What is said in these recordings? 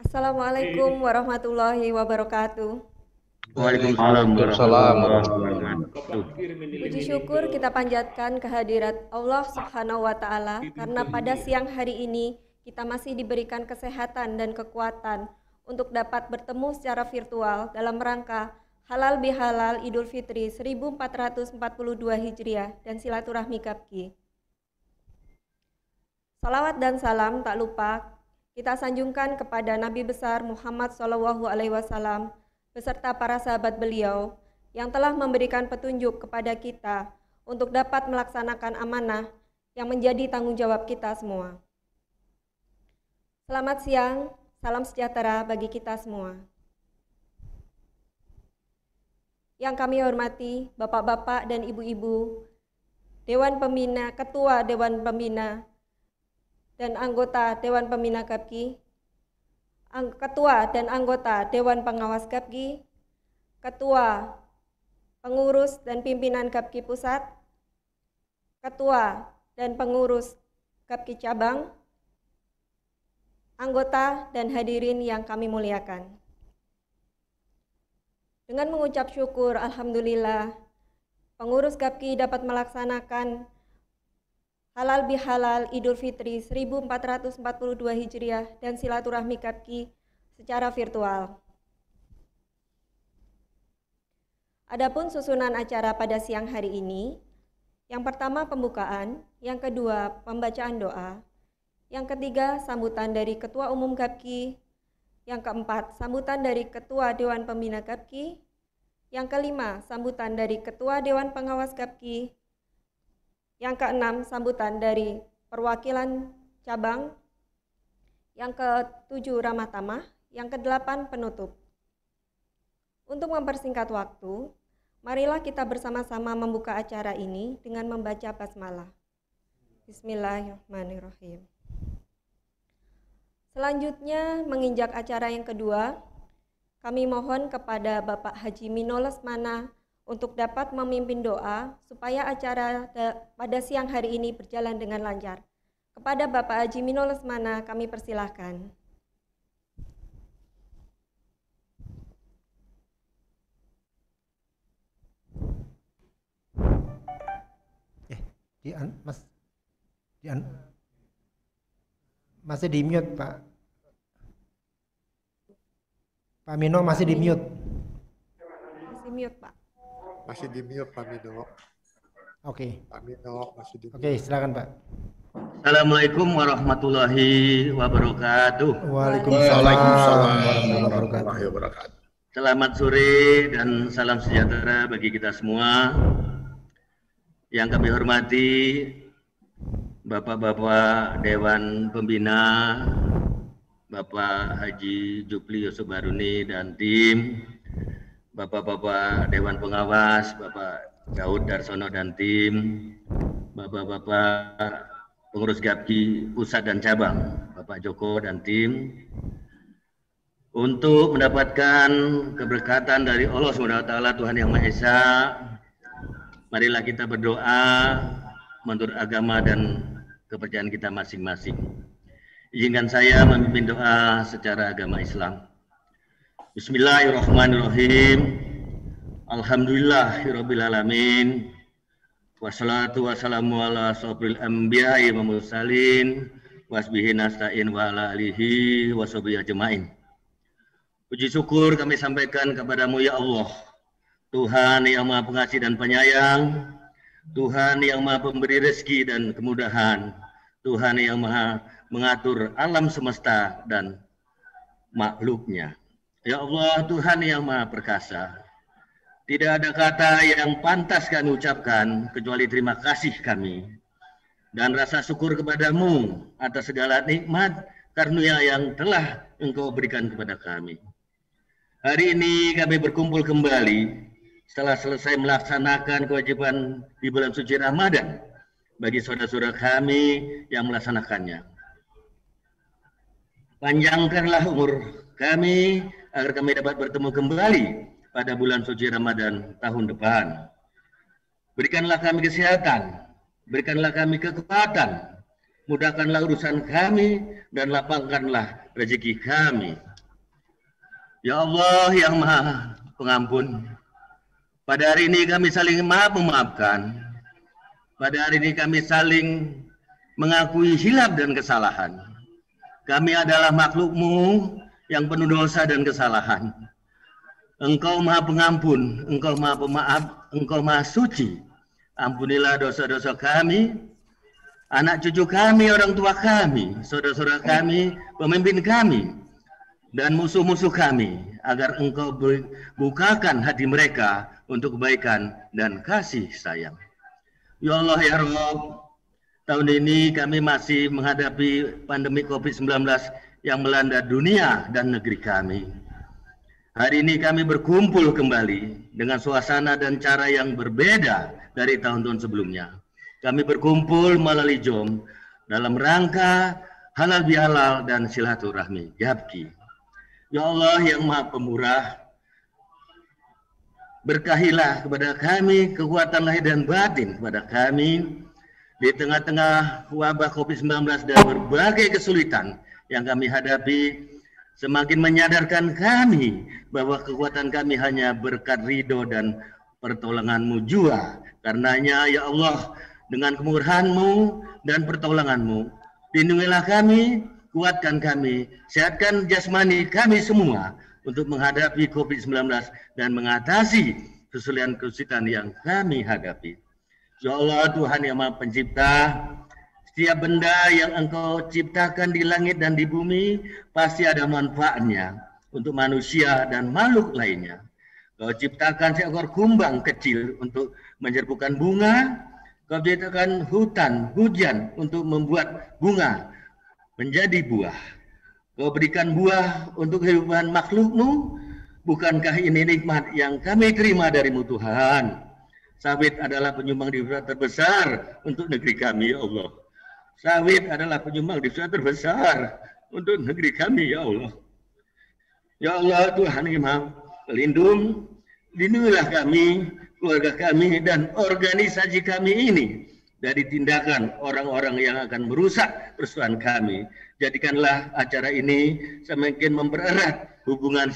Assalamualaikum warahmatullahi wabarakatuh. Waalaikumsalam warahmatullahi wabarakatuh. Puji syukur kita panjatkan kehadirat Allah Subhanahu wa Ta'ala, karena pada siang hari ini kita masih diberikan kesehatan dan kekuatan untuk dapat bertemu secara virtual dalam rangka Halal Bihalal Idul Fitri 1442 Hijriah dan silaturahmi Gapki. Salawat dan salam tak lupa kita sanjungkan kepada Nabi besar Muhammad SAW beserta para sahabat beliau yang telah memberikan petunjuk kepada kita untuk dapat melaksanakan amanah yang menjadi tanggung jawab kita semua. Selamat siang, salam sejahtera bagi kita semua. Yang kami hormati Bapak-bapak dan Ibu-ibu, Dewan Pembina, Ketua Dewan Pembina, dan anggota Dewan Pembina Gapki, Ketua dan anggota Dewan Pengawas Gapki, Ketua, Pengurus dan Pimpinan Gapki Pusat, Ketua dan Pengurus Gapki Cabang, anggota dan hadirin yang kami muliakan. Dengan mengucap syukur, Alhamdulillah, pengurus Gapki dapat melaksanakan Halal Bihalal Idul Fitri 1442 Hijriah dan silaturahmi Gapki secara virtual. Adapun susunan acara pada siang hari ini, yang pertama pembukaan, yang kedua pembacaan doa, yang ketiga sambutan dari Ketua Umum Gapki, yang keempat sambutan dari Ketua Dewan Pembina Gapki, yang kelima sambutan dari Ketua Dewan Pengawas Gapki, yang keenam sambutan dari perwakilan cabang, yang ketujuh ramah tamah, yang kedelapan penutup. Untuk mempersingkat waktu, marilah kita bersama-sama membuka acara ini dengan membaca basmalah. Bismillahirrahmanirrahim. Selanjutnya menginjak acara yang kedua, kami mohon kepada Bapak Haji Mino Lesmana untuk dapat memimpin doa supaya acara pada siang hari ini berjalan dengan lancar. Kepada Bapak Haji Mino Lesmana kami persilahkan. Masih di mute, Pak. Pak Mino masih di mute. Masih mute, Pak. Masih di mute Pak Mino. Oke. Pak Mino masih di mute. Oke, silakan Pak. Assalamualaikum warahmatullahi wabarakatuh. Waalaikumsalam warahmatullahi wabarakatuh. Selamat sore dan salam sejahtera bagi kita semua. Yang kami hormati Bapak-bapak Dewan Pembina, Bapak Haji Jupli Yusuf Haruni dan tim, Bapak-bapak Dewan Pengawas, Bapak Daud Darsono dan tim, Bapak-bapak Pengurus Gapki Pusat dan Cabang, Bapak Joko dan tim, untuk mendapatkan keberkatan dari Allah SWT Tuhan Yang Maha Esa, marilah kita berdoa menurut agama dan kepercayaan kita masing-masing. Izinkan saya memimpin doa secara agama Islam. Bismillahirrahmanirrahim. Alhamdulillahirabbil alamin. Wassalatu wassalamu ala asyrofil anbiya'i wa mursalin wasbihi nasta'in wa ala alihi wa sahbihi ajmain. Puji syukur kami sampaikan kepadamu ya Allah, Tuhan yang Maha Pengasih dan Penyayang, Tuhan yang Maha Pemberi rezeki dan kemudahan, Tuhan yang Maha mengatur alam semesta dan makhluknya. Ya Allah, Tuhan yang Maha Perkasa, tidak ada kata yang pantas kami ucapkan kecuali terima kasih kami dan rasa syukur kepadamu atas segala nikmat karunia yang telah Engkau berikan kepada kami. Hari ini kami berkumpul kembali setelah selesai melaksanakan kewajiban di bulan suci Ramadan bagi saudara-saudara kami yang melaksanakannya. Panjangkanlah umur kami agar kami dapat bertemu kembali pada bulan suci Ramadan tahun depan. Berikanlah kami kesehatan, berikanlah kami kekuatan, mudahkanlah urusan kami, dan lapangkanlah rezeki kami. Ya Allah yang Maha Pengampun, pada hari ini kami saling memaafkan. Pada hari ini kami saling mengakui hilaf dan kesalahan. Kami adalah makhluk-Mu yang penuh dosa dan kesalahan. Engkau Maha Pengampun, Engkau Maha Pemaaf, Engkau Maha Suci. Ampunilah dosa-dosa kami, anak cucu kami, orang tua kami, saudara-saudara kami, pemimpin kami, dan musuh-musuh kami, agar Engkau bukakan hati mereka untuk kebaikan dan kasih sayang. Ya Allah ya Rabb, tahun ini kami masih menghadapi pandemi COVID-19 yang melanda dunia dan negeri kami. Hari ini kami berkumpul kembali dengan suasana dan cara yang berbeda dari tahun-tahun sebelumnya. Kami berkumpul melalui Zoom dalam rangka halal bihalal dan silaturahmi Gapki. Ya Allah yang Maha Pemurah, berkahilah kepada kami kekuatan lahir dan batin kepada kami di tengah-tengah wabah COVID-19 dan berbagai kesulitan yang kami hadapi, semakin menyadarkan kami bahwa kekuatan kami hanya berkat ridho dan pertolongan-Mu jua. Karenanya ya Allah, dengan kemurahan-Mu dan pertolongan-Mu, lindungilah kami, kuatkan kami, sehatkan jasmani kami semua untuk menghadapi COVID-19 dan mengatasi kesulitan-kesulitan yang kami hadapi. Ya Allah Tuhan yang Maha Pencipta, setiap benda yang Engkau ciptakan di langit dan di bumi pasti ada manfaatnya untuk manusia dan makhluk lainnya. Kau ciptakan seekor kumbang kecil untuk menyerbukan bunga, Kau ciptakan hutan, hujan untuk membuat bunga menjadi buah. Kau berikan buah untuk kehidupan makhluk-Mu. Bukankah ini nikmat yang kami terima dari-Mu Tuhan? Sawit adalah penyumbang devisa terbesar untuk negeri kami, ya Allah. Sawit adalah penyumbang devisa terbesar untuk negeri kami, ya Allah. Ya Allah Tuhan yang Maha Pelindung, lindungilah kami, keluarga kami, dan organisasi kami ini dari tindakan orang-orang yang akan merusak persatuan kami. Jadikanlah acara ini semakin mempererat hubungan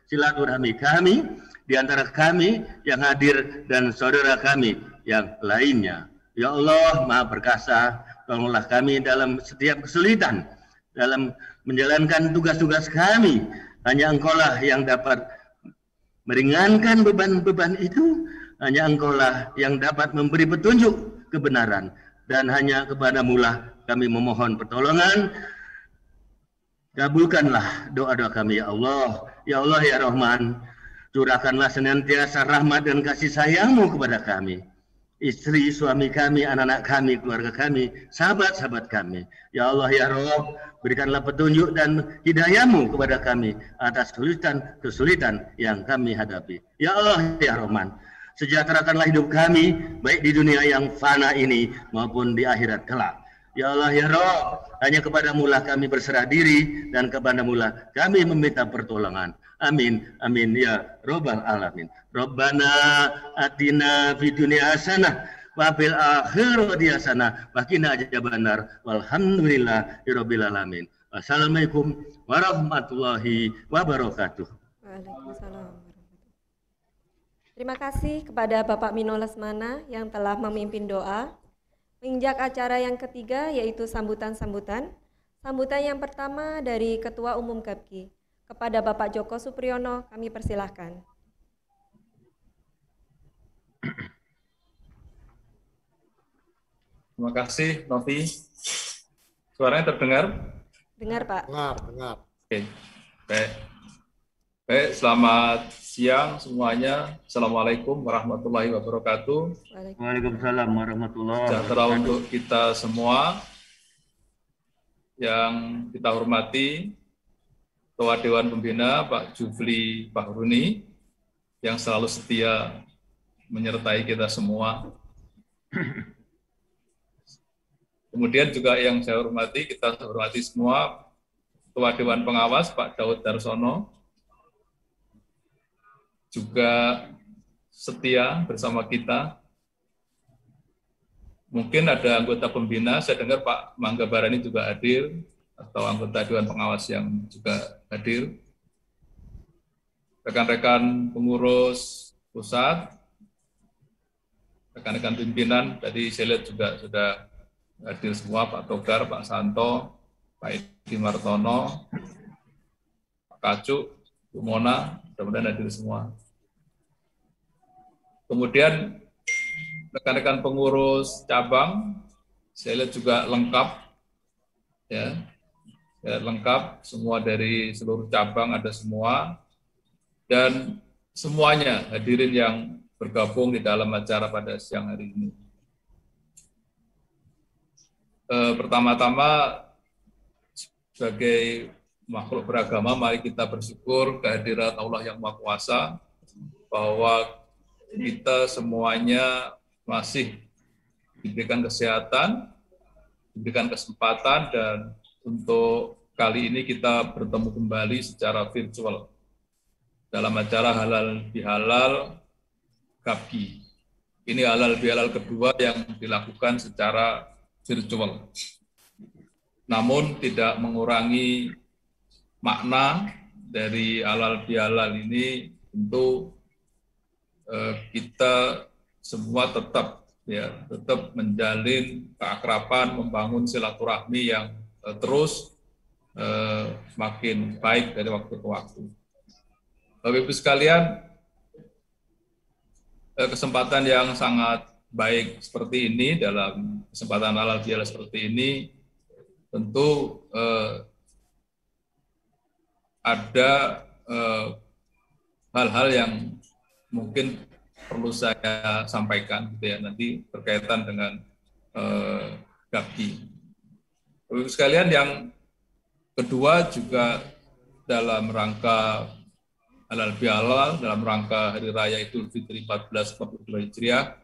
silaturahmi kami di antara kami yang hadir dan saudara kami yang lainnya. Ya Allah Maha Perkasa, tolonglah kami dalam setiap kesulitan dalam menjalankan tugas-tugas kami. Hanya Engkaulah yang dapat meringankan beban-beban itu. Hanya Engkaulah yang dapat memberi petunjuk kebenaran, dan hanya kepada-Mu lah kami memohon pertolongan. Kabulkanlah doa-doa kami ya Allah. Ya Allah ya Rahman, curahkanlah senantiasa rahmat dan kasih sayang-Mu kepada kami, istri, suami kami, anak-anak kami, keluarga kami, sahabat-sahabat kami. Ya Allah ya Rabb, berikanlah petunjuk dan hidayah-Mu kepada kami atas kesulitan yang kami hadapi. Ya Allah ya Rahman, sejahterakanlah hidup kami baik di dunia yang fana ini maupun di akhirat kelak. Ya Allah ya Rabb, hanya kepada-Mu lah kami berserah diri, dan kepada-Mu lah kami meminta pertolongan. Amin, amin ya Rabbal Alamin. Rabbana atina fid dunya hasanah wa fil akhirati hasanah wa qina adzabannar. Walhamdulillahirabbil alamin. Wassalamualaikum warahmatullahi wabarakatuh. Waalaikumsalam. Terima kasih kepada Bapak Mino Lesmana yang telah memimpin doa. Menginjak acara yang ketiga, yaitu sambutan-sambutan. Sambutan yang pertama dari Ketua Umum Gapki. Kepada Bapak Joko Supriyono, kami persilahkan. Terima kasih, Novi. Suaranya terdengar? Dengar, Pak. Dengar. Oke, baik. Baik, selamat siang semuanya. Assalamualaikum warahmatullahi wabarakatuh. Waalaikumsalam warahmatullahi Sejahtera wabarakatuh. untuk kita semua. Yang kita hormati, Ketua Dewan Pembina Pak Jufli Bahruni, yang selalu setia menyertai kita semua. Kemudian juga yang saya hormati, kita hormati semua, Ketua Dewan Pengawas Pak Daud Darsono, juga setia bersama kita. Mungkin ada anggota pembina, saya dengar Pak Mangga Barani juga hadir, atau anggota Dewan Pengawas yang juga hadir. Rekan-rekan pengurus pusat, rekan-rekan pimpinan, tadi saya lihat juga sudah hadir semua, Pak Togar, Pak Santo, Pak Edi Martono, Pak Kacuk, Bu Mona, mudah-mudahan hadir semua. Kemudian rekan-rekan pengurus cabang, saya lihat juga lengkap, ya, lengkap, semua dari seluruh cabang ada semua, dan semuanya hadirin yang bergabung di dalam acara pada siang hari ini. Pertama-tama, sebagai makhluk beragama, mari kita bersyukur kehadirat Allah yang Maha Kuasa, bahwa kita semuanya masih diberikan kesehatan, diberikan kesempatan, dan untuk kali ini kita bertemu kembali secara virtual dalam acara Halal Bihalal GAPKI. Ini Halal Bihalal kedua yang dilakukan secara virtual. Namun tidak mengurangi makna dari Halal Bihalal ini. Tentu kita semua tetap menjalin keakraban, membangun silaturahmi yang terus makin baik dari waktu ke waktu. Bapak Ibu sekalian, kesempatan yang sangat baik seperti ini, dalam kesempatan halal bihalal seperti ini, tentu ada hal-hal yang mungkin perlu saya sampaikan gitu ya, nanti berkaitan dengan GAPKI. Bapak Ibu sekalian, yang kedua juga dalam rangka halal bihalal, dalam rangka Hari Raya Idul Fitri 1442 Hijriah,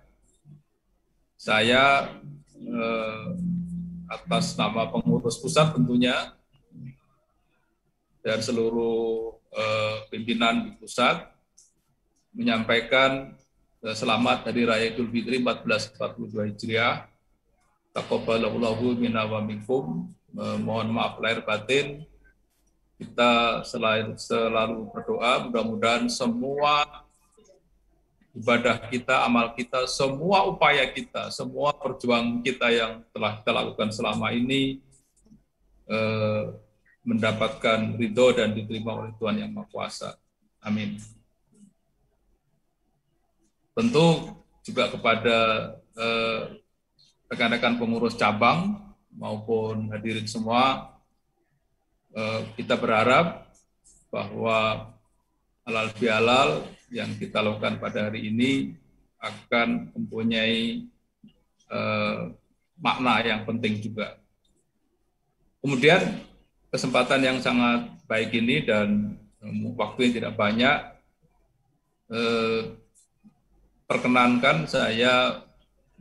saya atas nama pengurus pusat tentunya dan seluruh pimpinan di pusat menyampaikan selamat Hari Raya Idul Fitri 1442 Hijriah. Taqabbalallahu minna wa minkum. Mohon maaf lahir batin. Kita selalu berdoa, mudah-mudahan semua ibadah kita, amal kita, semua upaya kita, semua perjuangan kita yang telah kita lakukan selama ini mendapatkan ridho dan diterima oleh Tuhan Yang Maha Kuasa. Amin. Tentu juga kepada rekan-rekan pengurus cabang maupun hadirin semua, kita berharap bahwa halal bihalal yang kita lakukan pada hari ini akan mempunyai makna yang penting juga. Kemudian kesempatan yang sangat baik ini dan waktu yang tidak banyak, perkenankan saya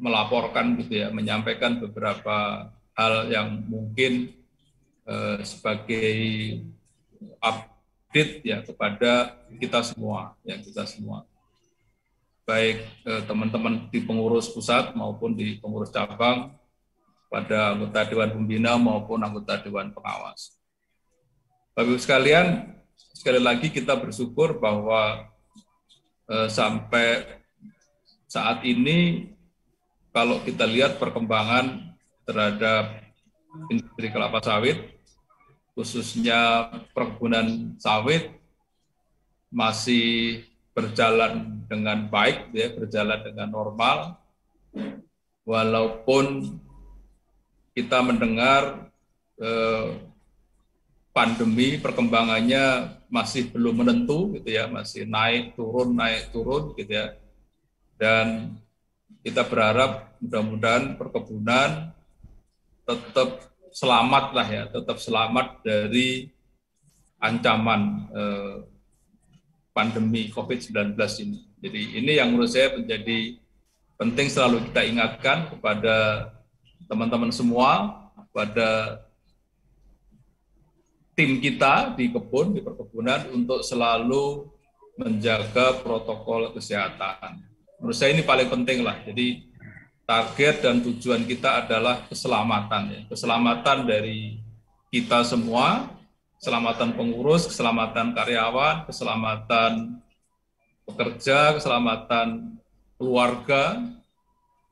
melaporkan gitu ya, menyampaikan beberapa hal yang mungkin sebagai update ya kepada kita semua, baik teman-teman di pengurus pusat maupun di pengurus cabang, pada anggota Dewan Pembina maupun anggota Dewan Pengawas. Bapak Ibu sekalian, sekali lagi kita bersyukur bahwa sampai saat ini kalau kita lihat perkembangan terhadap industri kelapa sawit, khususnya perkebunan sawit, masih berjalan dengan baik, ya, berjalan dengan normal, walaupun kita mendengar pandemi perkembangannya masih belum menentu, gitu ya, masih naik turun gitu ya, dan kita berharap mudah-mudahan perkebunan tetap selamat lah ya, tetap selamat dari ancaman pandemi COVID-19 ini. Jadi ini yang menurut saya menjadi penting selalu kita ingatkan kepada teman-teman semua, kepada tim kita di kebun, di perkebunan, untuk selalu menjaga protokol kesehatan. Menurut saya ini paling penting lah. Jadi target dan tujuan kita adalah keselamatan, ya. Keselamatan dari kita semua, keselamatan pengurus, keselamatan karyawan, keselamatan pekerja, keselamatan keluarga,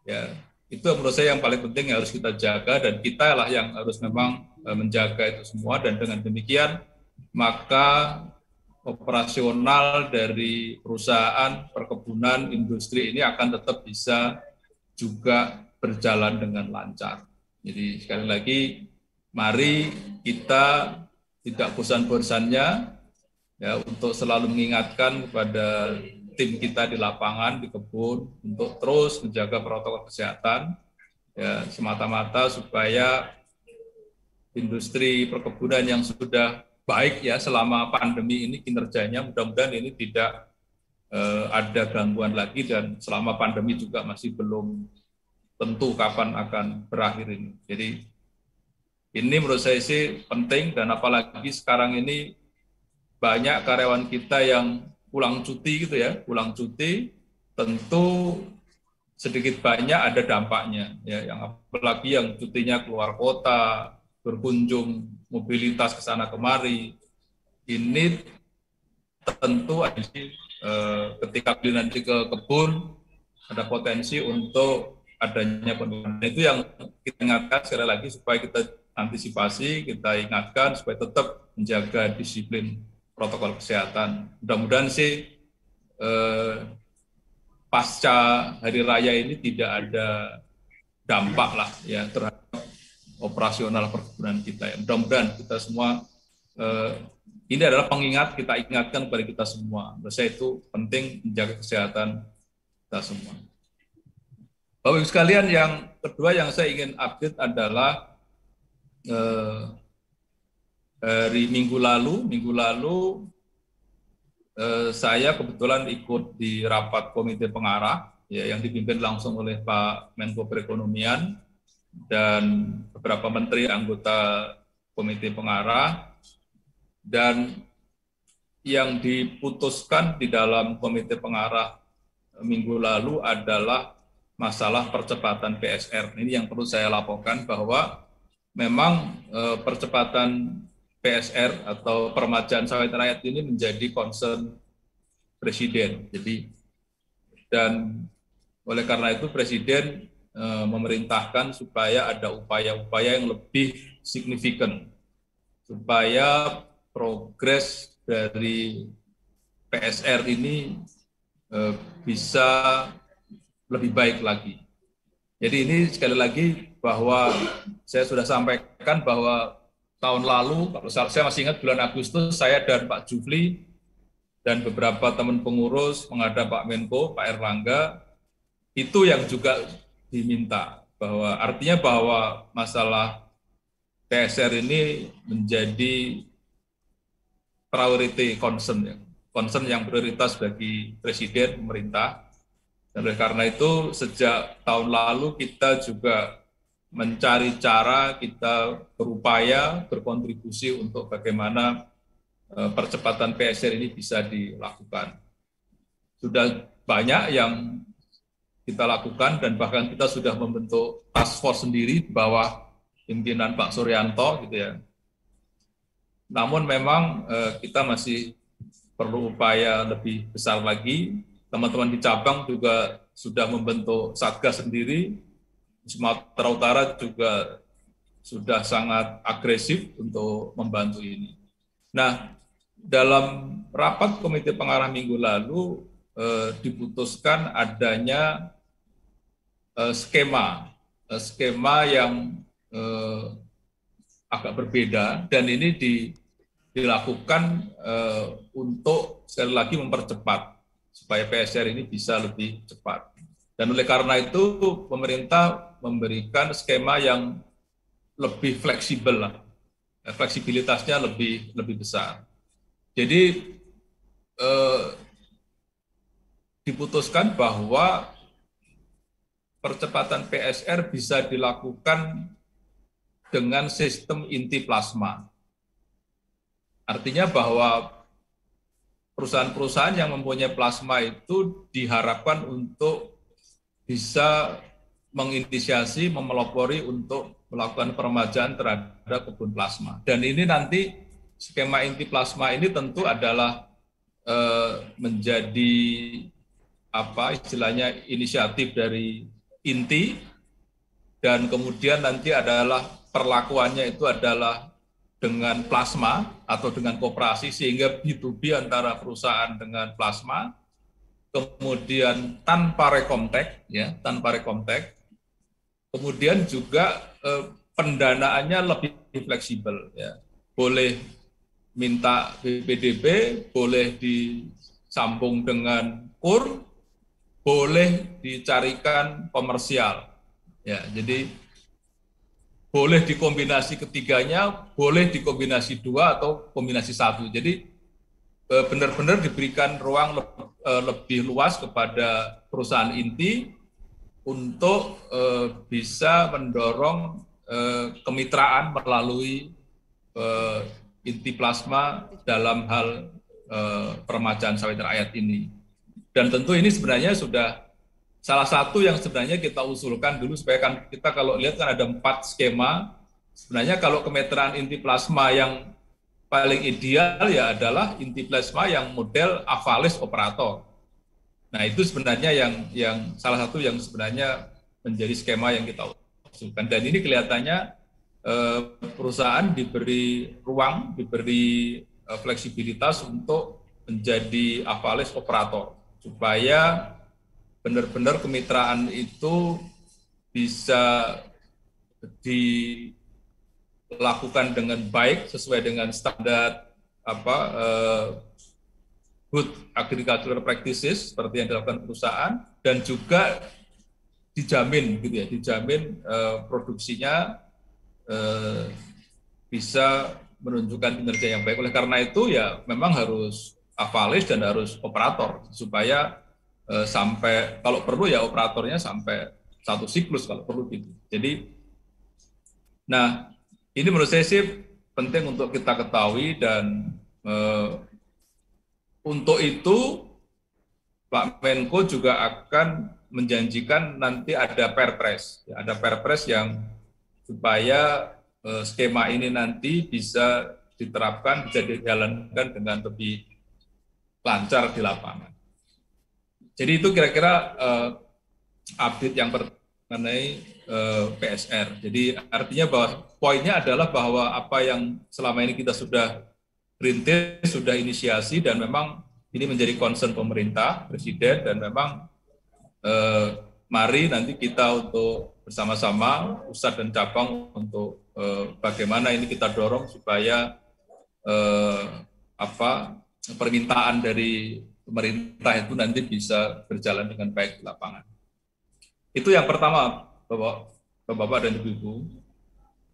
ya. Itu menurut saya yang paling penting yang harus kita jaga, dan kita lah yang harus memang menjaga itu semua. Dan dengan demikian maka operasional dari perusahaan perkebunan industri ini akan tetap bisa juga berjalan dengan lancar. Jadi sekali lagi, mari kita tidak bosan-bosannya ya untuk selalu mengingatkan kepada tim kita di lapangan, di kebun, untuk terus menjaga protokol kesehatan, ya, semata-mata supaya industri perkebunan yang sudah baik ya selama pandemi ini kinerjanya, mudah-mudahan ini tidak ada gangguan lagi, dan selama pandemi juga masih belum tentu kapan akan berakhir ini. Jadi ini menurut saya sih penting, dan apalagi sekarang ini banyak karyawan kita yang pulang cuti gitu ya, pulang cuti tentu sedikit banyak ada dampaknya ya, yang apalagi yang cutinya keluar kota, berkunjung, mobilitas ke sana kemari, ini tentu ketika beli nanti ke kebun ada potensi untuk adanya penurunan. Itu yang kita ingatkan sekali lagi supaya kita antisipasi, kita ingatkan supaya tetap menjaga disiplin protokol kesehatan. Mudah-mudahan sih pasca hari raya ini tidak ada dampak lah ya terhadap operasional perkebunan kita. Ya. Mudah-mudahan kita semua ini adalah pengingat, kita ingatkan kepada kita semua. Menurut saya itu penting menjaga kesehatan kita semua. Bapak Ibu sekalian, yang kedua yang saya ingin update adalah hari minggu lalu saya kebetulan ikut di rapat komite pengarah ya, yang dipimpin langsung oleh Pak Menko Perekonomian dan beberapa menteri anggota komite pengarah. Dan yang diputuskan di dalam komite pengarah minggu lalu adalah masalah percepatan PSR. Ini yang perlu saya laporkan, bahwa memang percepatan PSR atau permajaan sawit rakyat ini menjadi concern Presiden. Jadi, dan oleh karena itu Presiden memerintahkan supaya ada upaya-upaya yang lebih signifikan supaya progres dari PSR ini bisa lebih baik lagi. Jadi ini sekali lagi bahwa saya sudah sampaikan bahwa tahun lalu, kalau saya masih ingat bulan Agustus, saya dan Pak Jufli dan beberapa teman pengurus menghadap Pak Menko, Pak Erlangga, itu yang juga diminta, bahwa artinya bahwa masalah PSR ini menjadi priority concern, ya. Concern yang prioritas bagi Presiden, pemerintah. Dan oleh karena itu, sejak tahun lalu kita juga mencari cara, kita berupaya, berkontribusi untuk bagaimana percepatan PSR ini bisa dilakukan. Sudah banyak yang kita lakukan, dan bahkan kita sudah membentuk task force sendiri di bawah pimpinan Pak Suryanto, gitu ya. Namun memang kita masih perlu upaya lebih besar lagi. Teman-teman di cabang juga sudah membentuk satgas sendiri. Sumatera Utara juga sudah sangat agresif untuk membantu ini. Nah, dalam rapat komite pengarah minggu lalu diputuskan adanya skema yang agak berbeda, dan ini dilakukan untuk sekali lagi mempercepat supaya PSR ini bisa lebih cepat. Dan oleh karena itu pemerintah memberikan skema yang lebih fleksibel lah, fleksibilitasnya lebih besar. Jadi diputuskan bahwa percepatan PSR bisa dilakukan dengan sistem inti plasma. Artinya bahwa perusahaan-perusahaan yang mempunyai plasma itu diharapkan untuk bisa menginisiasi, memelopori untuk melakukan peremajaan terhadap kebun plasma. Dan ini nanti skema inti plasma ini tentu adalah menjadi apa istilahnya inisiatif dari inti, dan kemudian nanti adalah perlakuannya itu adalah dengan plasma atau dengan koperasi, sehingga B2B antara perusahaan dengan plasma, kemudian tanpa rekomtek, ya, tanpa rekomtek, kemudian juga pendanaannya lebih fleksibel, ya, boleh minta BPDB, boleh disambung dengan KUR, boleh dicarikan komersial, ya, jadi boleh dikombinasi ketiganya, boleh dikombinasi 2 atau kombinasi 1. Jadi benar-benar diberikan ruang lebih luas kepada perusahaan inti untuk bisa mendorong kemitraan melalui inti plasma dalam hal peremajaan sawit rakyat ini. Dan tentu ini sebenarnya sudah salah satu yang sebenarnya kita usulkan dulu, supaya kan kita kalau lihat kan ada 4 skema. Sebenarnya kalau kemitraan inti plasma yang paling ideal ya adalah inti plasma yang model avalis operator. Nah, itu sebenarnya yang salah satu yang sebenarnya menjadi skema yang kita usulkan. Dan ini kelihatannya perusahaan diberi ruang, diberi fleksibilitas untuk menjadi avalis operator, supaya benar-benar kemitraan itu bisa dilakukan dengan baik sesuai dengan standar good agricultural practices seperti yang dilakukan perusahaan, dan juga dijamin gitu ya, dijamin produksinya bisa menunjukkan kinerja yang baik. Oleh karena itu ya memang harus avalis dan harus operator, supaya sampai kalau perlu ya operatornya sampai 1 siklus kalau perlu gitu. Jadi, nah ini menurut saya sih penting untuk kita ketahui, dan untuk itu Pak Menko juga akan menjanjikan nanti ada perpres, ya, ada perpres yang supaya skema ini nanti bisa diterapkan, bisa dijalankan dengan lebih lancar di lapangan. Jadi itu kira-kira update yang mengenai PSR. Jadi artinya bahwa poinnya adalah bahwa apa yang selama ini kita sudah rintis, sudah inisiasi, dan memang ini menjadi concern pemerintah, Presiden, dan memang mari nanti kita untuk bersama-sama pusat dan cabang untuk bagaimana ini kita dorong supaya permintaan dari pemerintah itu nanti bisa berjalan dengan baik di lapangan. Itu yang pertama, Bapak dan Ibu.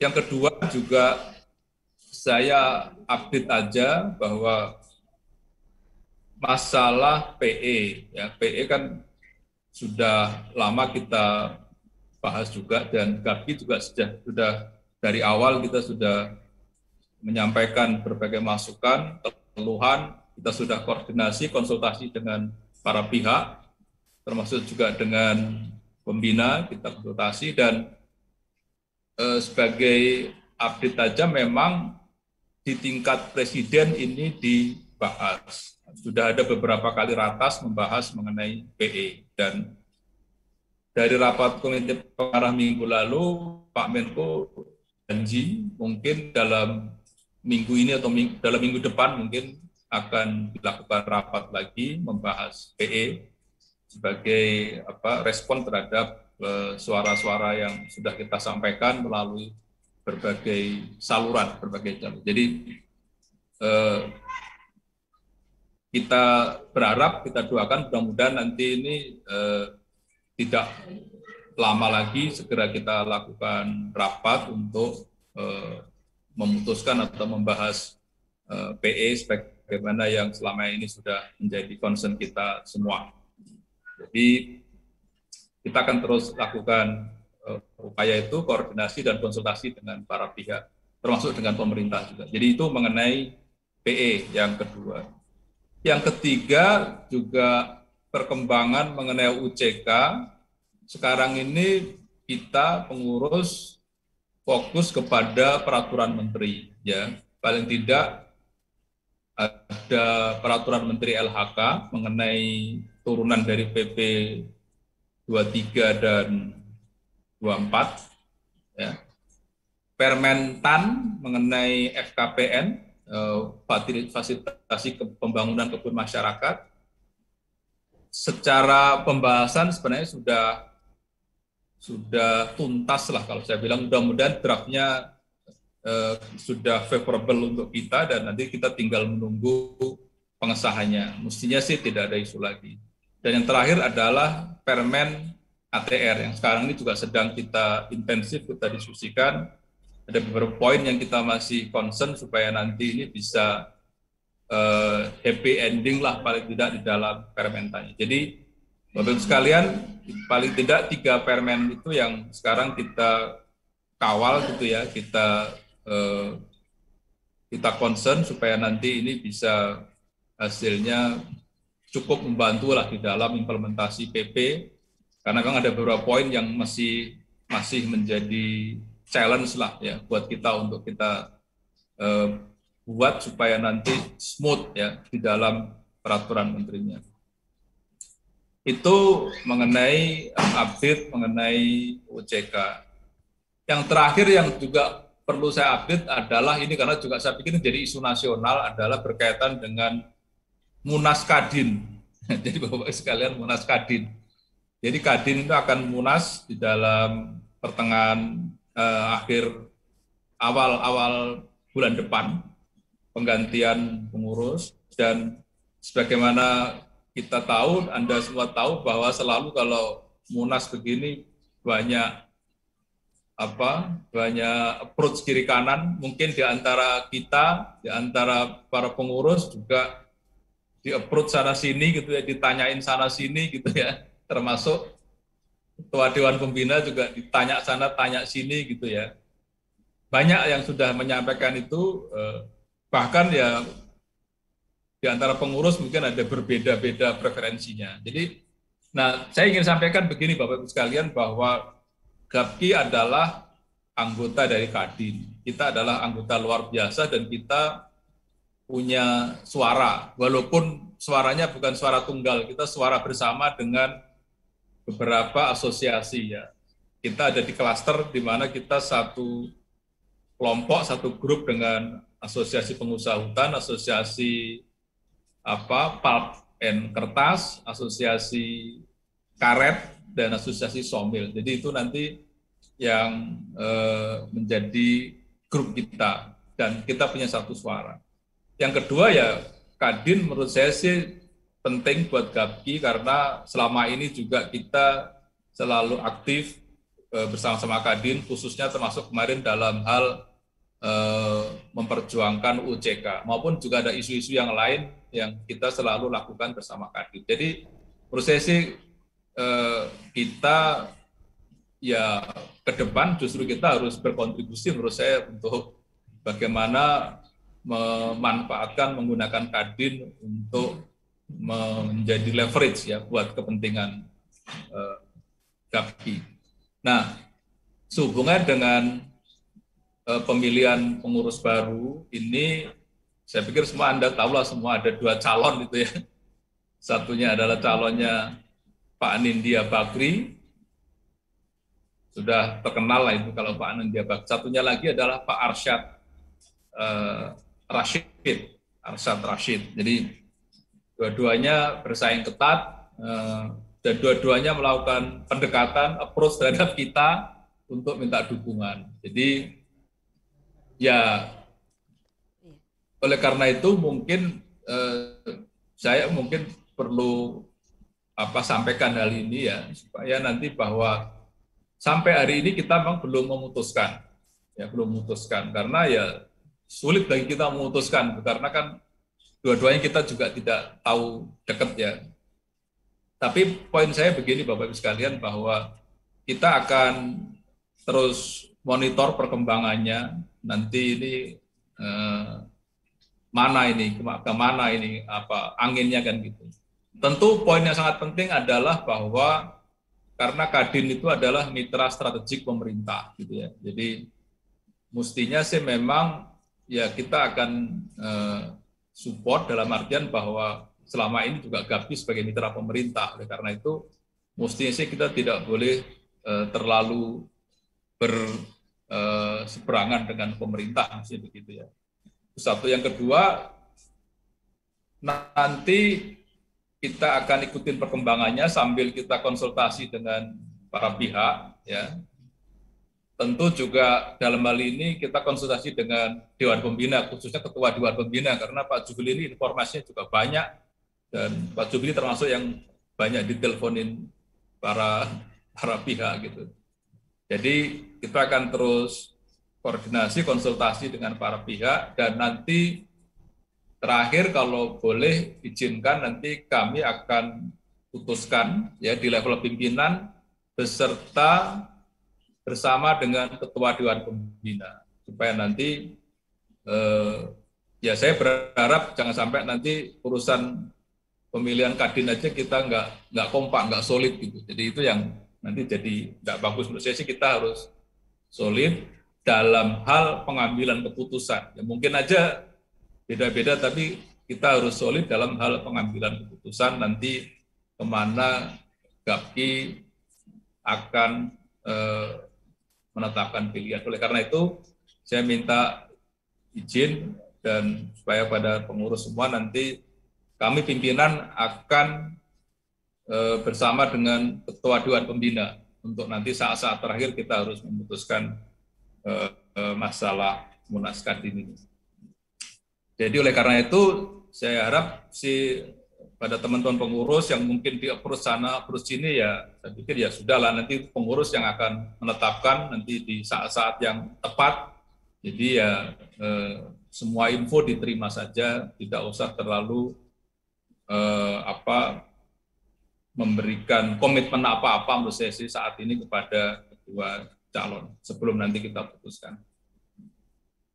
Yang kedua juga saya update aja bahwa masalah PE, ya, PE kan sudah lama kita bahas juga, dan GAPKI juga sudah dari awal kita sudah menyampaikan berbagai masukan, keluhan. Kita sudah koordinasi, konsultasi dengan para pihak, termasuk juga dengan pembina, kita konsultasi, dan sebagai update saja memang di tingkat Presiden ini dibahas. Sudah ada beberapa kali ratas membahas mengenai PE, dan dari rapat komite pengarah minggu lalu, Pak Menko janji mungkin dalam minggu ini atau dalam minggu depan mungkin akan dilakukan rapat lagi membahas PE sebagai respon terhadap suara-suara yang sudah kita sampaikan melalui berbagai saluran, berbagai jalur. Jadi kita berharap, kita doakan mudah-mudahan nanti ini tidak lama lagi segera kita lakukan rapat untuk memutuskan atau membahas PE bagaimana yang selama ini sudah menjadi concern kita semua. Jadi kita akan terus lakukan upaya itu, koordinasi dan konsultasi dengan para pihak, termasuk dengan pemerintah juga. Jadi itu mengenai PE yang kedua. Yang ketiga juga perkembangan mengenai UCK. Sekarang ini kita pengurus fokus kepada peraturan menteri, ya. Paling tidak ada peraturan menteri LHK mengenai turunan dari PP 23 dan 24, ya. Permentan mengenai FKPN, fasilitasi pembangunan kebun masyarakat. Secara pembahasan sebenarnya sudah tuntas lah kalau saya bilang. Mudah-mudahan draftnya sudah favorable untuk kita dan nanti kita tinggal menunggu pengesahannya. Mestinya sih tidak ada isu lagi. Dan yang terakhir adalah Permen ATR yang sekarang ini juga sedang kita intensif kita diskusikan. Ada beberapa poin yang kita masih concern supaya nanti ini bisa happy ending lah paling tidak di dalam permentannya. Jadi Bapak Ibu sekalian, paling tidak 3 permen itu yang sekarang kita kawal gitu ya, kita concern supaya nanti ini bisa hasilnya cukup membantu lah di dalam implementasi PP, karena kan ada beberapa poin yang masih menjadi challenge lah ya buat kita untuk kita buat supaya nanti smooth ya di dalam peraturan menterinya. Itu mengenai update mengenai OJK. Yang terakhir yang juga perlu saya update adalah ini, karena juga saya pikir ini jadi isu nasional, adalah berkaitan dengan Munas Kadin. Jadi Bapak sekalian, Munas Kadin. Jadi Kadin itu akan munas di dalam pertengahan awal bulan depan, penggantian pengurus. Dan sebagaimana kita tahu, Anda semua tahu bahwa selalu kalau munas begini banyak approach kiri kanan, mungkin di antara kita, di antara para pengurus juga di approach sana sini gitu ya, ditanyain sana sini gitu ya, termasuk ketua Dewan Pembina juga ditanya sana tanya sini gitu ya. Banyak yang sudah menyampaikan itu, bahkan ya di antara pengurus mungkin ada berbeda-beda preferensinya. Jadi, nah saya ingin sampaikan begini Bapak Ibu sekalian, bahwa GAPKI adalah anggota dari Kadin. Kita adalah anggota luar biasa dan kita punya suara, walaupun suaranya bukan suara tunggal, kita suara bersama dengan beberapa asosiasi ya. Kita ada di klaster di mana kita satu kelompok, satu grup dengan asosiasi pengusaha hutan, asosiasi pulp and kertas, asosiasi karet, dan asosiasi sawmill. Jadi itu nanti yang menjadi grup kita dan kita punya satu suara. Yang kedua ya Kadin menurut saya sih penting buat GAPKI karena selama ini juga kita selalu aktif bersama-sama Kadin, khususnya termasuk kemarin dalam hal memperjuangkan OJK maupun juga ada isu-isu yang lain yang kita selalu lakukan bersama Kadin. Jadi menurut saya sih kita ya ke depan justru kita harus berkontribusi menurut saya untuk bagaimana memanfaatkan menggunakan Kadin untuk menjadi leverage ya buat kepentingan GAPKI. Nah, sehubungan dengan pemilihan pengurus baru ini, saya pikir semua Anda tahu lah, semua ada 2 calon itu ya. Satunya adalah calonnya Pak Nindya Bakri, sudah terkenal lah itu kalau Pak Nindya Bakri. Satunya lagi adalah Pak Arsyad Rashid. Jadi dua-duanya bersaing ketat dan dua-duanya melakukan pendekatan approach terhadap kita untuk minta dukungan. Jadi ya oleh karena itu mungkin saya mungkin perlu sampaikan hal ini ya, supaya nanti bahwa sampai hari ini kita memang belum memutuskan karena ya sulit bagi kita memutuskan karena kan dua-duanya kita juga tidak tahu dekat ya. Tapi poin saya begini Bapak Ibu sekalian, bahwa kita akan terus monitor perkembangannya nanti ini kemana ini anginnya kan gitu. Tentu poin yang sangat penting adalah bahwa karena Kadin itu adalah mitra strategik pemerintah gitu ya. Jadi mestinya sih memang ya kita akan support dalam artian bahwa selama ini juga GAPKI sebagai mitra pemerintah. Oleh karena itu mestinya sih kita tidak boleh terlalu berseberangan dengan pemerintah, sih begitu ya. Satu, yang kedua, nanti kita akan ikutin perkembangannya sambil kita konsultasi dengan para pihak, ya. Tentu juga dalam hal ini kita konsultasi dengan Dewan Pembina, khususnya Ketua Dewan Pembina, karena Pak Jubli ini informasinya juga banyak, dan Pak Jubli termasuk yang banyak diteleponin para pihak gitu. Jadi kita akan terus koordinasi, konsultasi dengan para pihak, dan nanti terakhir kalau boleh izinkan nanti kami akan putuskan ya di level pimpinan beserta bersama dengan Ketua Dewan Pembina, supaya nanti ya saya berharap jangan sampai nanti urusan pemilihan Kadin aja kita nggak kompak, nggak solid gitu. Jadi itu yang nanti jadi nggak bagus. Menurut saya sih kita harus solid dalam hal pengambilan keputusan. Ya mungkin aja beda-beda, tapi kita harus solid dalam hal pengambilan keputusan nanti kemana GAPKI akan menetapkan pilihan. Oleh karena itu saya minta izin dan supaya pada pengurus semua nanti kami pimpinan akan bersama dengan Ketua Dewan Pembina untuk nanti saat-saat terakhir kita harus memutuskan masalah Munas Kadin ini. Jadi oleh karena itu saya harap pada teman-teman pengurus yang mungkin di approach sana, approach sini, ya saya pikir ya sudahlah, nanti pengurus yang akan menetapkan nanti di saat-saat yang tepat. Jadi ya semua info diterima saja, tidak usah terlalu memberikan komitmen apa-apa menurut saya sih saat ini kepada kedua calon sebelum nanti kita putuskan.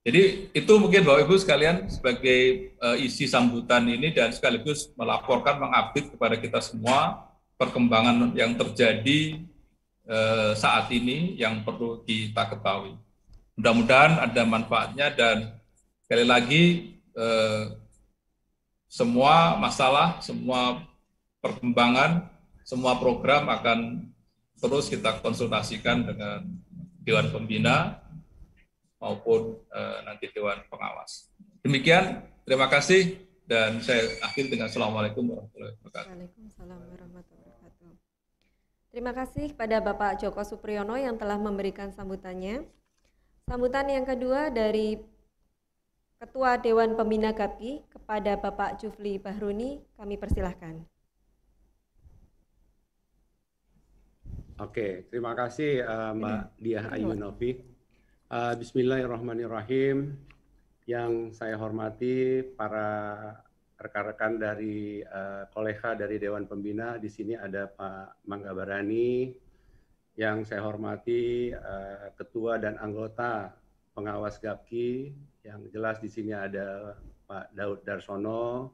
Jadi itu mungkin Bapak Ibu sekalian sebagai isi sambutan ini, dan sekaligus melaporkan, mengupdate kepada kita semua perkembangan yang terjadi saat ini yang perlu kita ketahui. Mudah-mudahan ada manfaatnya, dan sekali lagi semua masalah, semua perkembangan, semua program akan terus kita konsultasikan dengan Dewan Pembina maupun nanti Dewan Pengawas. Demikian, terima kasih, dan saya akhiri dengan Assalamualaikum warahmatullahi wabarakatuh. Waalaikumsalam warahmatullahi wabarakatuh. Terima kasih kepada Bapak Joko Supriyono yang telah memberikan sambutannya. Sambutan yang kedua dari Ketua Dewan Pembina GAPKI kepada Bapak Jufli Bahruni, kami persilahkan. Oke, terima kasih Mbak Diah Ayunovi. Bismillahirrahmanirrahim. Yang saya hormati para rekan-rekan dari kolega dari Dewan Pembina. Di sini ada Pak Mangga Barani. Yang saya hormati Ketua dan anggota pengawas GAPKI. Yang jelas di sini ada Pak Daud Darsono.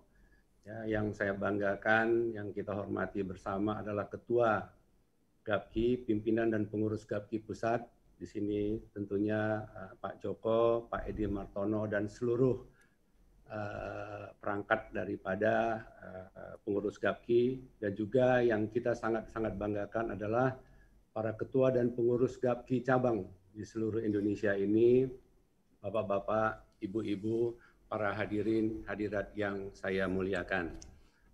Ya, yang saya banggakan, yang kita hormati bersama adalah Ketua GAPKI, pimpinan dan pengurus GAPKI Pusat. Di sini tentunya Pak Joko, Pak Edi Martono, dan seluruh perangkat daripada pengurus GAPKI. Dan juga yang kita sangat-sangat banggakan adalah para ketua dan pengurus GAPKI cabang di seluruh Indonesia ini, Bapak-bapak, Ibu-ibu, para hadirin, hadirat yang saya muliakan.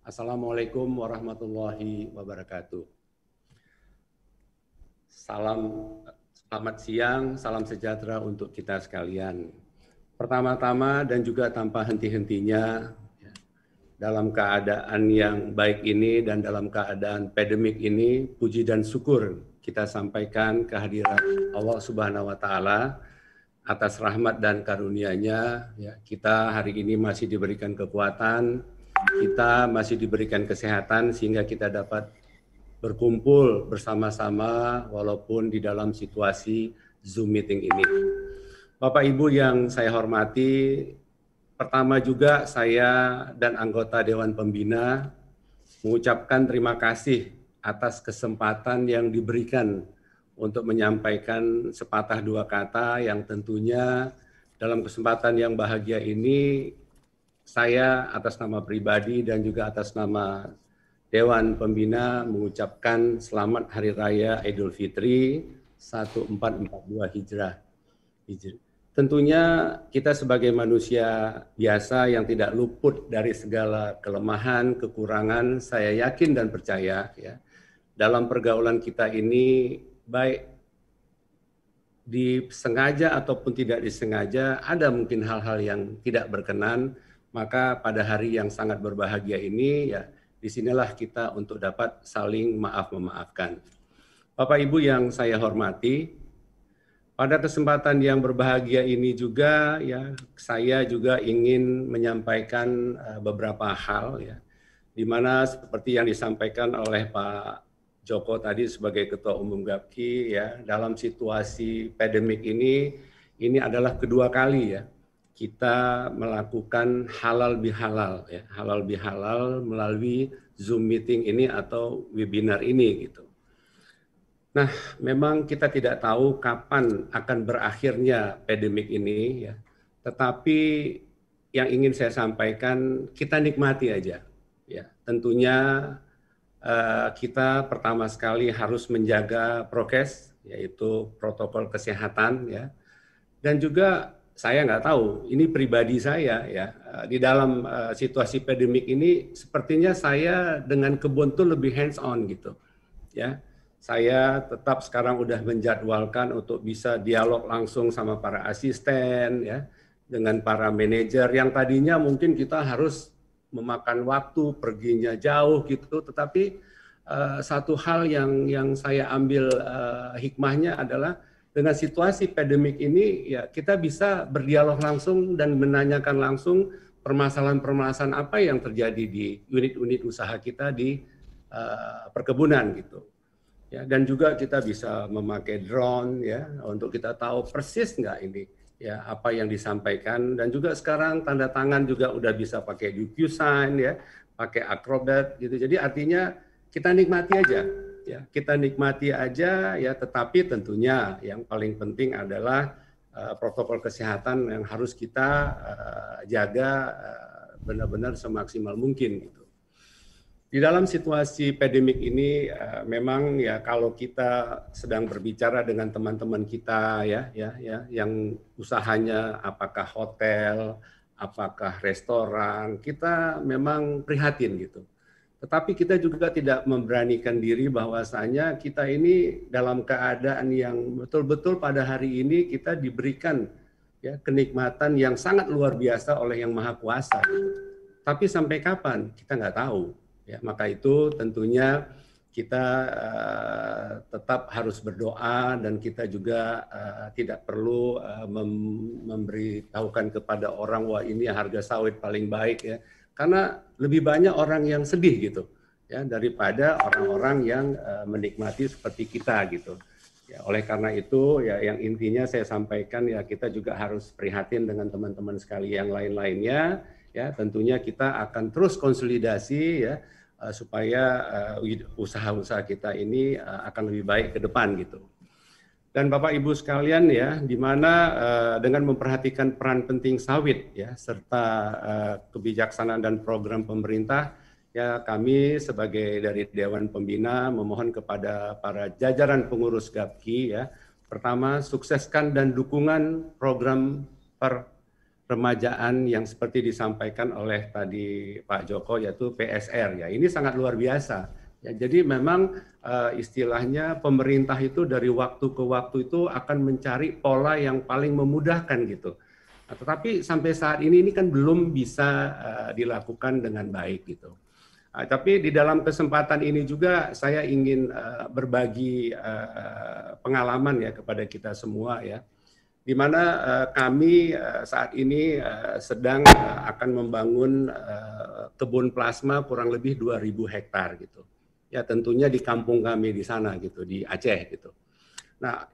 Assalamualaikum warahmatullahi wabarakatuh. Selamat siang, salam sejahtera untuk kita sekalian. Pertama-tama dan juga tanpa henti-hentinya, dalam keadaan yang baik ini dan dalam keadaan pandemik ini, puji dan syukur kita sampaikan kehadirat Allah Subhanahu wa Ta'ala atas rahmat dan karunia-Nya. Ya, kita hari ini masih diberikan kekuatan, kita masih diberikan kesehatan sehingga kita dapat berkumpul bersama-sama walaupun di dalam situasi Zoom meeting ini. Bapak Ibu yang saya hormati, pertama juga saya dan anggota Dewan Pembina mengucapkan terima kasih atas kesempatan yang diberikan untuk menyampaikan sepatah dua kata yang tentunya dalam kesempatan yang bahagia ini saya atas nama pribadi dan juga atas nama Dewan Pembina mengucapkan selamat Hari Raya Idul Fitri 1442 Hijrah. Tentunya kita sebagai manusia biasa yang tidak luput dari segala kelemahan, kekurangan, saya yakin dan percaya ya, dalam pergaulan kita ini baik disengaja ataupun tidak disengaja ada mungkin hal-hal yang tidak berkenan, maka pada hari yang sangat berbahagia ini ya disinilah kita untuk dapat saling maaf-memaafkan. Bapak Ibu yang saya hormati, pada kesempatan yang berbahagia ini juga ya saya juga ingin menyampaikan beberapa hal ya, di mana seperti yang disampaikan oleh Pak Joko tadi sebagai Ketua Umum GAPKI ya, dalam situasi pandemik ini adalah kedua kali ya kita melakukan halal bihalal ya, halal bihalal melalui Zoom meeting ini atau webinar ini gitu. Nah, memang kita tidak tahu kapan akan berakhirnya pandemik ini ya. Tetapi yang ingin saya sampaikan kita nikmati aja ya. Tentunya kita pertama sekali harus menjaga prokes yaitu protokol kesehatan ya. Dan juga saya nggak tahu, ini pribadi saya ya, di dalam situasi pandemik ini sepertinya saya dengan kebun tuh lebih hands on gitu ya. Saya tetap sekarang udah menjadwalkan untuk bisa dialog langsung sama para asisten ya, dengan para manajer yang tadinya mungkin kita harus memakan waktu perginya jauh gitu, tetapi satu hal yang saya ambil hikmahnya adalah dengan situasi pandemik ini ya kita bisa berdialog langsung dan menanyakan langsung permasalahan-permasalahan apa yang terjadi di unit-unit usaha kita di perkebunan gitu. Ya, dan juga kita bisa memakai drone ya untuk kita tahu persis nggak ini ya apa yang disampaikan, dan juga sekarang tanda tangan juga udah bisa pakai DocuSign ya, pakai Acrobat gitu. Jadi artinya kita nikmati aja ya, kita nikmati aja ya, tetapi tentunya yang paling penting adalah protokol kesehatan yang harus kita jaga benar-benar semaksimal mungkin gitu. Di dalam situasi pandemik ini memang ya kalau kita sedang berbicara dengan teman-teman kita ya yang usahanya apakah hotel, apakah restoran, kita memang prihatin gitu. Tetapi kita juga tidak memberanikan diri bahwasanya kita ini dalam keadaan yang betul-betul pada hari ini kita diberikan ya kenikmatan yang sangat luar biasa oleh Yang Maha Kuasa. Tapi sampai kapan kita nggak tahu. Ya, maka itu tentunya kita tetap harus berdoa dan kita juga tidak perlu memberitahukan kepada orang wah ini harga sawit paling baik ya, karena lebih banyak orang yang sedih gitu ya daripada orang-orang yang menikmati seperti kita gitu. Ya, oleh karena itu ya yang intinya saya sampaikan ya kita juga harus prihatin dengan teman-teman sekali yang lain-lainnya ya, tentunya kita akan terus konsolidasi ya supaya usaha-usaha kita ini akan lebih baik ke depan gitu. Dan Bapak Ibu sekalian ya, di mana dengan memperhatikan peran penting sawit ya serta kebijaksanaan dan program pemerintah ya, kami sebagai dari Dewan Pembina memohon kepada para jajaran pengurus GAPKI ya, pertama sukseskan dan dukungan program peremajaan yang seperti disampaikan oleh tadi Pak Joko yaitu PSR ya, ini sangat luar biasa ya. Jadi memang istilahnya pemerintah itu dari waktu ke waktu itu akan mencari pola yang paling memudahkan gitu. Nah, tetapi sampai saat ini kan belum bisa dilakukan dengan baik gitu. Tapi di dalam kesempatan ini juga saya ingin berbagi pengalaman ya kepada kita semua ya, di mana kami saat ini sedang akan membangun kebun plasma kurang lebih 2.000 hektar gitu. Ya tentunya di kampung kami di sana gitu, di Aceh gitu. Nah,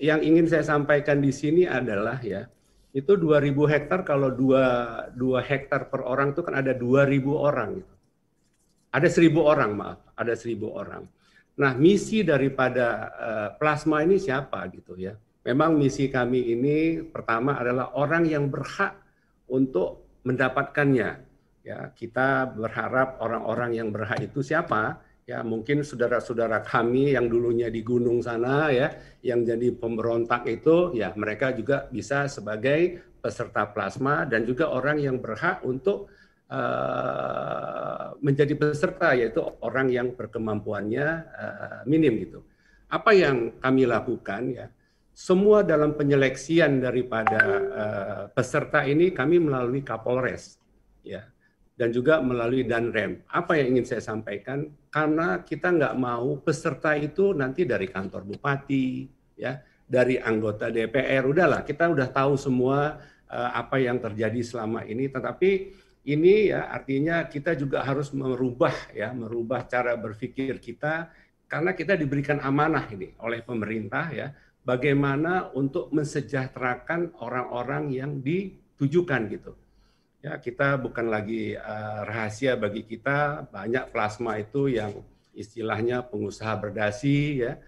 yang ingin saya sampaikan di sini adalah ya, itu 2.000 hektar kalau 2 hektar per orang itu kan ada 2.000 orang gitu. ada 1.000 orang, maaf, ada 1.000 orang. Nah, misi daripada plasma ini siapa gitu ya? Memang misi kami ini pertama adalah orang yang berhak untuk mendapatkannya. Ya, kita berharap orang-orang yang berhak itu siapa? Ya, mungkin saudara-saudara kami yang dulunya di gunung sana ya, yang jadi pemberontak itu, ya mereka juga bisa sebagai peserta plasma, dan juga orang yang berhak untuk menjadi peserta, yaitu orang yang berkemampuannya minim gitu. Apa yang kami lakukan ya? Semua dalam penyeleksian daripada peserta ini kami melalui Kapolres, ya, dan juga melalui Danrem. Apa yang ingin saya sampaikan? Karena kita nggak mau peserta itu nanti dari kantor bupati, ya, dari anggota DPR. Udahlah, kita udah tahu semua apa yang terjadi selama ini. Tetapi ini ya artinya kita juga harus merubah cara berpikir kita, karena kita diberikan amanah ini oleh pemerintah ya, bagaimana untuk mensejahterakan orang-orang yang ditujukan gitu. Ya, kita bukan lagi rahasia bagi kita, banyak plasma itu yang istilahnya pengusaha berdasi ya,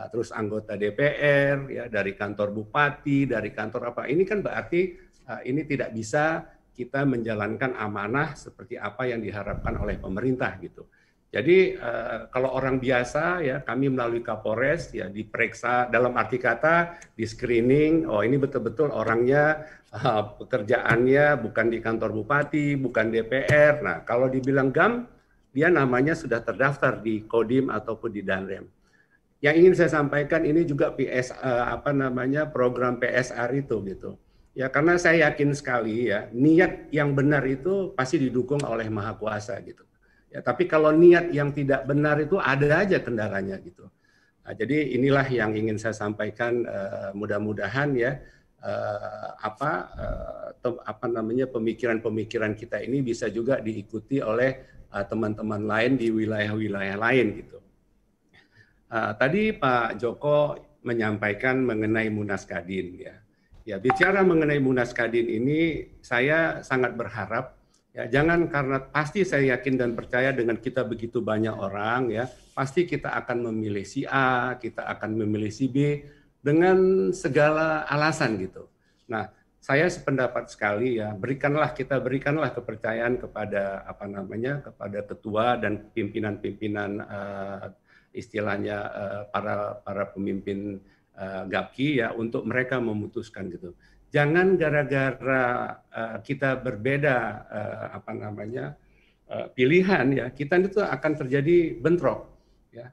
terus anggota DPR ya, dari kantor bupati, dari kantor apa. Ini kan berarti ini tidak bisa kita menjalankan amanah seperti apa yang diharapkan oleh pemerintah gitu. Jadi kalau orang biasa ya, kami melalui Kapolres ya diperiksa, dalam arti kata di screening, oh ini betul-betul orangnya pekerjaannya bukan di kantor bupati, bukan DPR. Nah, kalau dibilang GAM, dia namanya sudah terdaftar di Kodim ataupun di Danrem. Yang ingin saya sampaikan ini juga program PSR itu gitu. Ya, karena saya yakin sekali ya, niat yang benar itu pasti didukung oleh Maha Kuasa gitu. Ya, tapi kalau niat yang tidak benar itu ada aja kendalanya gitu. Nah, jadi inilah yang ingin saya sampaikan, mudah-mudahan ya pemikiran-pemikiran kita ini bisa juga diikuti oleh teman-teman lain di wilayah-wilayah lain gitu. Tadi Pak Joko menyampaikan mengenai Munas Kadin ya. Ya, bicara mengenai Munas Kadin ini, saya sangat berharap, ya, jangan karena pasti saya yakin dan percaya dengan kita begitu banyak orang, ya, pasti kita akan memilih si A, kita akan memilih si B, dengan segala alasan gitu. Nah, saya sependapat sekali ya, berikanlah kepercayaan kepada kepada ketua dan pimpinan-pimpinan istilahnya para pemimpin GAPKI ya, untuk mereka memutuskan gitu. Jangan gara-gara kita berbeda pilihan ya, kita itu akan terjadi bentrok ya.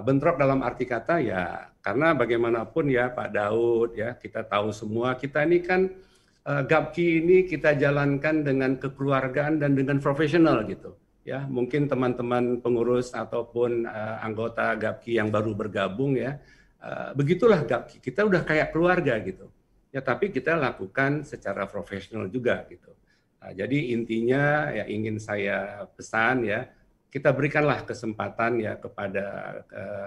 Bentrok dalam arti kata ya, karena bagaimanapun ya Pak Daud ya, kita tahu semua kita ini kan GAPKI ini kita jalankan dengan kekeluargaan dan dengan profesional gitu. Ya, mungkin teman-teman pengurus ataupun anggota GAPKI yang baru bergabung ya, begitulah GAPKI, kita udah kayak keluarga gitu. Ya, tapi kita lakukan secara profesional juga gitu. Nah, jadi intinya ya ingin saya pesan ya, kita berikanlah kesempatan ya kepada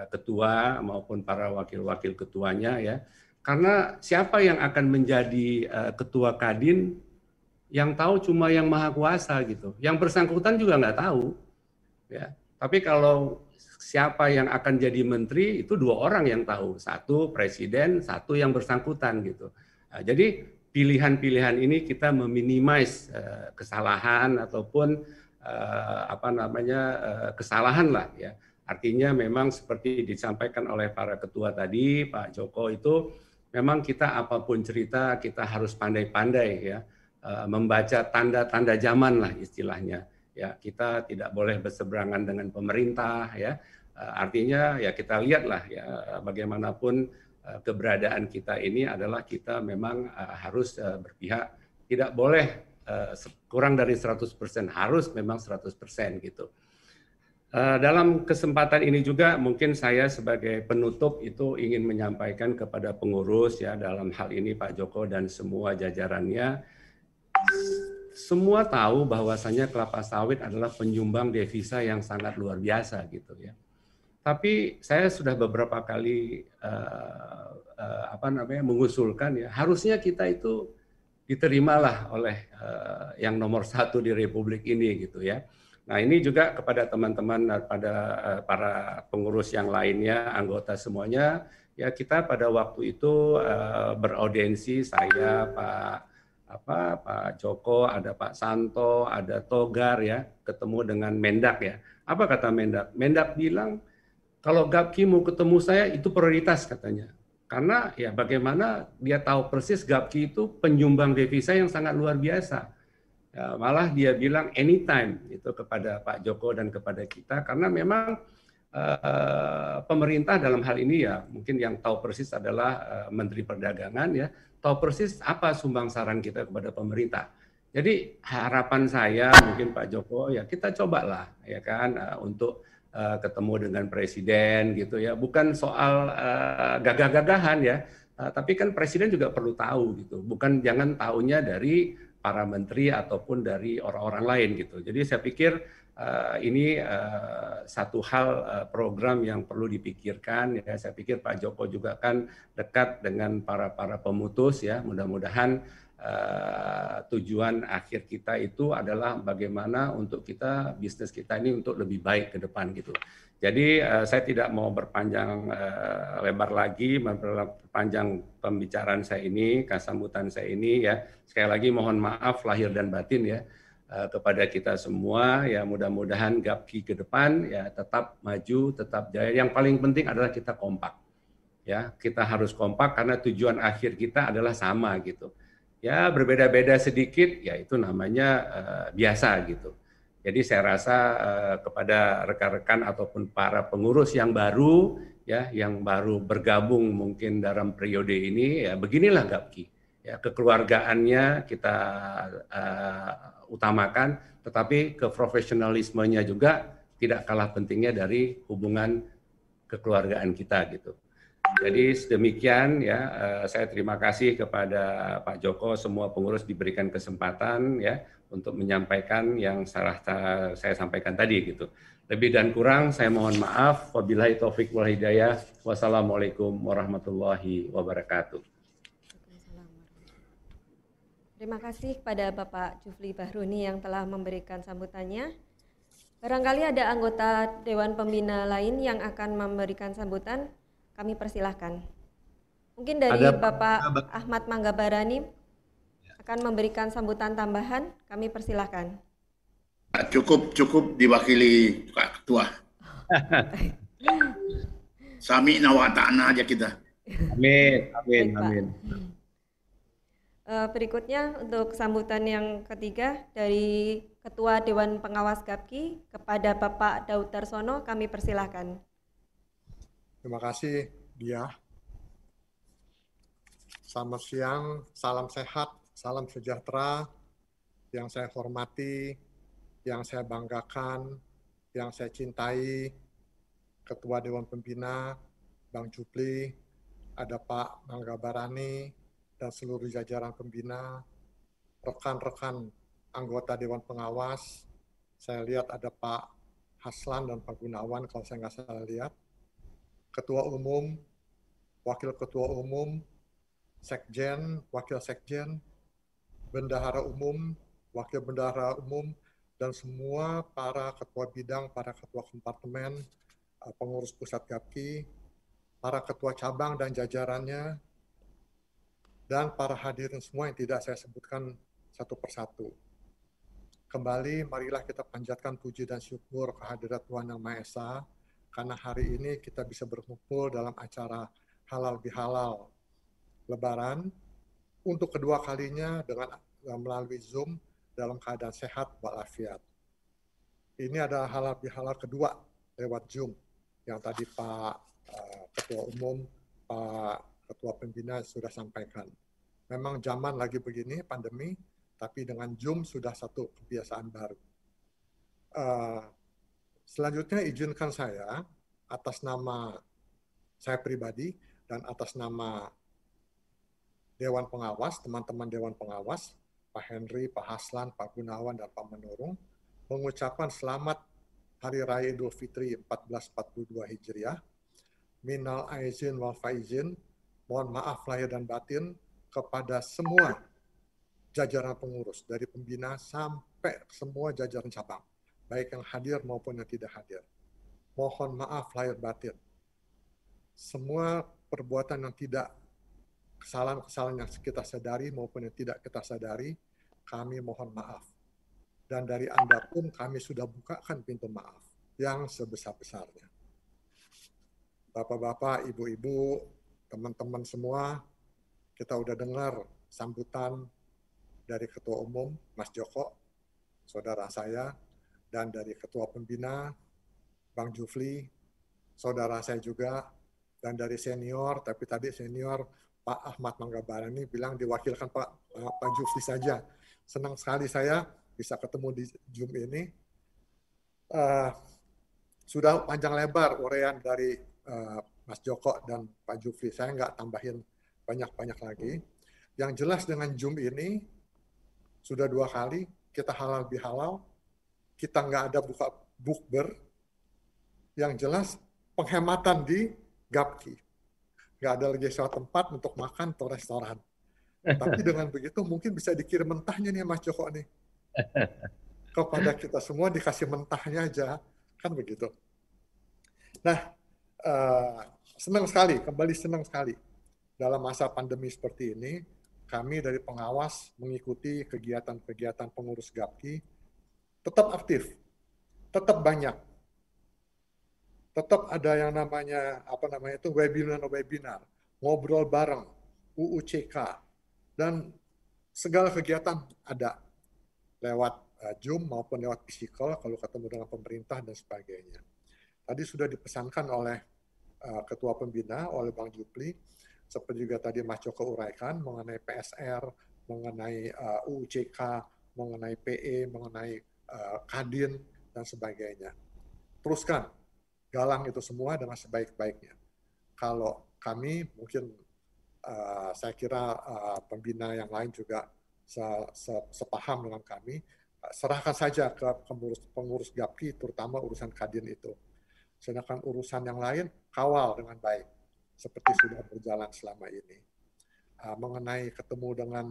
ketua maupun para wakil-wakil ketuanya ya. Karena siapa yang akan menjadi ketua Kadin, yang tahu cuma yang Maha Kuasa gitu. Yang bersangkutan juga nggak tahu. Ya. Tapi kalau siapa yang akan jadi menteri itu 2 orang yang tahu, 1 presiden, 1 yang bersangkutan gitu. Nah, jadi pilihan-pilihan ini kita meminimais kesalahan ataupun kesalahan lah ya. Artinya memang seperti disampaikan oleh para ketua tadi, Pak Joko, itu memang kita apapun cerita kita harus pandai-pandai ya, membaca tanda-tanda zaman lah istilahnya. Ya, kita tidak boleh berseberangan dengan pemerintah ya. Artinya ya kita lihatlah ya, bagaimanapun keberadaan kita ini adalah kita memang harus berpihak, tidak boleh kurang dari 100%, harus memang 100% gitu. Dalam kesempatan ini juga mungkin saya sebagai penutup itu ingin menyampaikan kepada pengurus ya, dalam hal ini Pak Joko dan semua jajarannya, semua tahu bahwasanya kelapa sawit adalah penyumbang devisa yang sangat luar biasa gitu ya. Tapi saya sudah beberapa kali mengusulkan ya, harusnya kita itu diterimalah oleh yang nomor 1 di Republik ini gitu ya. Nah, ini juga kepada teman-teman, pada para pengurus yang lainnya, anggota semuanya, ya kita pada waktu itu beraudiensi, saya, Pak Joko, ada Pak Santo, ada Togar ya, ketemu dengan Mendak ya. Apa kata Mendak? Mendak bilang kalau Gapki mau ketemu saya itu prioritas katanya. Karena ya bagaimana dia tahu persis Gapki itu penyumbang devisa yang sangat luar biasa. Ya, malah dia bilang anytime itu kepada Pak Joko dan kepada kita, karena memang pemerintah dalam hal ini ya mungkin yang tahu persis adalah Menteri Perdagangan ya, tahu persis apa sumbangsaran kita kepada pemerintah. Jadi harapan saya mungkin Pak Joko ya kita cobalah ya kan untuk ketemu dengan presiden gitu ya, bukan soal gagah-gagahan ya, tapi kan presiden juga perlu tahu gitu, bukan jangan tahunya dari para menteri ataupun dari orang-orang lain gitu. Jadi saya pikir ini satu hal program yang perlu dipikirkan ya. Saya pikir Pak Joko juga kan dekat dengan para pemutus ya. Mudah-mudahan tujuan akhir kita itu adalah bagaimana untuk kita bisnis kita ini untuk lebih baik ke depan gitu. Jadi saya tidak mau berpanjang lebar lagi, memperpanjang pembicaraan saya ini, sambutan saya ini ya. Sekali lagi mohon maaf lahir dan batin ya kepada kita semua ya. Mudah-mudahan Gapki ke depan ya tetap maju, tetap jaya. Yang paling penting adalah kita kompak ya. Kita harus kompak karena tujuan akhir kita adalah sama gitu. Ya berbeda-beda sedikit ya itu namanya biasa gitu. Jadi saya rasa kepada rekan-rekan ataupun para pengurus yang baru ya, yang baru bergabung mungkin dalam periode ini ya, beginilah Gapki. Ya, kekeluargaannya kita utamakan, tetapi keprofesionalismenya juga tidak kalah pentingnya dari hubungan kekeluargaan kita gitu. Jadi sedemikian ya, saya terima kasih kepada Pak Joko, semua pengurus diberikan kesempatan ya untuk menyampaikan yang saya sampaikan tadi gitu. Lebih dan kurang saya mohon maaf. Wabillahi taufik wal hidayah. Wassalamualaikum warahmatullahi wabarakatuh. Terima kasih kepada Bapak Jufli Bahruni yang telah memberikan sambutannya. Barangkali ada anggota Dewan Pembina lain yang akan memberikan sambutan, kami persilahkan. Mungkin dari Bapak Ahmad Manggabarani akan memberikan sambutan tambahan, kami persilahkan. Cukup diwakili Pak Ketua. Sami'na wa ta'na aja kita. Amin, amin, Baik, amin. Berikutnya untuk sambutan yang ketiga dari Ketua Dewan Pengawas Gapki kepada Bapak Daud Darsono, kami persilahkan. Terima kasih, Dia. Selamat siang, salam sehat, salam sejahtera, yang saya hormati, yang saya banggakan, yang saya cintai, Ketua Dewan Pembina, Bang Jupli, ada Pak Manggabarani, dan seluruh jajaran pembina, rekan-rekan anggota Dewan Pengawas, saya lihat ada Pak Haslan dan Pak Gunawan kalau saya nggak salah lihat, Ketua Umum, Wakil Ketua Umum, Sekjen, Wakil Sekjen, Bendahara Umum, Wakil Bendahara Umum, dan semua para ketua bidang, para ketua kompartemen, pengurus pusat Gapki, para ketua cabang dan jajarannya, dan para hadirin semua yang tidak saya sebutkan satu persatu. Kembali, marilah kita panjatkan puji dan syukur kehadirat Tuhan Yang Maha Esa, karena hari ini kita bisa berkumpul dalam acara halal bihalal Lebaran untuk kedua kalinya dengan melalui Zoom dalam keadaan sehat walafiat. Ini adalah halal bihalal kedua lewat Zoom yang tadi Pak Ketua Umum, Pak Ketua Pembina sudah sampaikan. Memang zaman lagi begini, pandemi, tapi dengan Zoom sudah satu kebiasaan baru. Selanjutnya izinkan saya atas nama saya pribadi dan atas nama Dewan Pengawas, teman-teman Dewan Pengawas, Pak Henry, Pak Haslan, Pak Gunawan, dan Pak Menurung, mengucapkan selamat Hari Raya Idul Fitri 1442 Hijriah. Minal aizin wal faizin, mohon maaf lahir dan batin kepada semua jajaran pengurus, dari pembina sampai semua jajaran cabang. baik yang hadir maupun yang tidak hadir. Mohon maaf lahir batin. Semua perbuatan yang tidak, kesalahan-kesalahan yang kita sadari maupun yang tidak kita sadari, kami mohon maaf. Dan dari Anda pun kami sudah bukakan pintu maaf yang sebesar-besarnya. Bapak-bapak, ibu-ibu, teman-teman semua, kita udah dengar sambutan dari Ketua Umum, Mas Joko, saudara saya, dan dari Ketua Pembina, Bang Jufli, saudara saya juga, dan dari senior, tapi tadi senior Pak Ahmad Manggabarani bilang diwakilkan Pak Jufli saja. Senang sekali saya bisa ketemu di Zoom ini. Sudah panjang lebar uraian dari Mas Joko dan Pak Jufli. Saya nggak tambahin banyak-banyak lagi. Yang jelas dengan Zoom ini, sudah 2 kali kita halal bihalal, kita nggak ada buka bukber. Yang jelas penghematan di Gapki. Nggak ada lagi suatu tempat untuk makan atau restoran. Tapi dengan begitu mungkin bisa dikirim mentahnya nih Mas Joko nih. Kepada kita semua dikasih mentahnya aja. Kan begitu. Nah, senang sekali, kembali senang sekali. Dalam masa pandemi seperti ini, kami dari pengawas mengikuti kegiatan-kegiatan pengurus Gapki, tetap aktif, tetap banyak. Tetap ada yang namanya webinar, ngobrol bareng, UUCK, dan segala kegiatan ada lewat Zoom maupun lewat physical kalau ketemu dengan pemerintah dan sebagainya. Tadi sudah dipesankan oleh Ketua Pembina, oleh Bang Jupli, seperti juga tadi Mas Joko uraikan mengenai PSR, mengenai UUCK, mengenai PE, mengenai Kadin, dan sebagainya. Teruskan, galang itu semua dengan sebaik-baiknya. Kalau kami, mungkin saya kira pembina yang lain juga sepaham dengan kami, serahkan saja ke pengurus Gapki, terutama urusan Kadin itu. Sedangkan urusan yang lain, kawal dengan baik, seperti sudah berjalan selama ini. Mengenai ketemu dengan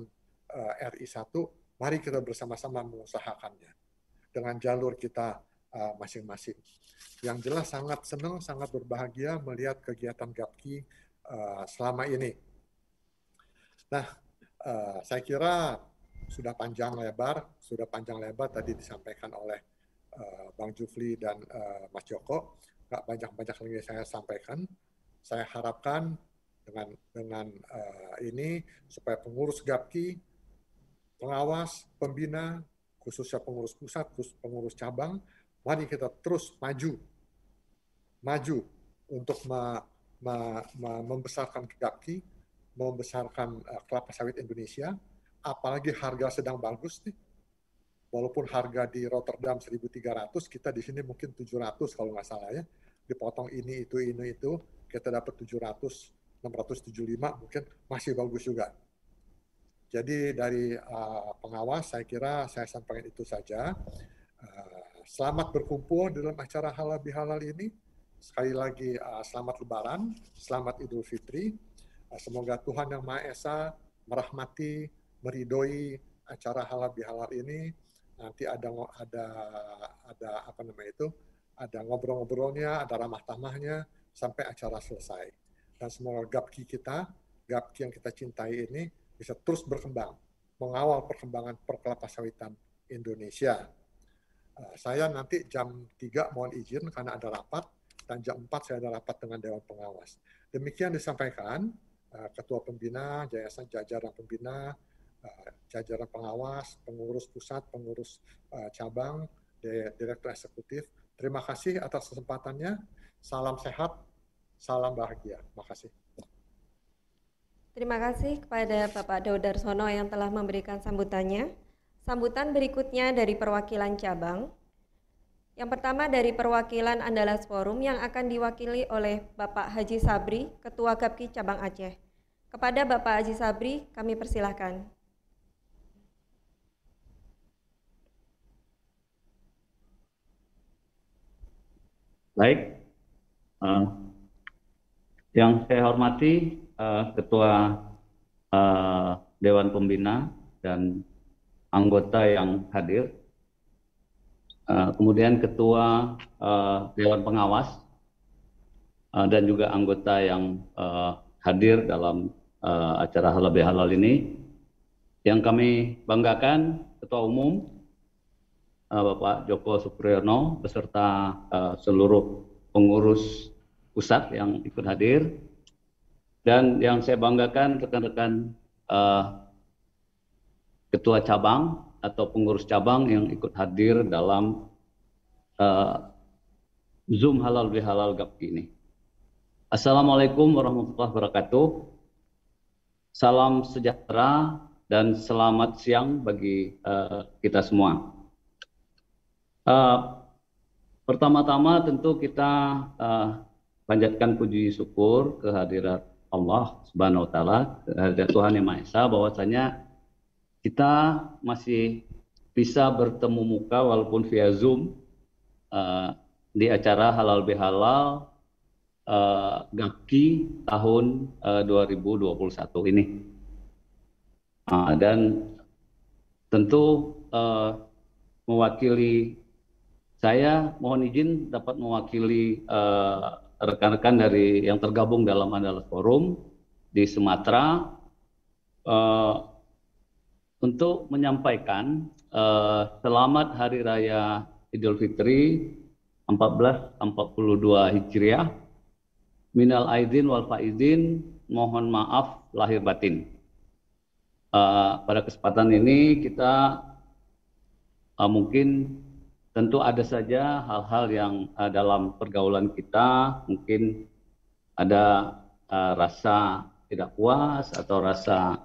RI1, mari kita bersama-sama mengusahakannya dengan jalur kita masing-masing. Yang jelas sangat senang, sangat berbahagia melihat kegiatan Gapki selama ini. Nah, saya kira sudah panjang lebar tadi disampaikan oleh Bang Jufli dan Mas Joko. Nggak banyak-banyak lagi saya sampaikan. Saya harapkan dengan ini supaya pengurus Gapki, pengawas, pembina, khususnya pengurus pusat, pengurus cabang, mari kita terus maju untuk membesarkan Gapki, membesarkan kelapa sawit Indonesia, apalagi harga sedang bagus nih. Walaupun harga di Rotterdam 1.300, kita di sini mungkin 700 kalau nggak salah ya. Dipotong ini, itu, kita dapat 700, 675 mungkin masih bagus juga. Jadi dari pengawas saya kira saya sampaikan itu saja. Selamat berkumpul dalam acara halal bihalal ini. Sekali lagi selamat Lebaran, selamat Idul Fitri. Semoga Tuhan Yang Maha Esa merahmati, meridhoi acara halal bihalal ini. Nanti ada ada ngobrol-ngobrolnya, ada ramah tamahnya sampai acara selesai. Dan semoga Gapki yang kita cintai ini bisa terus berkembang, mengawal perkembangan perkelapa sawitan Indonesia. Saya nanti jam 3 mohon izin karena ada rapat, dan jam 4 saya ada rapat dengan Dewan Pengawas. Demikian disampaikan Ketua Pembina, jajaran Pembina, jajaran pengawas, pengurus pusat, pengurus cabang, direktur eksekutif. Terima kasih atas kesempatannya. Salam sehat, salam bahagia. Terima kasih. Terima kasih kepada Bapak Daud Darsono yang telah memberikan sambutannya. Sambutan berikutnya dari perwakilan cabang. Yang pertama dari perwakilan Andalas Forum yang akan diwakili oleh Bapak Haji Sabri, Ketua Gapki Cabang Aceh. Kepada Bapak Haji Sabri, kami persilahkan. Baik, yang saya hormati Ketua Dewan Pembina dan anggota yang hadir. kemudian Ketua Dewan Pengawas, dan juga anggota yang hadir dalam acara Halal Bihalal ini. Yang kami banggakan, Ketua Umum Bapak Joko Supriyono beserta seluruh pengurus pusat yang ikut hadir, dan yang saya banggakan rekan-rekan ketua cabang atau pengurus cabang yang ikut hadir dalam Zoom Halal Bihalal GAPKI ini. Assalamualaikum warahmatullahi wabarakatuh. Salam sejahtera dan selamat siang bagi kita semua. Pertama-tama tentu kita panjatkan puji syukur kehadirat Allah Subhanahu wa Ta'ala, kehadirat Tuhan Yang Maha Esa, bahwasanya kita masih bisa bertemu muka walaupun via Zoom di acara Halal Bihalal GAPKI tahun 2021 ini. Dan tentu mewakili saya, mohon izin dapat mewakili rekan-rekan dari yang tergabung dalam Andalas Forum di Sumatera untuk menyampaikan selamat Hari Raya Idul Fitri 1442 Hijriah. Minal aidin wal faizin, mohon maaf lahir batin. Pada kesempatan ini kita mungkin tentu ada saja hal-hal yang dalam pergaulan kita mungkin ada rasa tidak puas atau rasa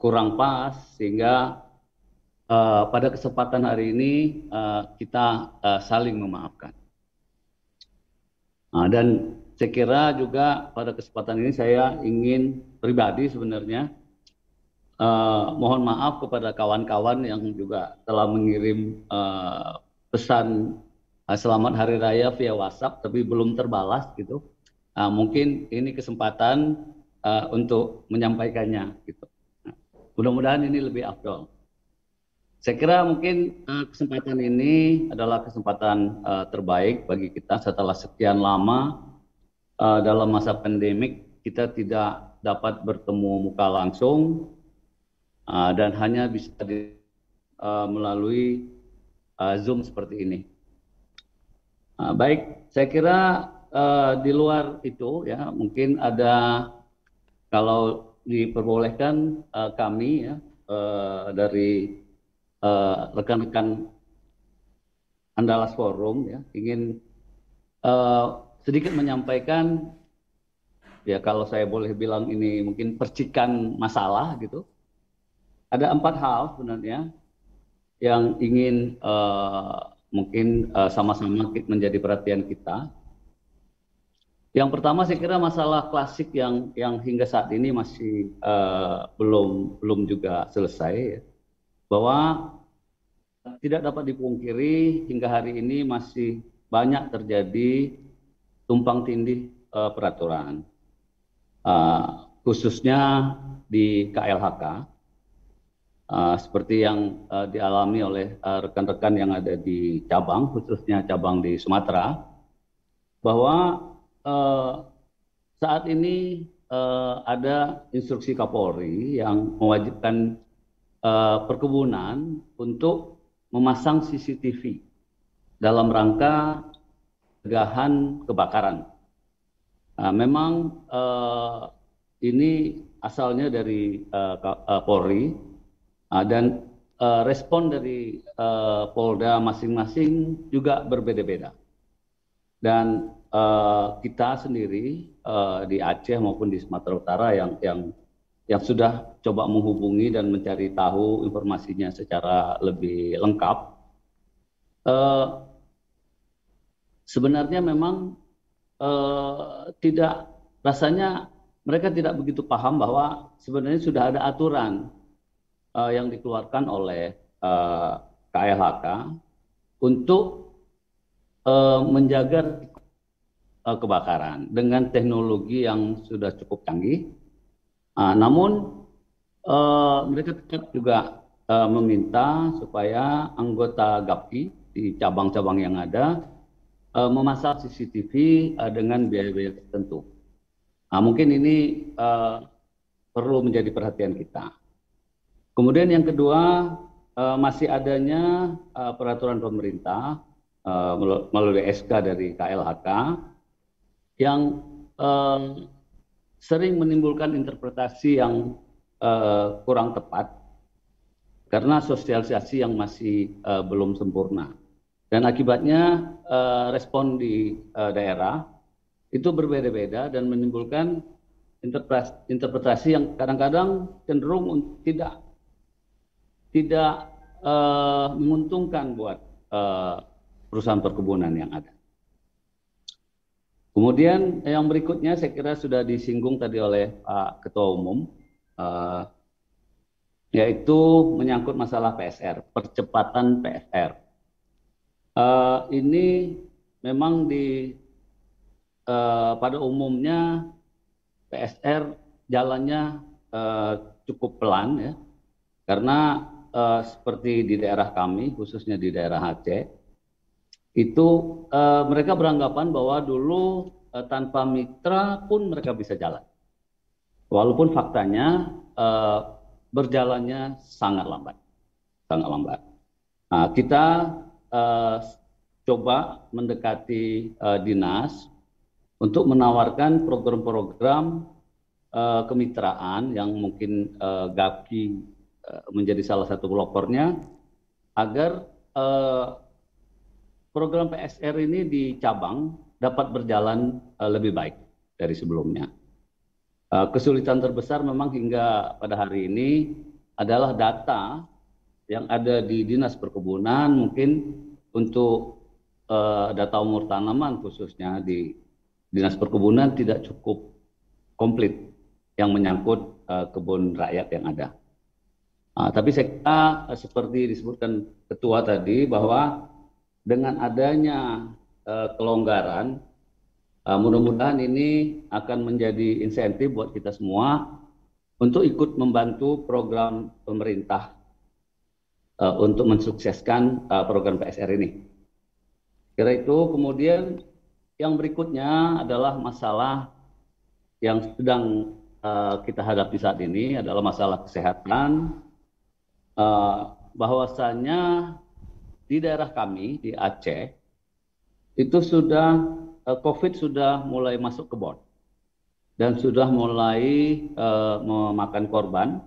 kurang pas, sehingga pada kesempatan hari ini kita saling memaafkan. Dan saya kira juga pada kesempatan ini saya ingin pribadi sebenarnya mohon maaf kepada kawan-kawan yang juga telah mengirim pesan selamat Hari Raya via WhatsApp tapi belum terbalas gitu. Mungkin ini kesempatan untuk menyampaikannya gitu. Mudah-mudahan ini lebih afdol. Saya kira mungkin kesempatan ini adalah kesempatan terbaik bagi kita setelah sekian lama dalam masa pandemik kita tidak dapat bertemu muka langsung. Dan hanya bisa melalui Zoom seperti ini. Baik, saya kira di luar itu ya mungkin ada, kalau diperbolehkan kami ya dari rekan-rekan Andalas Forum ya ingin sedikit menyampaikan ya, kalau saya boleh bilang ini mungkin percikan masalah gitu. Ada 4 hal sebenarnya yang ingin mungkin sama-sama menjadi perhatian kita. Yang pertama saya kira masalah klasik yang hingga saat ini masih belum juga selesai, ya. Bahwa tidak dapat dipungkiri hingga hari ini masih banyak terjadi tumpang tindih peraturan, khususnya di KLHK. Seperti yang dialami oleh rekan-rekan yang ada di cabang, khususnya cabang di Sumatera, bahwa saat ini ada instruksi Kapolri yang mewajibkan perkebunan untuk memasang CCTV dalam rangka pencegahan kebakaran. Memang ini asalnya dari Polri. Dan respon dari Polda masing-masing juga berbeda-beda. Dan kita sendiri di Aceh maupun di Sumatera Utara yang sudah coba menghubungi dan mencari tahu informasinya secara lebih lengkap, sebenarnya memang rasanya mereka tidak begitu paham bahwa sebenarnya sudah ada aturan yang dikeluarkan oleh KLHK untuk menjaga kebakaran dengan teknologi yang sudah cukup canggih. Namun mereka tetap juga meminta supaya anggota GAPKI di cabang-cabang yang ada memasang CCTV dengan biaya-biaya tertentu. Nah, mungkin ini perlu menjadi perhatian kita. Kemudian yang kedua, masih adanya peraturan pemerintah melalui SK dari KLHK yang sering menimbulkan interpretasi yang kurang tepat karena sosialisasi yang masih belum sempurna. Dan akibatnya respon di daerah itu berbeda-beda dan menimbulkan interpretasi yang kadang-kadang cenderung tidak menguntungkan buat perusahaan perkebunan yang ada. Kemudian yang berikutnya saya kira sudah disinggung tadi oleh Pak Ketua Umum, yaitu menyangkut masalah PSR, percepatan PSR. Ini memang pada umumnya PSR jalannya cukup pelan ya, karena seperti di daerah kami, khususnya di daerah Aceh, itu mereka beranggapan bahwa dulu tanpa mitra pun mereka bisa jalan, walaupun faktanya berjalannya sangat lambat, sangat lambat. Nah, kita coba mendekati dinas untuk menawarkan program-program kemitraan yang mungkin GAPKI menjadi salah satu pelopornya, agar program PSR ini di cabang dapat berjalan lebih baik dari sebelumnya. Kesulitan terbesar memang hingga pada hari ini adalah data yang ada di Dinas Perkebunan, mungkin untuk data umur tanaman khususnya di Dinas Perkebunan tidak cukup komplit yang menyangkut kebun rakyat yang ada. Tapi saya kira seperti disebutkan Ketua tadi, bahwa dengan adanya kelonggaran, mudah-mudahan ini akan menjadi insentif buat kita semua untuk ikut membantu program pemerintah untuk mensukseskan program PSR ini. Kira itu. Kemudian yang berikutnya adalah masalah yang sedang kita hadapi saat ini adalah masalah kesehatan. Bahwasanya di daerah kami di Aceh itu sudah COVID sudah mulai masuk ke kebun dan sudah mulai memakan korban.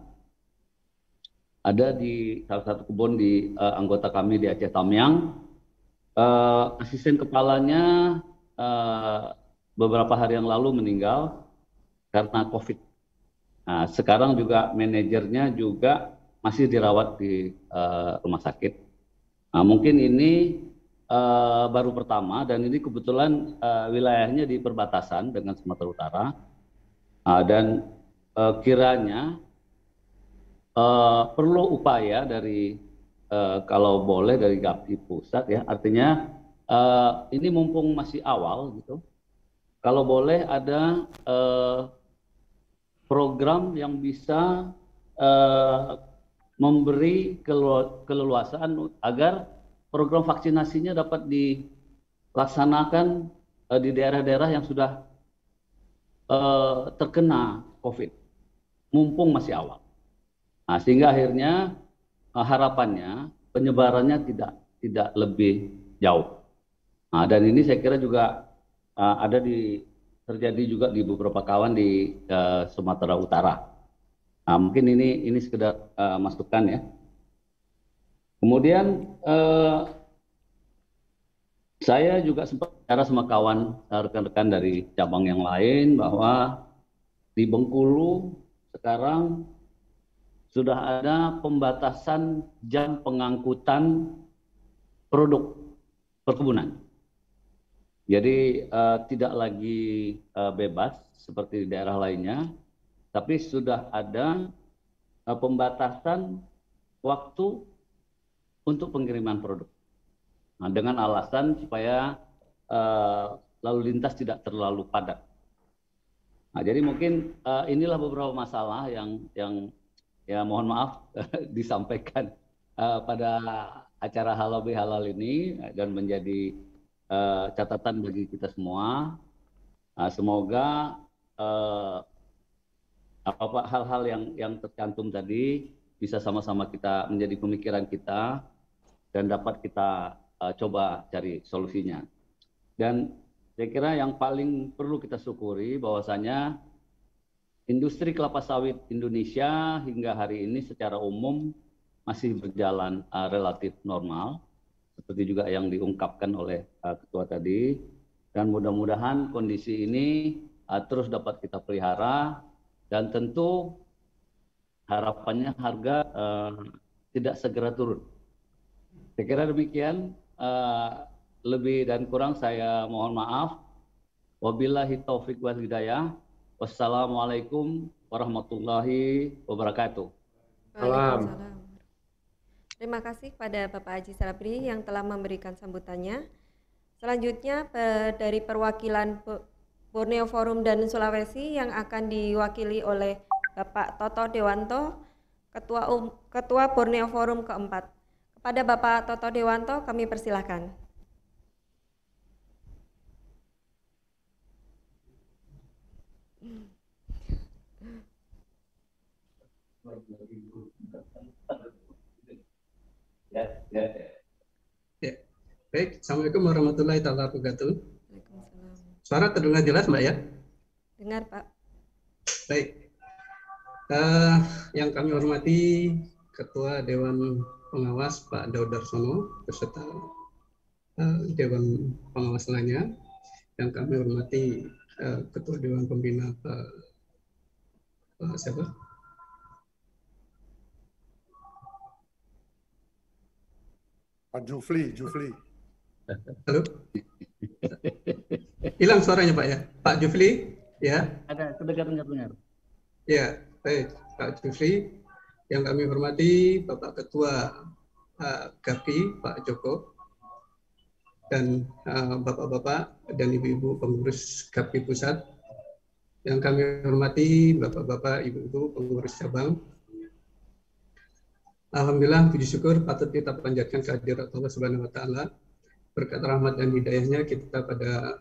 Ada di salah satu kebun di anggota kami di Aceh Tamiang, asisten kepalanya beberapa hari yang lalu meninggal karena COVID. Nah, sekarang juga manajernya juga masih dirawat di rumah sakit. Nah, mungkin ini baru pertama, dan ini kebetulan wilayahnya di perbatasan dengan Sumatera Utara, dan kiranya perlu upaya dari kalau boleh dari GAPKI pusat ya, artinya ini mumpung masih awal gitu, kalau boleh ada program yang bisa memberi keleluasaan agar program vaksinasinya dapat dilaksanakan di daerah-daerah yang sudah terkena COVID, mumpung masih awal. Nah, sehingga akhirnya harapannya penyebarannya tidak lebih jauh. Nah, dan ini saya kira juga terjadi juga di beberapa kawan di Sumatera Utara. Nah, mungkin ini sekedar masukan ya. Kemudian saya juga sempat bicara sama kawan rekan-rekan dari cabang yang lain bahwa di Bengkulu sekarang sudah ada pembatasan jam pengangkutan produk perkebunan. Jadi tidak lagi bebas seperti di daerah lainnya, tapi sudah ada pembatasan waktu untuk pengiriman produk. Nah, dengan alasan supaya lalu lintas tidak terlalu padat. Nah, jadi mungkin inilah beberapa masalah yang ya mohon maaf disampaikan pada acara Halal Bihalal ini dan menjadi catatan bagi kita semua. Semoga hal-hal yang tercantum tadi bisa sama-sama kita menjadi pemikiran kita dan dapat kita coba cari solusinya. Dan saya kira yang paling perlu kita syukuri bahwasanya industri kelapa sawit Indonesia hingga hari ini secara umum masih berjalan relatif normal, seperti juga yang diungkapkan oleh Ketua tadi. Dan mudah-mudahan kondisi ini terus dapat kita pelihara, dan tentu harapannya harga tidak segera turun. Saya kira demikian, lebih dan kurang saya mohon maaf. Wabillahi taufiq wal hidayah. Wassalamualaikum warahmatullahi wabarakatuh. Waalaikumsalam. Terima kasih kepada Bapak Haji Sarabri yang telah memberikan sambutannya. Selanjutnya dari perwakilan Borneo Forum dan Sulawesi yang akan diwakili oleh Bapak Toto Dewanto, Ketua Borneo Forum keempat. Kepada Bapak Toto Dewanto kami persilahkan. Ya. Baik, Assalamualaikum warahmatullahi wabarakatuh. Waalaikumsalam. Suara terdengar jelas, Mbak ya? Dengar, Pak. Baik. Yang kami hormati Ketua Dewan Pengawas Pak Daud Darsono beserta Dewan Pengawas lainnya. Yang kami hormati Ketua Dewan Pembina Pak siapa? Pak Jufli. Halo? Hilang suaranya Pak ya? Pak Jufli? Ya? Ada, dengar. Ya, baik Pak Jufli. Yang kami hormati Bapak Ketua GAPI Pak Joko, dan Bapak-Bapak dan Ibu-Ibu pengurus GAPI Pusat. Yang kami hormati Bapak-Bapak, Ibu-Ibu pengurus cabang. Alhamdulillah, puji syukur patut kita panjatkan kehadirat Allah Subhanahu wa Ta'ala. Berkat rahmat dan hidayahnya kita pada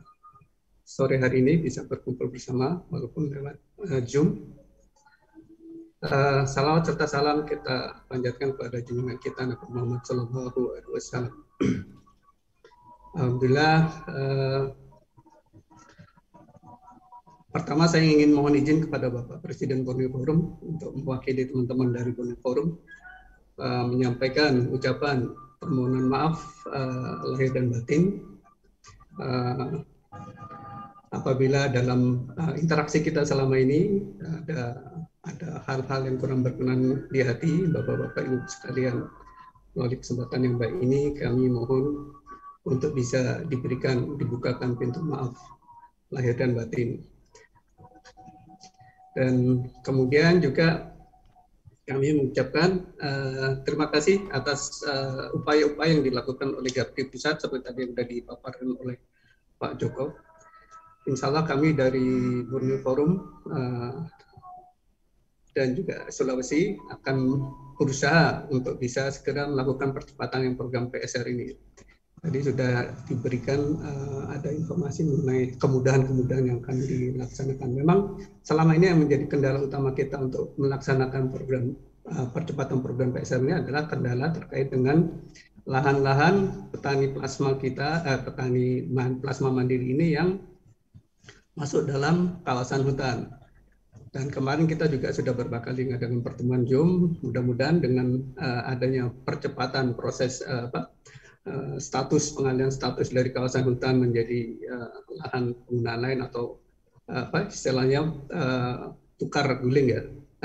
sore hari ini bisa berkumpul bersama walaupun lewat Zoom. Salawat serta salam kita panjatkan kepada junjungan kita Nabi Muhammad SAW. Alhamdulillah. Pertama saya ingin mohon izin kepada Bapak Presiden Borneo Forum untuk mewakili teman-teman dari Borneo Forum menyampaikan ucapan permohonan maaf lahir dan batin apabila dalam interaksi kita selama ini ada hal-hal yang kurang berkenan di hati Bapak-Bapak Ibu sekalian. Melalui kesempatan yang baik ini kami mohon untuk bisa dibukakan pintu maaf lahir dan batin. Dan kemudian juga kami mengucapkan terima kasih atas upaya-upaya yang dilakukan oleh GAPI Pusat seperti tadi yang sudah dipaparkan oleh Pak Joko. Insya Allah kami dari Borneo Forum dan juga Sulawesi akan berusaha untuk bisa segera melakukan percepatan yang program PSR ini. Tadi sudah diberikan ada informasi mengenai kemudahan-kemudahan yang akan dilaksanakan. Memang selama ini yang menjadi kendala utama kita untuk melaksanakan program percepatan program PSR ini adalah kendala terkait dengan lahan-lahan petani plasma kita, petani plasma mandiri ini yang masuk dalam kawasan hutan. Dan kemarin kita juga sudah beberapa kali mengadakan pertemuan Zoom. Mudah-mudahan dengan adanya percepatan proses status pengalihan status dari kawasan hutan menjadi lahan penggunaan lain atau istilahnya tukar guling ya,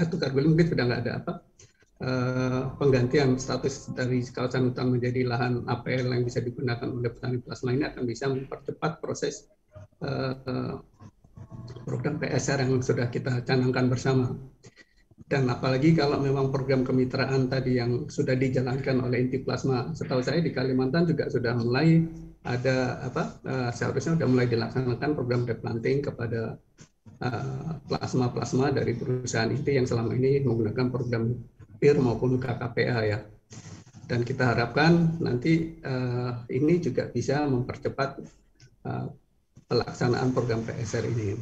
tukar guling mungkin sudah nggak ada penggantian status dari kawasan hutan menjadi lahan APL yang bisa digunakan oleh petani plasma ini akan bisa mempercepat proses program PSR yang sudah kita canangkan bersama. Dan apalagi kalau memang program kemitraan tadi yang sudah dijalankan oleh Inti Plasma, setahu saya di Kalimantan juga sudah mulai ada seharusnya sudah mulai dilaksanakan program replanting kepada plasma-plasma dari perusahaan itu yang selama ini menggunakan program PIR maupun KKPA ya. Dan kita harapkan nanti ini juga bisa mempercepat pelaksanaan program PSR ini.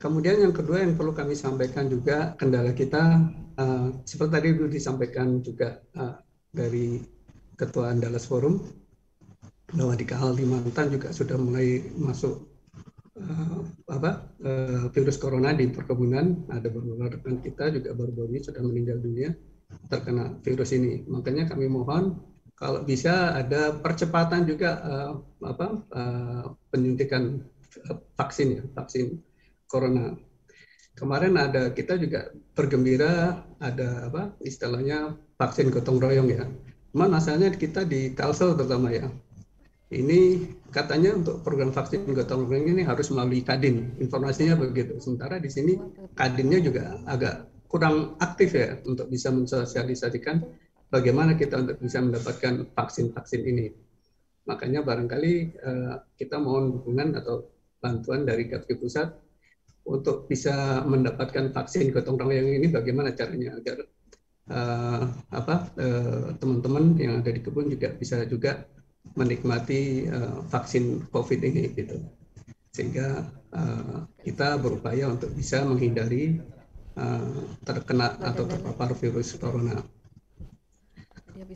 Kemudian yang kedua yang perlu kami sampaikan juga kendala kita, seperti tadi dulu disampaikan juga dari Ketua Andalas Forum, bahwa di Kalimantan juga sudah mulai masuk virus corona di perkebunan. Ada beberapa rekan kita juga baru-baru ini sudah meninggal dunia terkena virus ini. Makanya kami mohon kalau bisa ada percepatan juga penyuntikan vaksin ya, vaksin corona. Kemarin ada kita juga bergembira ada istilahnya vaksin gotong royong ya. Cuman asalnya kita di Kalsel terutama ya. Ini katanya untuk program vaksin gotong royong ini harus melalui Kadin, informasinya begitu. Sementara di sini Kadinnya juga agak kurang aktif ya untuk bisa mensosialisasikan bagaimana kita untuk bisa mendapatkan vaksin-vaksin ini. Makanya barangkali kita mohon dukungan atau bantuan dari Gapki Pusat untuk bisa mendapatkan vaksin gotong royong ini, bagaimana caranya agar teman-teman yang ada di kebun juga bisa juga menikmati vaksin COVID ini gitu, sehingga kita berupaya untuk bisa menghindari terkena atau terpapar virus corona.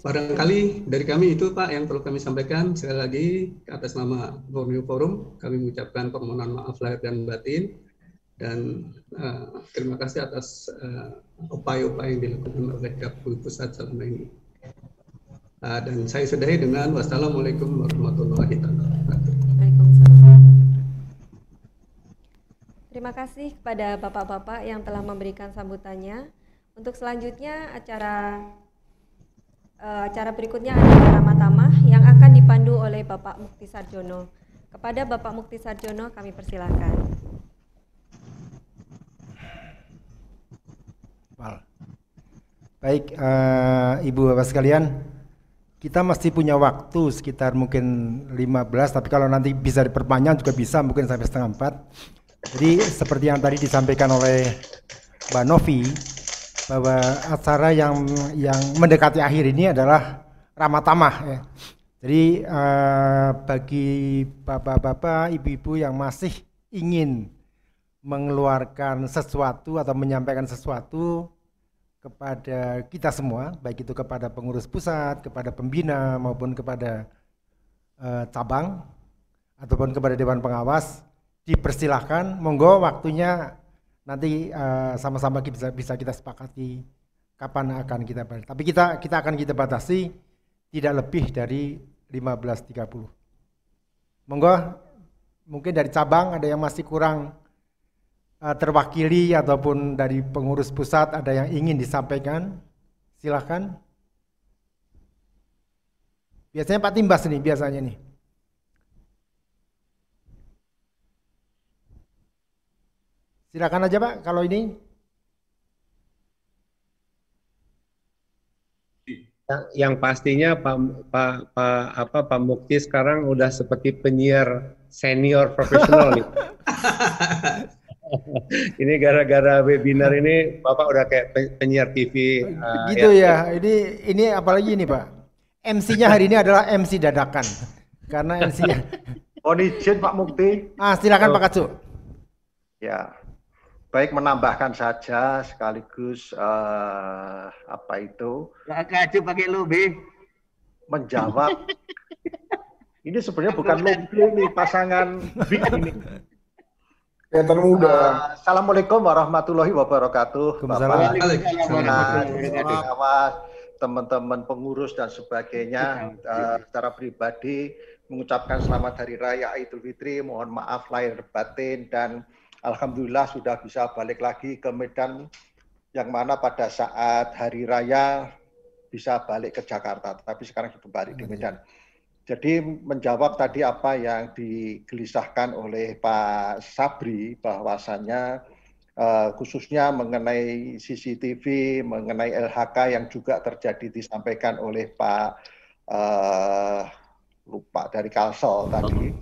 Barangkali dari kami itu Pak yang perlu kami sampaikan. Sekali lagi atas nama Borneo Forum kami mengucapkan permohonan maaf lahir dan batin, dan terima kasih atas upaya-upaya yang dilakukan oleh Gapki Pusat selama ini. Dan saya sudahi dengan wassalamualaikum warahmatullahi wabarakatuh. Terima kasih kepada Bapak-Bapak yang telah memberikan sambutannya. Untuk selanjutnya acara berikutnya adalah Ramah Tamah yang akan dipandu oleh Bapak Mukti Sarjono. Kepada Bapak Mukti Sarjono kami persilahkan. Baik, Ibu Bapak sekalian, kita masih punya waktu sekitar mungkin 15, tapi kalau nanti bisa diperpanjang juga bisa, mungkin sampai setengah 4. Jadi seperti yang tadi disampaikan oleh Mbak Novi, bahwa acara yang mendekati akhir ini adalah Ramah Tamah ya. Jadi bagi bapak-bapak, ibu-ibu yang masih ingin mengeluarkan sesuatu atau menyampaikan sesuatu kepada kita semua, baik itu kepada pengurus pusat, kepada pembina maupun kepada cabang ataupun kepada dewan pengawas, dipersilahkan, monggo waktunya nanti sama-sama bisa kita sepakati kapan akan kita balik. Tapi kita akan kita batasi tidak lebih dari 15.30. Monggo, mungkin dari cabang ada yang masih kurang terwakili ataupun dari pengurus pusat ada yang ingin disampaikan, silahkan. Biasanya Pak Timbas nih, biasanya nih. Silakan aja Pak, kalau ini. Yang pastinya Pak Mukti sekarang udah seperti penyiar senior profesional nih. Ini gara-gara webinar ini Bapak udah kayak penyiar TV. Gitu ya. Ini apalagi ini Pak. MC-nya hari ini adalah MC dadakan. Karena MC-nya. Mohon izin Pak Mukti. Silakan Pak Kacu. Ya. Baik, menambahkan saja sekaligus Kacu pakai lobe. Menjawab. Ini sebenarnya bukan lobe nih, pasangan big ini. Kelihatan muda. Assalamualaikum warahmatullahi wabarakatuh. Bapak, teman-teman pengurus dan sebagainya, secara pribadi mengucapkan selamat Hari Raya Idul Fitri, mohon maaf lahir batin, dan alhamdulillah sudah bisa balik lagi ke Medan, yang mana pada saat Hari Raya bisa balik ke Jakarta, tapi sekarang sudah balik di Medan. Jadi menjawab tadi apa yang digelisahkan oleh Pak Sabri, bahwasannya khususnya mengenai CCTV, mengenai LHK yang juga terjadi disampaikan oleh Pak lupa dari Kalsel tadi.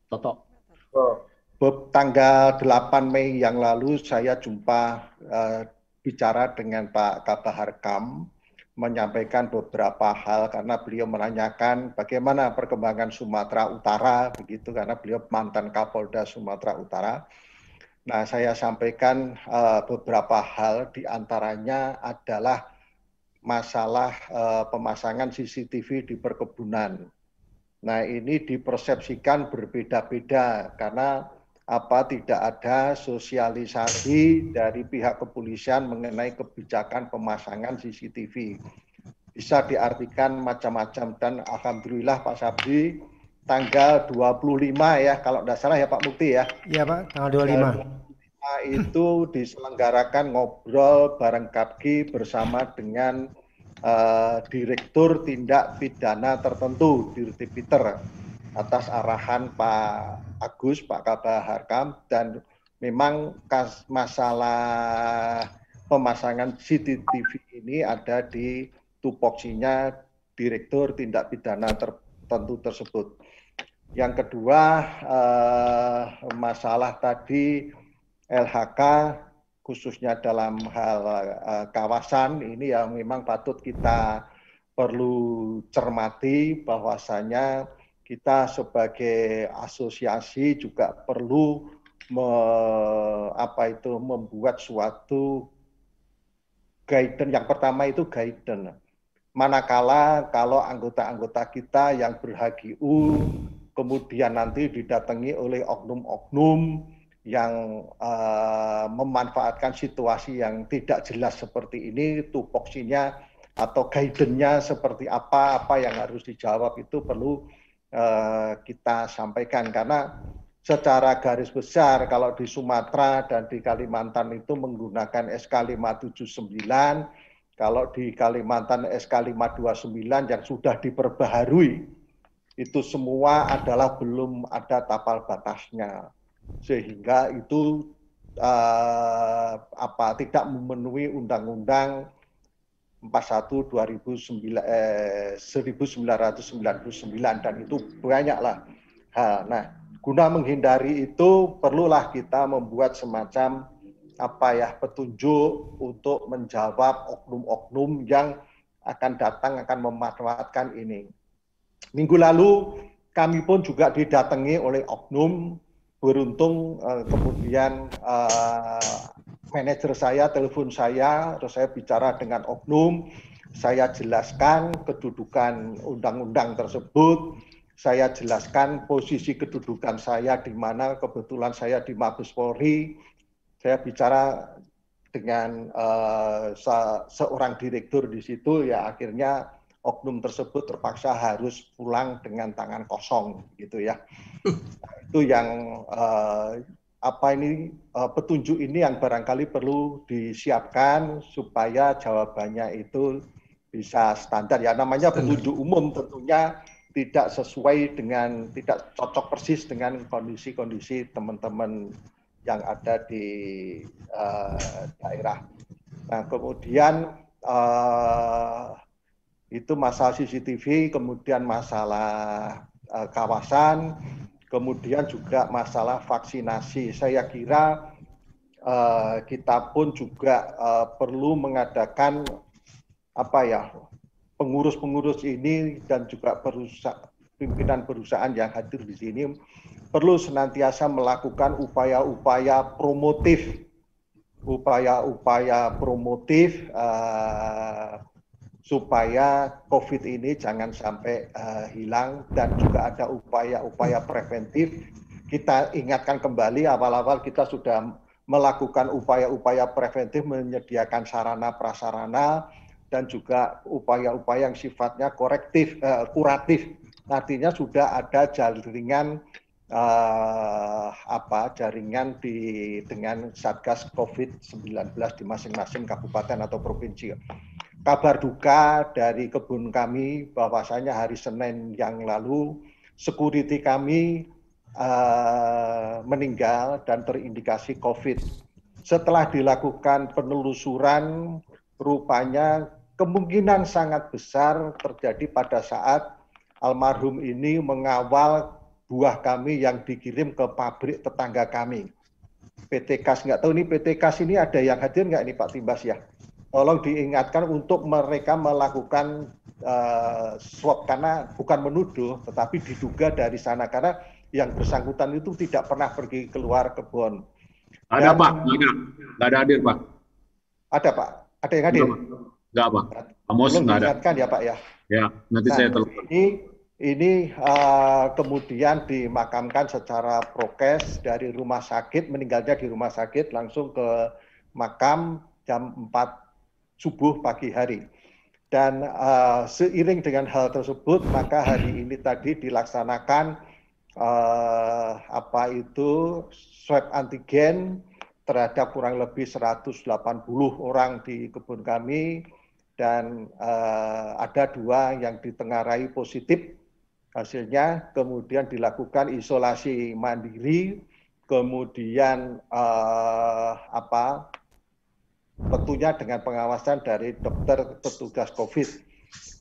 Toto. Tanggal 8 Mei yang lalu saya jumpa bicara dengan Pak Kabahar Kam, menyampaikan beberapa hal karena beliau menanyakan bagaimana perkembangan Sumatera Utara, begitu, karena beliau mantan Kapolda Sumatera Utara. Nah, saya sampaikan beberapa hal, diantaranya adalah masalah pemasangan CCTV di perkebunan. Nah, ini dipersepsikan berbeda-beda karena tidak ada sosialisasi dari pihak kepolisian mengenai kebijakan pemasangan CCTV. Bisa diartikan macam-macam, dan alhamdulillah Pak Sabdi tanggal 25 ya, kalau tidak salah ya Pak Mukti ya. Iya Pak, tanggal 25. Itu diselenggarakan ngobrol bareng Kapki bersama dengan Direktur Tindak Pidana Tertentu, Dirtipiter, atas arahan Pak Agus, Pak Kabahar Kam, dan memang masalah pemasangan CCTV ini ada di tupoksinya Direktur Tindak Pidana Tertentu tersebut. Yang kedua, masalah tadi LHK khususnya dalam hal kawasan ini yang memang patut kita perlu cermati, bahwasanya kita sebagai asosiasi juga perlu membuat suatu guidance. Yang pertama itu guidance. Manakala kalau anggota-anggota kita yang ber-HGU kemudian nanti didatangi oleh oknum-oknum yang memanfaatkan situasi yang tidak jelas seperti ini, tupoksinya atau guidance-nya seperti apa yang harus dijawab, itu perlu kita sampaikan. Karena secara garis besar kalau di Sumatera dan di Kalimantan itu menggunakan SK 579, kalau di Kalimantan SK 529 yang sudah diperbaharui, itu semua adalah belum ada tapal batasnya, sehingga itu tidak memenuhi Undang-Undang 41/1999, dan itu banyaklah. Nah, guna menghindari itu perlulah kita membuat semacam petunjuk untuk menjawab oknum-oknum yang akan datang, akan memanfaatkan ini. Minggu lalu kami pun juga didatangi oleh oknum. Beruntung kemudian manajer saya telepon saya, terus saya bicara dengan oknum, saya jelaskan kedudukan undang-undang tersebut, saya jelaskan posisi kedudukan saya di mana, kebetulan saya di Mabes Polri, saya bicara dengan seorang direktur di situ, ya akhirnya oknum tersebut terpaksa harus pulang dengan tangan kosong, gitu ya. Nah, itu yang petunjuk ini yang barangkali perlu disiapkan supaya jawabannya itu bisa standar ya. Namanya petunjuk umum, tentunya tidak sesuai dengan, tidak cocok persis dengan kondisi-kondisi teman-teman yang ada di daerah. Nah, kemudian itu masalah CCTV, kemudian masalah kawasan, kemudian juga masalah vaksinasi. Saya kira kita pun juga perlu mengadakan pengurus-pengurus ini dan juga pimpinan perusahaan yang hadir di sini perlu senantiasa melakukan upaya-upaya promotif, supaya COVID ini jangan sampai hilang, dan juga ada upaya-upaya preventif. Kita ingatkan kembali, awal-awal kita sudah melakukan upaya-upaya preventif, menyediakan sarana prasarana, dan juga upaya-upaya yang sifatnya kuratif. Artinya sudah ada jaringan dengan Satgas COVID-19 di masing-masing kabupaten atau provinsi. Kabar duka dari kebun kami bahwasanya hari Senin yang lalu security kami meninggal dan terindikasi COVID. Setelah dilakukan penelusuran, rupanya kemungkinan sangat besar terjadi pada saat almarhum ini mengawal buah kami yang dikirim ke pabrik tetangga kami. PT KAS, nggak tahu nih PT KAS ini ada yang hadir nggak ini Pak Timbas ya? Tolong diingatkan untuk mereka melakukan swab, karena bukan menuduh tetapi diduga dari sana, karena yang bersangkutan itu tidak pernah pergi keluar kebun. Ada Pak, nggak ada hadir Pak. Ada Pak, ada yang hadir? Nggak Pak, Amos nggak ada. Diingatkan ya Pak ya. Ya, nanti saya telepon. Ini kemudian dimakamkan secara prokes dari rumah sakit, meninggalnya di rumah sakit, langsung ke makam jam 4 subuh pagi hari. Dan seiring dengan hal tersebut, maka hari ini tadi dilaksanakan swab antigen terhadap kurang lebih 180 orang di kebun kami, dan ada 2 yang ditengarai positif hasilnya, kemudian dilakukan isolasi mandiri, kemudian tentunya dengan pengawasan dari dokter petugas COVID.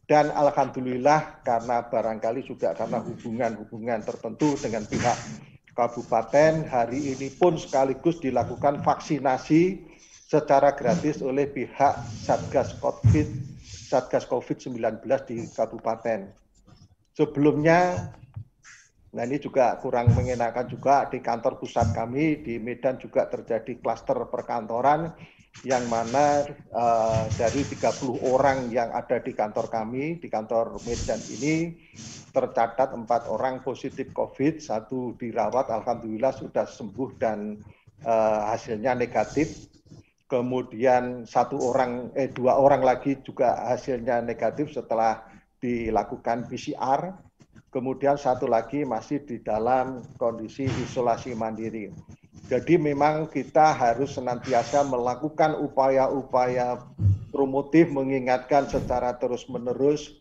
Dan alhamdulillah karena barangkali juga karena hubungan tertentu dengan pihak kabupaten, hari ini pun sekaligus dilakukan vaksinasi secara gratis oleh pihak Satgas COVID-19 di kabupaten. Sebelumnya, nah ini juga kurang mengenakan juga, di kantor pusat kami di Medan juga terjadi klaster perkantoran, yang mana dari 30 orang yang ada di kantor kami, di kantor Medan ini, tercatat 4 orang positif COVID, 1 dirawat, alhamdulillah sudah sembuh dan hasilnya negatif. Kemudian 2 orang lagi juga hasilnya negatif setelah dilakukan PCR. Kemudian 1 lagi masih di dalam kondisi isolasi mandiri. Jadi memang kita harus senantiasa melakukan upaya-upaya promotif, mengingatkan secara terus-menerus.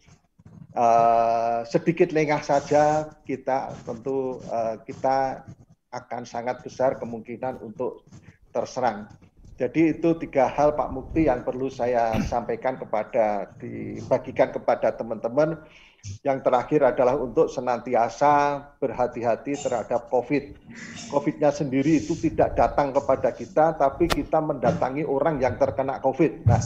Sedikit lengah saja kita tentu kita akan sangat besar kemungkinan untuk terserang. Jadi itu 3 hal Pak Mukti yang perlu saya sampaikan dibagikan kepada teman-teman. Yang terakhir adalah untuk senantiasa berhati-hati terhadap COVID. COVID-nya sendiri itu tidak datang kepada kita, tapi kita mendatangi orang yang terkena COVID. Nah,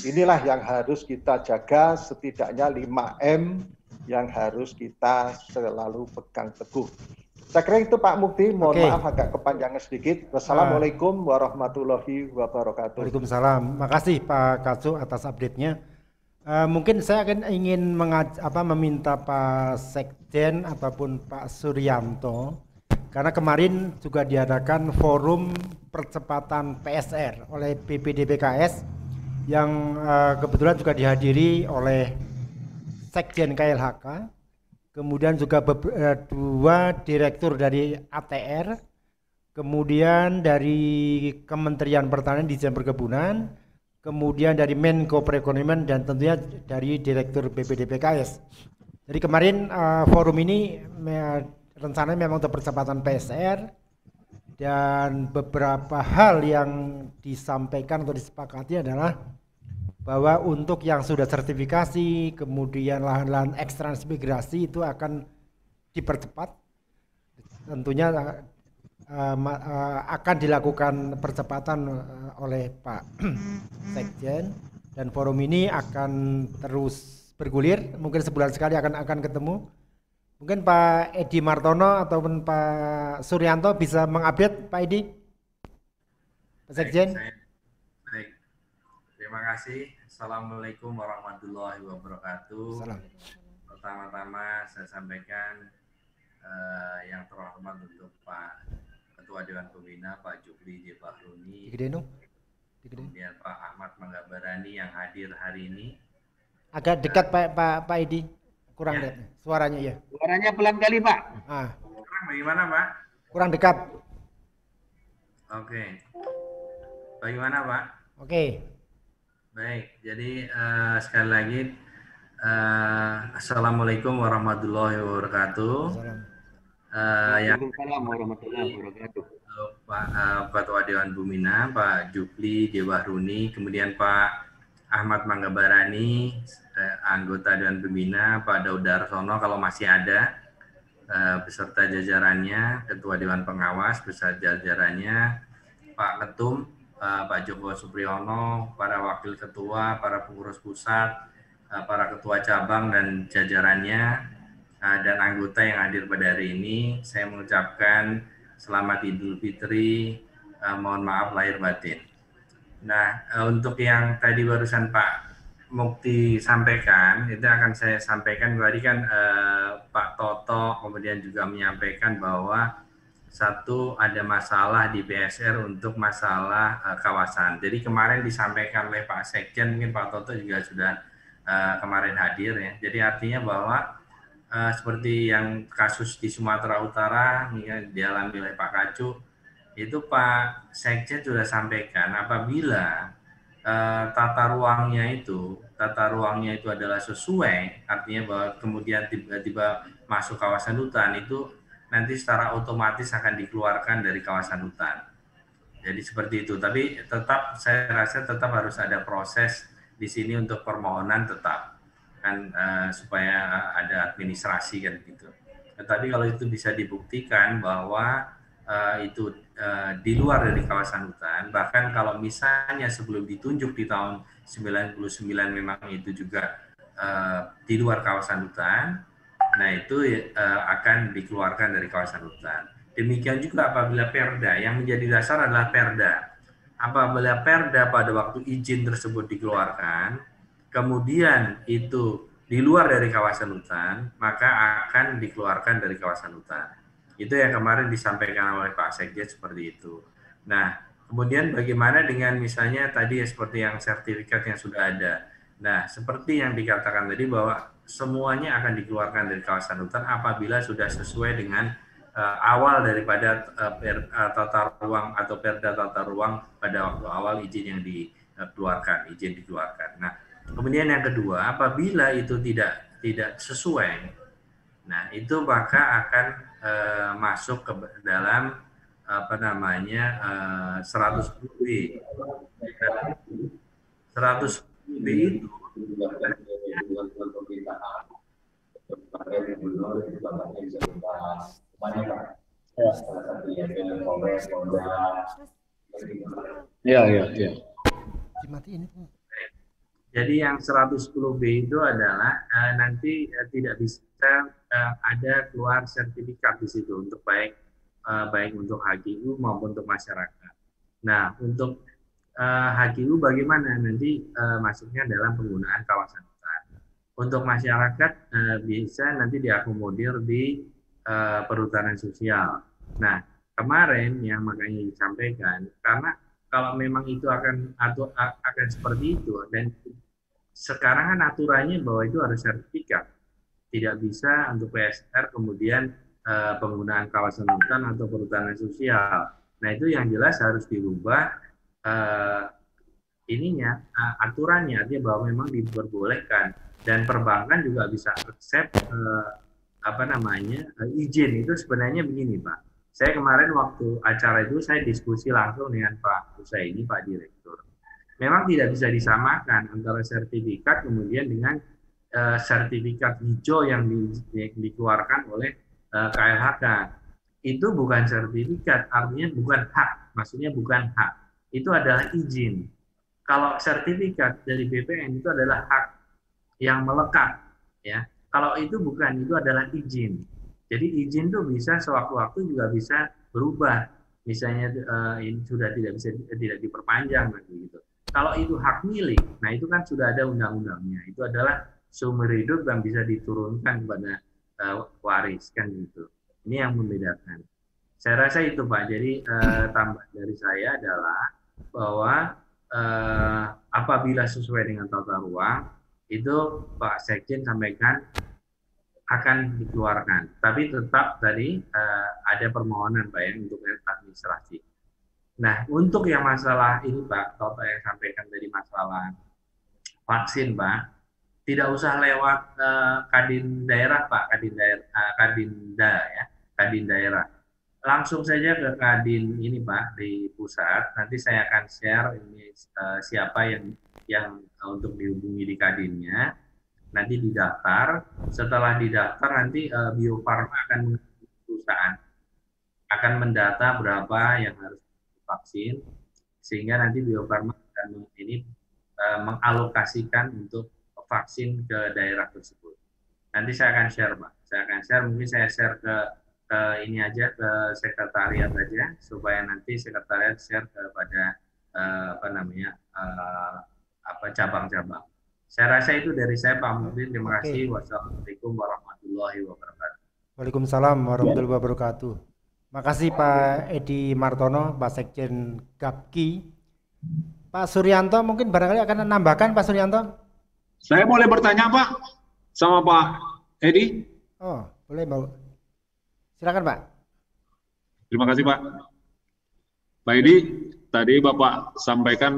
inilah yang harus kita jaga, setidaknya 5M yang harus kita selalu pegang teguh. Saya kira itu Pak Mukti, mohon maaf agak kepanjangan sedikit. Wassalamualaikum warahmatullahi wabarakatuh. Waalaikumsalam. Makasih Pak Katsu atas update-nya. Mungkin saya ingin meminta Pak Sekjen ataupun Pak Suryanto, karena kemarin juga diadakan forum percepatan PSR oleh BPDPKS yang kebetulan juga dihadiri oleh Sekjen KLHK, kemudian juga 2 direktur dari ATR, kemudian dari Kementerian Pertanian Dijen Perkebunan, kemudian dari Menko Perekonomian, dan tentunya dari Direktur BPDPKS. Jadi kemarin forum ini rencananya memang untuk percepatan PSR, dan beberapa hal yang disampaikan atau disepakati adalah bahwa untuk yang sudah sertifikasi, kemudian lahan-lahan ekstransmigrasi itu akan dipercepat. Tentunya akan dilakukan percepatan oleh Pak Sekjen, dan forum ini akan terus bergulir, mungkin sebulan sekali akan ketemu. Mungkin Pak Edi Martono ataupun Pak Suryanto bisa mengupdate Pak Edi, Pak Sekjen. Baik, terima kasih. Assalamualaikum warahmatullahi wabarakatuh. Pertama-tama saya sampaikan yang terhormat untuk Pak Ketua Dewan Pembina Pak Jupli Jebahruni, kemudian Pak Ahmad Manggabarani yang hadir hari ini. Agak dekat Pak Edi, kurang ya. Suaranya ya. Suaranya pelan kali Pak. Kurang bagaimana Pak? Kurang dekat. Oke. Bagaimana Pak? Oke. Baik, jadi sekali lagi Assalamualaikum warahmatullahi wabarakatuh. Waalaikumsalam warahmatullahi wabarakatuh. Pak Ketua Dewan Pembina Pak Jupli Jebahruni, kemudian Pak Ahmad Manggabarani, anggota Dewan Pembina, Pak Daud Darsono kalau masih ada, beserta jajarannya, Ketua Dewan Pengawas beserta jajarannya, Pak Ketum, Pak Joko Supriyono, para Wakil Ketua, para pengurus pusat, para Ketua Cabang dan jajarannya, dan anggota yang hadir pada hari ini. Saya mengucapkan selamat Idul Fitri, mohon maaf lahir batin. Nah, untuk yang tadi barusan Pak Mukti sampaikan, itu akan saya sampaikan. Tadi kan Pak Toto kemudian juga menyampaikan bahwa satu ada masalah di BSR untuk masalah kawasan. Jadi kemarin disampaikan oleh Pak Sekjen, mungkin Pak Toto juga sudah kemarin hadir ya. Jadi artinya bahwa seperti yang kasus di Sumatera Utara yang dialami oleh Pak Kacu, itu Pak Sekjen sudah sampaikan apabila tata ruangnya itu adalah sesuai, artinya bahwa kemudian tiba-tiba masuk kawasan hutan, itu nanti secara otomatis akan dikeluarkan dari kawasan hutan. Jadi seperti itu. Tapi tetap saya rasa tetap harus ada proses di sini untuk permohonan tetap kan, supaya ada administrasi kan gitu. Tetapi kalau itu bisa dibuktikan bahwa itu di luar dari kawasan hutan, bahkan kalau misalnya sebelum ditunjuk di tahun 99 memang itu juga di luar kawasan hutan, nah itu akan dikeluarkan dari kawasan hutan. Demikian juga apabila perda, yang menjadi dasar adalah perda. Apabila perda pada waktu izin tersebut dikeluarkan, kemudian itu di luar dari kawasan hutan, maka akan dikeluarkan dari kawasan hutan. Itu yang kemarin disampaikan oleh Pak Sekjen seperti itu. Nah, kemudian bagaimana dengan misalnya tadi seperti yang sertifikat yang sudah ada. Nah, seperti yang dikatakan tadi bahwa semuanya akan dikeluarkan dari kawasan hutan apabila sudah sesuai dengan awal daripada tata ruang atau perda tata ruang pada waktu awal izin yang dikeluarkan. Nah, kemudian yang kedua, apabila itu tidak sesuai, nah itu maka akan masuk ke dalam 110B. 110B itu Ya. Jadi yang 110B itu adalah nanti tidak bisa ada keluar sertifikat di situ untuk baik untuk HGU maupun untuk masyarakat. Nah, untuk HGU bagaimana nanti masuknya dalam penggunaan kawasan hutan. Untuk masyarakat bisa nanti diakomodir di perhutanan sosial. Nah, kemarin yang makanya disampaikan, karena kalau memang itu akan seperti itu, dan sekarang kan aturannya bahwa itu harus sertifikat, tidak bisa untuk PSR kemudian penggunaan kawasan hutan atau perhutanan sosial. Nah, itu yang jelas harus dirubah aturannya, artinya bahwa memang diperbolehkan, dan perbankan juga bisa accept izin. Itu sebenarnya begini Pak, saya kemarin waktu acara itu saya diskusi langsung dengan Pak Husaini, Pak Direktur. Memang tidak bisa disamakan antara sertifikat kemudian dengan sertifikat hijau yang dikeluarkan oleh KLHK. Itu bukan sertifikat, artinya bukan hak, maksudnya bukan hak. Itu adalah izin. Kalau sertifikat dari BPN itu adalah hak yang melekat, ya. Kalau itu bukan, itu adalah izin. Jadi izin itu bisa sewaktu-waktu juga bisa berubah. Misalnya ini sudah tidak diperpanjang gitu. Kalau itu hak milik, nah itu kan sudah ada undang-undangnya. Itu adalah sumber hidup yang bisa diturunkan kepada waris kan gitu. Ini yang membedakan. Saya rasa itu Pak. Jadi tambah dari saya adalah bahwa apabila sesuai dengan tata ruang, itu Pak Sekjen sampaikan akan dikeluarkan. Tapi tetap tadi ada permohonan Pak ya untuk administrasi. Nah, untuk yang masalah ini Pak, Toto yang sampaikan tadi masalah vaksin Pak, tidak usah lewat Kadin daerah Pak, Kadin daerah. Langsung saja ke Kadin ini Pak di pusat. Nanti saya akan share ini siapa yang untuk dihubungi di Kadinnya. nanti didaftar. Setelah didaftar nanti Bio Farma akan perusahaan akan mendata berapa yang harus divaksin, sehingga nanti Bio Farma akan ini mengalokasikan untuk vaksin ke daerah tersebut. Nanti saya akan share, Pak. Saya akan share, mungkin saya share ke ini aja, ke sekretariat aja, supaya nanti sekretariat share kepada cabang-cabang. Saya rasa itu dari saya, Pak Muhdin. Terima kasih. Wassalamualaikum warahmatullahi wabarakatuh. Waalaikumsalam warahmatullahi wabarakatuh. Makasih Pak Edi Martono, Pak Sekjen Gapki. Pak Suryanto mungkin barangkali akan menambahkan, Pak Suryanto. Saya boleh bertanya, Pak, sama Pak Edi? Oh, boleh, Pak. Silakan, Pak. Terima kasih, Pak. Pak Edi, tadi Bapak sampaikan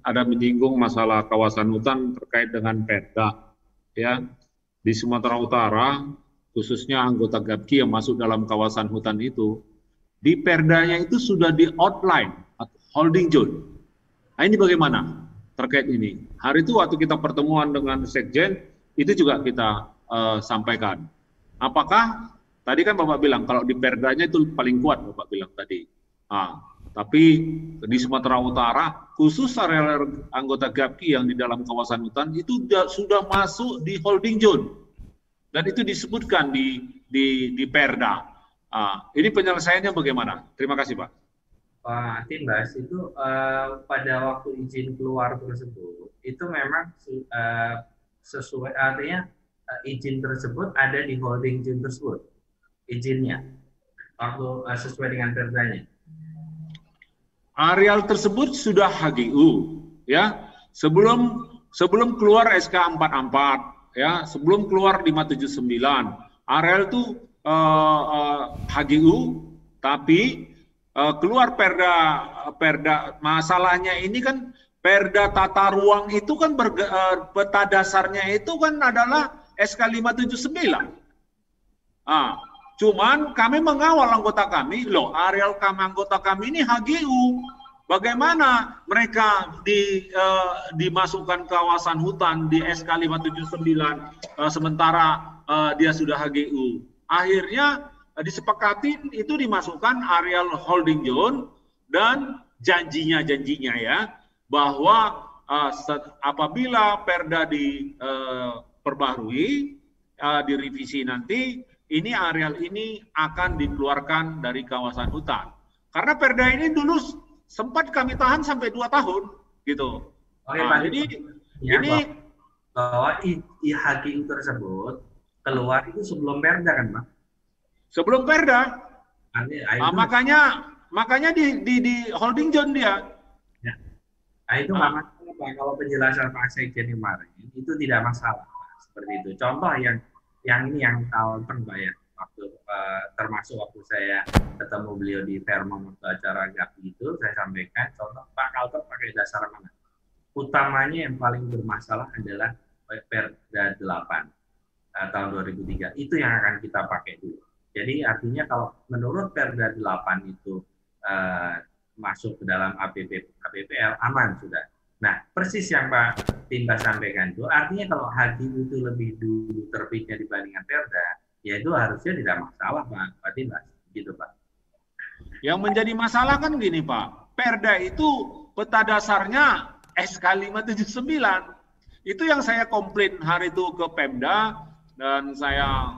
ada menyinggung masalah kawasan hutan terkait dengan Perda. Ya, di Sumatera Utara, khususnya anggota Gapki yang masuk dalam kawasan hutan itu, di Perdanya itu sudah di-outline atau holding zone. Nah, ini bagaimana terkait ini? Hari itu waktu kita pertemuan dengan Sekjen, itu juga kita sampaikan. Apakah, tadi kan Bapak bilang, kalau di Perdanya itu paling kuat, Bapak bilang tadi. Tapi di Sumatera Utara, khusus area anggota Gapki yang di dalam kawasan hutan, itu sudah masuk di holding zone. Dan itu disebutkan di Perda. Ini penyelesaiannya bagaimana? Terima kasih, Pak. Pak Timbas, itu pada waktu izin keluar tersebut, itu memang sesuai, artinya izin tersebut ada di holding zone tersebut, izinnya, waktu sesuai dengan Perdanya. Areal tersebut sudah HGU, ya, sebelum keluar SK 44, ya, sebelum keluar 579, areal itu HGU, tapi keluar Perda, masalahnya ini kan Perda tata ruang itu kan peta dasarnya itu kan adalah SK 579. Cuman kami mengawal anggota kami, loh areal anggota kami ini HGU. Bagaimana mereka dimasukkan kawasan hutan di SK 579 sementara dia sudah HGU. Akhirnya disepakati itu dimasukkan areal holding zone dan janjinya ya bahwa apabila Perda diperbaharui, direvisi nanti, ini areal ini akan dikeluarkan dari kawasan hutan. Karena Perda ini dulu sempat kami tahan sampai 2 tahun, gitu. Jadi ini bahwa IHGU tersebut keluar itu sebelum Perda kan, Pak? Sebelum Perda. Makanya di holding zone dia. Ya. Nah, itu nggak masalah, Pak. Kalau penjelasan Pak Sekjen kemarin itu tidak masalah, Pak. Seperti itu. Contoh yang ini yang tahun Pak ya, waktu termasuk waktu saya ketemu beliau di Fairmont waktu acara Gapki itu, saya sampaikan contoh Pak Kalter pakai dasar mana? Utamanya yang paling bermasalah adalah Perda 8 tahun 2003. Itu yang akan kita pakai dulu. Jadi artinya kalau menurut Perda 8 itu masuk ke dalam APPL aman sudah. Nah, persis yang Pak Timbas sampaikan itu artinya kalau HGU itu lebih dulu terbitnya dibandingkan Perda, ya itu harusnya tidak masalah Pak Timbas, gitu Pak. Yang menjadi masalah kan gini Pak, Perda itu peta dasarnya SK 579. Itu yang saya komplain hari itu ke Pemda dan saya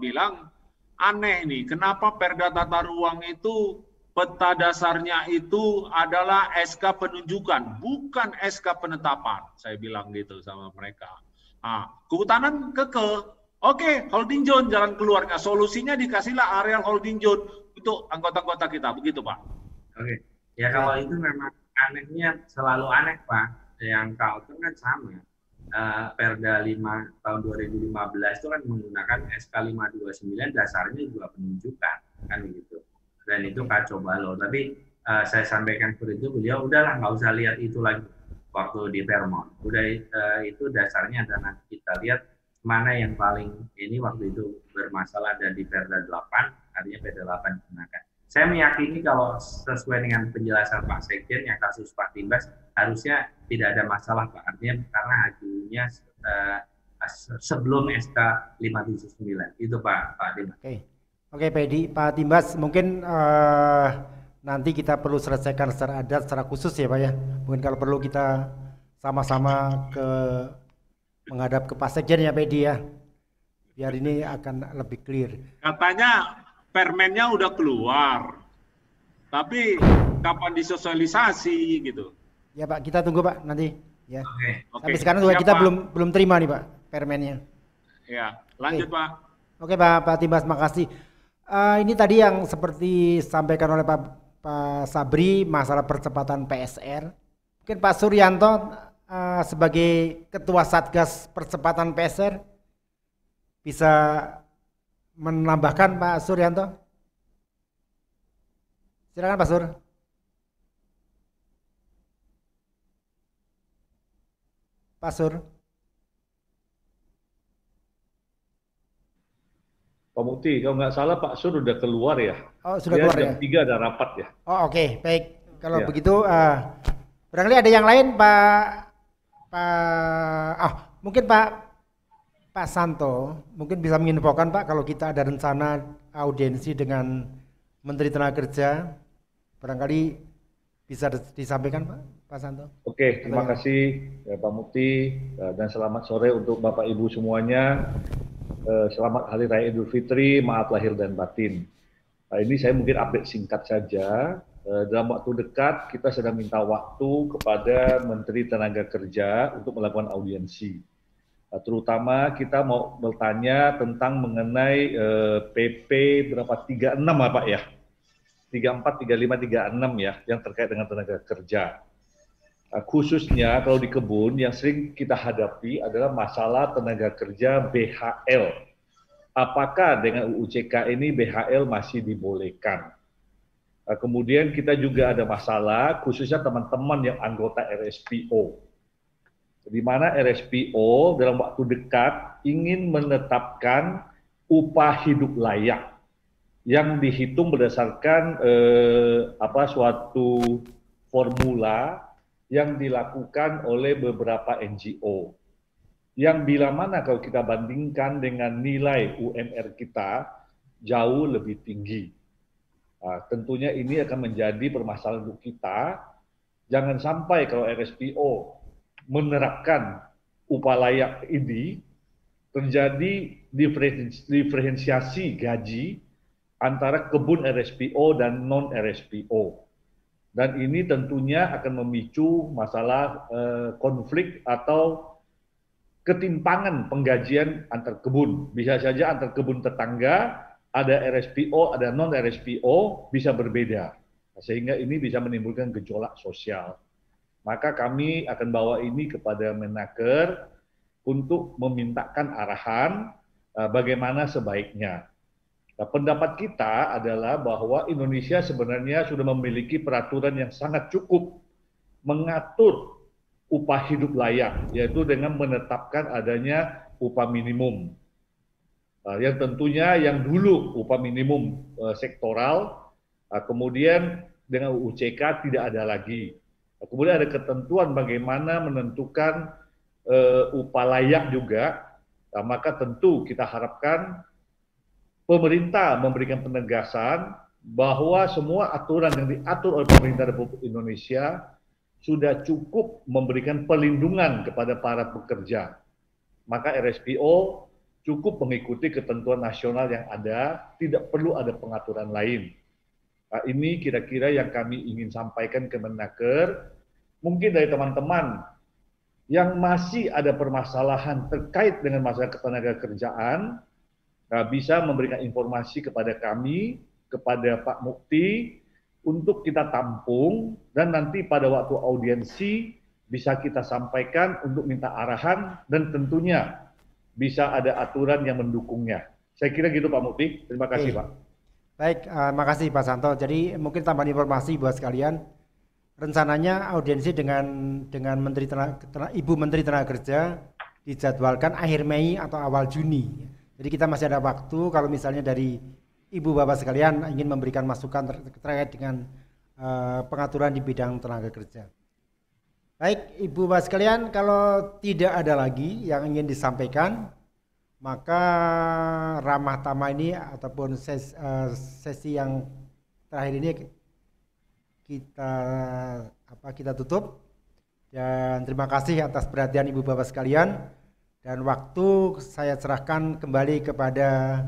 bilang aneh nih, kenapa Perda tata ruang itu peta dasarnya itu adalah SK penunjukan, bukan SK penetapan. Saya bilang gitu sama mereka. Kehutanan oke, holding zone jalan keluarnya. Solusinya dikasihlah areal holding zone untuk anggota-anggota kita, begitu Pak. Oke, ya kalau itu memang anehnya selalu aneh Pak. Yang Kalteng kan sama. Perda 5 tahun 2015 itu kan menggunakan SK 529 dasarnya juga penunjukan kan begitu, dan itu kacau balau. Tapi saya sampaikan seperti itu, beliau udahlah nggak usah lihat itu lagi waktu di Fairmont, udah itu dasarnya dan nanti kita lihat mana yang paling ini waktu itu bermasalah dan di Perda 8, artinya Perda 8 digunakan. Saya meyakini kalau sesuai dengan penjelasan Pak Sekjen yang kasus Pak Timbas harusnya tidak ada masalah Pak, artinya karena HGU-nya sebelum SK 579. Itu Pak Dimas. Oke, Pak Timbas, mungkin nanti kita perlu selesaikan secara adat, secara khusus ya Pak ya. Mungkin kalau perlu kita sama-sama menghadap ke Pak Sekjen ya Pak Edi ya. Biar ini akan lebih clear. Katanya permennya udah keluar, tapi kapan disosialisasi gitu? Ya Pak, kita tunggu Pak nanti. Ya. Oke. Tapi sekarang juga kita belum terima nih Pak permennya. Ya, lanjut Pak. Oke Pak Timbas, makasih. Ini tadi yang seperti sampaikan oleh Pak Sabri masalah percepatan PSR. Mungkin Pak Suryanto sebagai Ketua Satgas Percepatan PSR bisa menambahkan Pak Suryanto. Silakan Pak Sur. Pak Sur. Pak Mukti, kalau nggak salah Pak Sur udah keluar ya? Oh, sudah keluar jam 3 ada rapat ya? Oh, oke. Baik. Kalau Ya. begitu, barangkali ada yang lain mungkin Pak Santo mungkin bisa menginfokan Pak kalau kita ada rencana audiensi dengan Menteri Tenaga Kerja, barangkali bisa disampaikan Pak Santo. Oke, terima kasih ya, Pak Mukti, dan selamat sore untuk Bapak Ibu semuanya. Selamat Hari Raya Idul Fitri, maaf lahir dan batin. Ini saya mungkin update singkat saja. Dalam waktu dekat kita sedang minta waktu kepada Menteri Tenaga Kerja untuk melakukan audiensi. Terutama kita mau bertanya tentang mengenai PP berapa 36 Pak ya? 34, 35, 36 ya, yang terkait dengan tenaga kerja. Khususnya kalau di kebun yang sering kita hadapi adalah masalah tenaga kerja BHL. Apakah dengan UU CK ini BHL masih dibolehkan? Kemudian kita juga ada masalah khususnya teman-teman yang anggota RSPO. Di mana RSPO dalam waktu dekat ingin menetapkan upah hidup layak yang dihitung berdasarkan suatu formula yang dilakukan oleh beberapa NGO. Yang bila mana kalau kita bandingkan dengan nilai UMR kita jauh lebih tinggi. Tentunya ini akan menjadi permasalahan untuk kita. Jangan sampai kalau RSPO menerapkan upah layak ini terjadi diferensiasi gaji antara kebun RSPO dan non RSPO. Dan ini tentunya akan memicu masalah konflik atau ketimpangan penggajian antar kebun. Bisa saja antar kebun tetangga, ada RSPO, ada non RSPO, bisa berbeda. Sehingga ini bisa menimbulkan gejolak sosial. Maka kami akan bawa ini kepada Menaker untuk memintakan arahan bagaimana sebaiknya. Nah, pendapat kita adalah bahwa Indonesia sebenarnya sudah memiliki peraturan yang sangat cukup mengatur upah hidup layak, yaitu dengan menetapkan adanya upah minimum. Yang tentunya yang dulu upah minimum sektoral, kemudian dengan UU CK tidak ada lagi. Kemudian ada ketentuan bagaimana menentukan upah layak juga, maka tentu kita harapkan pemerintah memberikan penegasan bahwa semua aturan yang diatur oleh pemerintah Republik Indonesia sudah cukup memberikan perlindungan kepada para pekerja. Maka RSPO cukup mengikuti ketentuan nasional yang ada, tidak perlu ada pengaturan lain. Nah, ini kira-kira yang kami ingin sampaikan ke Menaker. Mungkin dari teman-teman yang masih ada permasalahan terkait dengan masalah ketenaga kerjaan, bisa memberikan informasi kepada kami, kepada Pak Mukti, untuk kita tampung, dan nanti pada waktu audiensi bisa kita sampaikan untuk minta arahan, dan tentunya bisa ada aturan yang mendukungnya. Saya kira gitu Pak Mukti, terima kasih Pak. Baik, makasih Pak Santo. Jadi mungkin tambahan informasi buat sekalian, rencananya audiensi dengan Ibu Menteri Tenaga Kerja dijadwalkan akhir Mei atau awal Juni. Jadi kita masih ada waktu kalau misalnya dari Ibu Bapak sekalian ingin memberikan masukan terkait dengan pengaturan di bidang tenaga kerja. Baik, Ibu Bapak sekalian, kalau tidak ada lagi yang ingin disampaikan, maka ramah tamah ini ataupun sesi yang terakhir ini kita tutup. Dan terima kasih atas perhatian Ibu Bapak sekalian. Dan waktu saya serahkan kembali kepada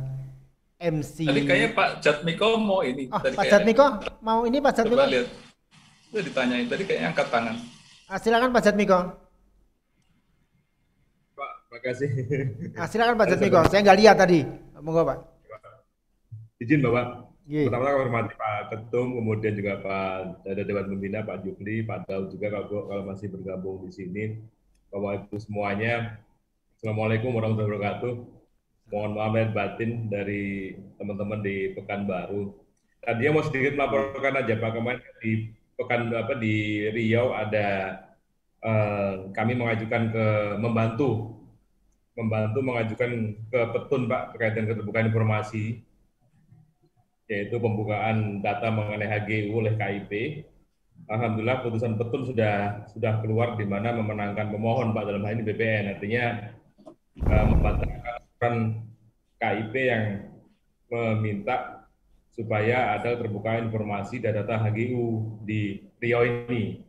MC. Tadi kayaknya Pak Jatmiko mau ini. Oh, tadi Pak Jatmiko mau ini Pak Jatmiko. Coba lihat. Itu ditanyain tadi kayaknya angkat tangan. Silakan Pak Jatmiko. Pak, makasih. Silakan Pak Jatmiko. Saya nggak lihat tadi. Monggo Pak. Izin Bapak. Yeah. Pertama kami hormati Pak Ketum, kemudian juga Pak Dewan Pembina, Pak Jukli, Pak Daud juga kalau masih bergabung di sini. Bapak Ibu semuanya, Assalamualaikum warahmatullahi wabarakatuh. Mohon maaf lahir batin dari teman-teman di Pekanbaru. Tadi mau sedikit melaporkan aja Pak, kemarin di Riau ada kami mengajukan membantu mengajukan ke Petun Pak terkait dengan keterbukaan informasi, yaitu pembukaan data mengenai HGU oleh KIP. Alhamdulillah putusan Petun sudah keluar di mana memenangkan pemohon Pak, dalam hal ini BPN, artinya membatalkan KIP yang meminta supaya ada keterbukaan informasi dan data HGU di Riau ini.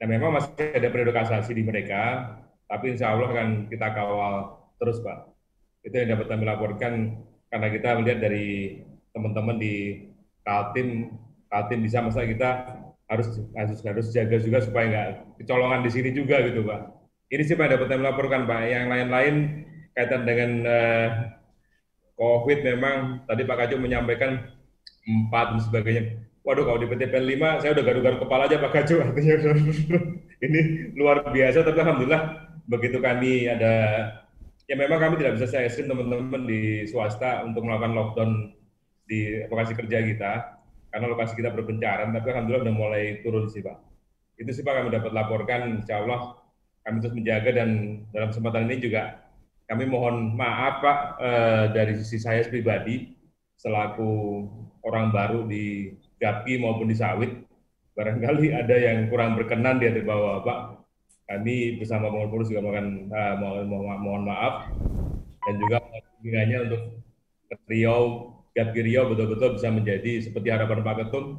Nah, memang masih ada periode kasasi di mereka, tapi insya Allah akan kita kawal terus Pak. Itu yang dapat kami laporkan, karena kita melihat dari teman-teman di Kaltim bisa, masa kita harus jaga juga supaya nggak kecolongan di sini juga gitu Pak. Ini sih Pak dapat kami laporkan Pak. Yang lain-lain kaitan dengan COVID, memang tadi Pak Kacuk menyampaikan 4 dan sebagainya. Waduh, kalau di PTPN 5 saya udah garu-garu kepala aja Pak Kacuk, artinya ini luar biasa. Tapi alhamdulillah begitu kami ada, ya memang kami tidak bisa saya ekstrim teman-teman di swasta untuk melakukan lockdown di lokasi kerja kita, karena lokasi kita berbencaran, tapi alhamdulillah udah mulai turun sih Pak. Itu sih Pak kami dapat laporkan, insya Allah kami terus menjaga. Dan dalam kesempatan ini juga kami mohon maaf Pak, dari sisi saya pribadi, selaku orang baru di Gapki maupun di Sawit, barangkali ada yang kurang berkenan di hati bawah Pak. Kami bersama pengurus juga mohon maaf, dan juga pembinanya untuk Riau, Gapki Riau betul-betul bisa menjadi seperti harapan Pak Ketum,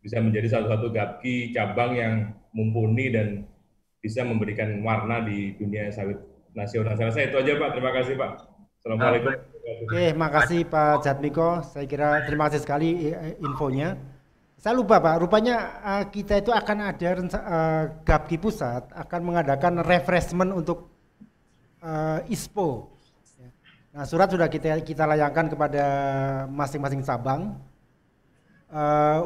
bisa menjadi salah satu Gapki cabang yang mumpuni dan bisa memberikan warna di dunia sawit nasional. Saya itu aja Pak, terima kasih Pak. Assalamualaikum. Oke, makasih Pak Jatmiko. Saya kira terima kasih sekali infonya. Saya lupa Pak, rupanya kita itu akan ada Gapki Pusat akan mengadakan refreshment untuk ISPO. Nah, surat sudah kita layangkan kepada masing-masing cabang.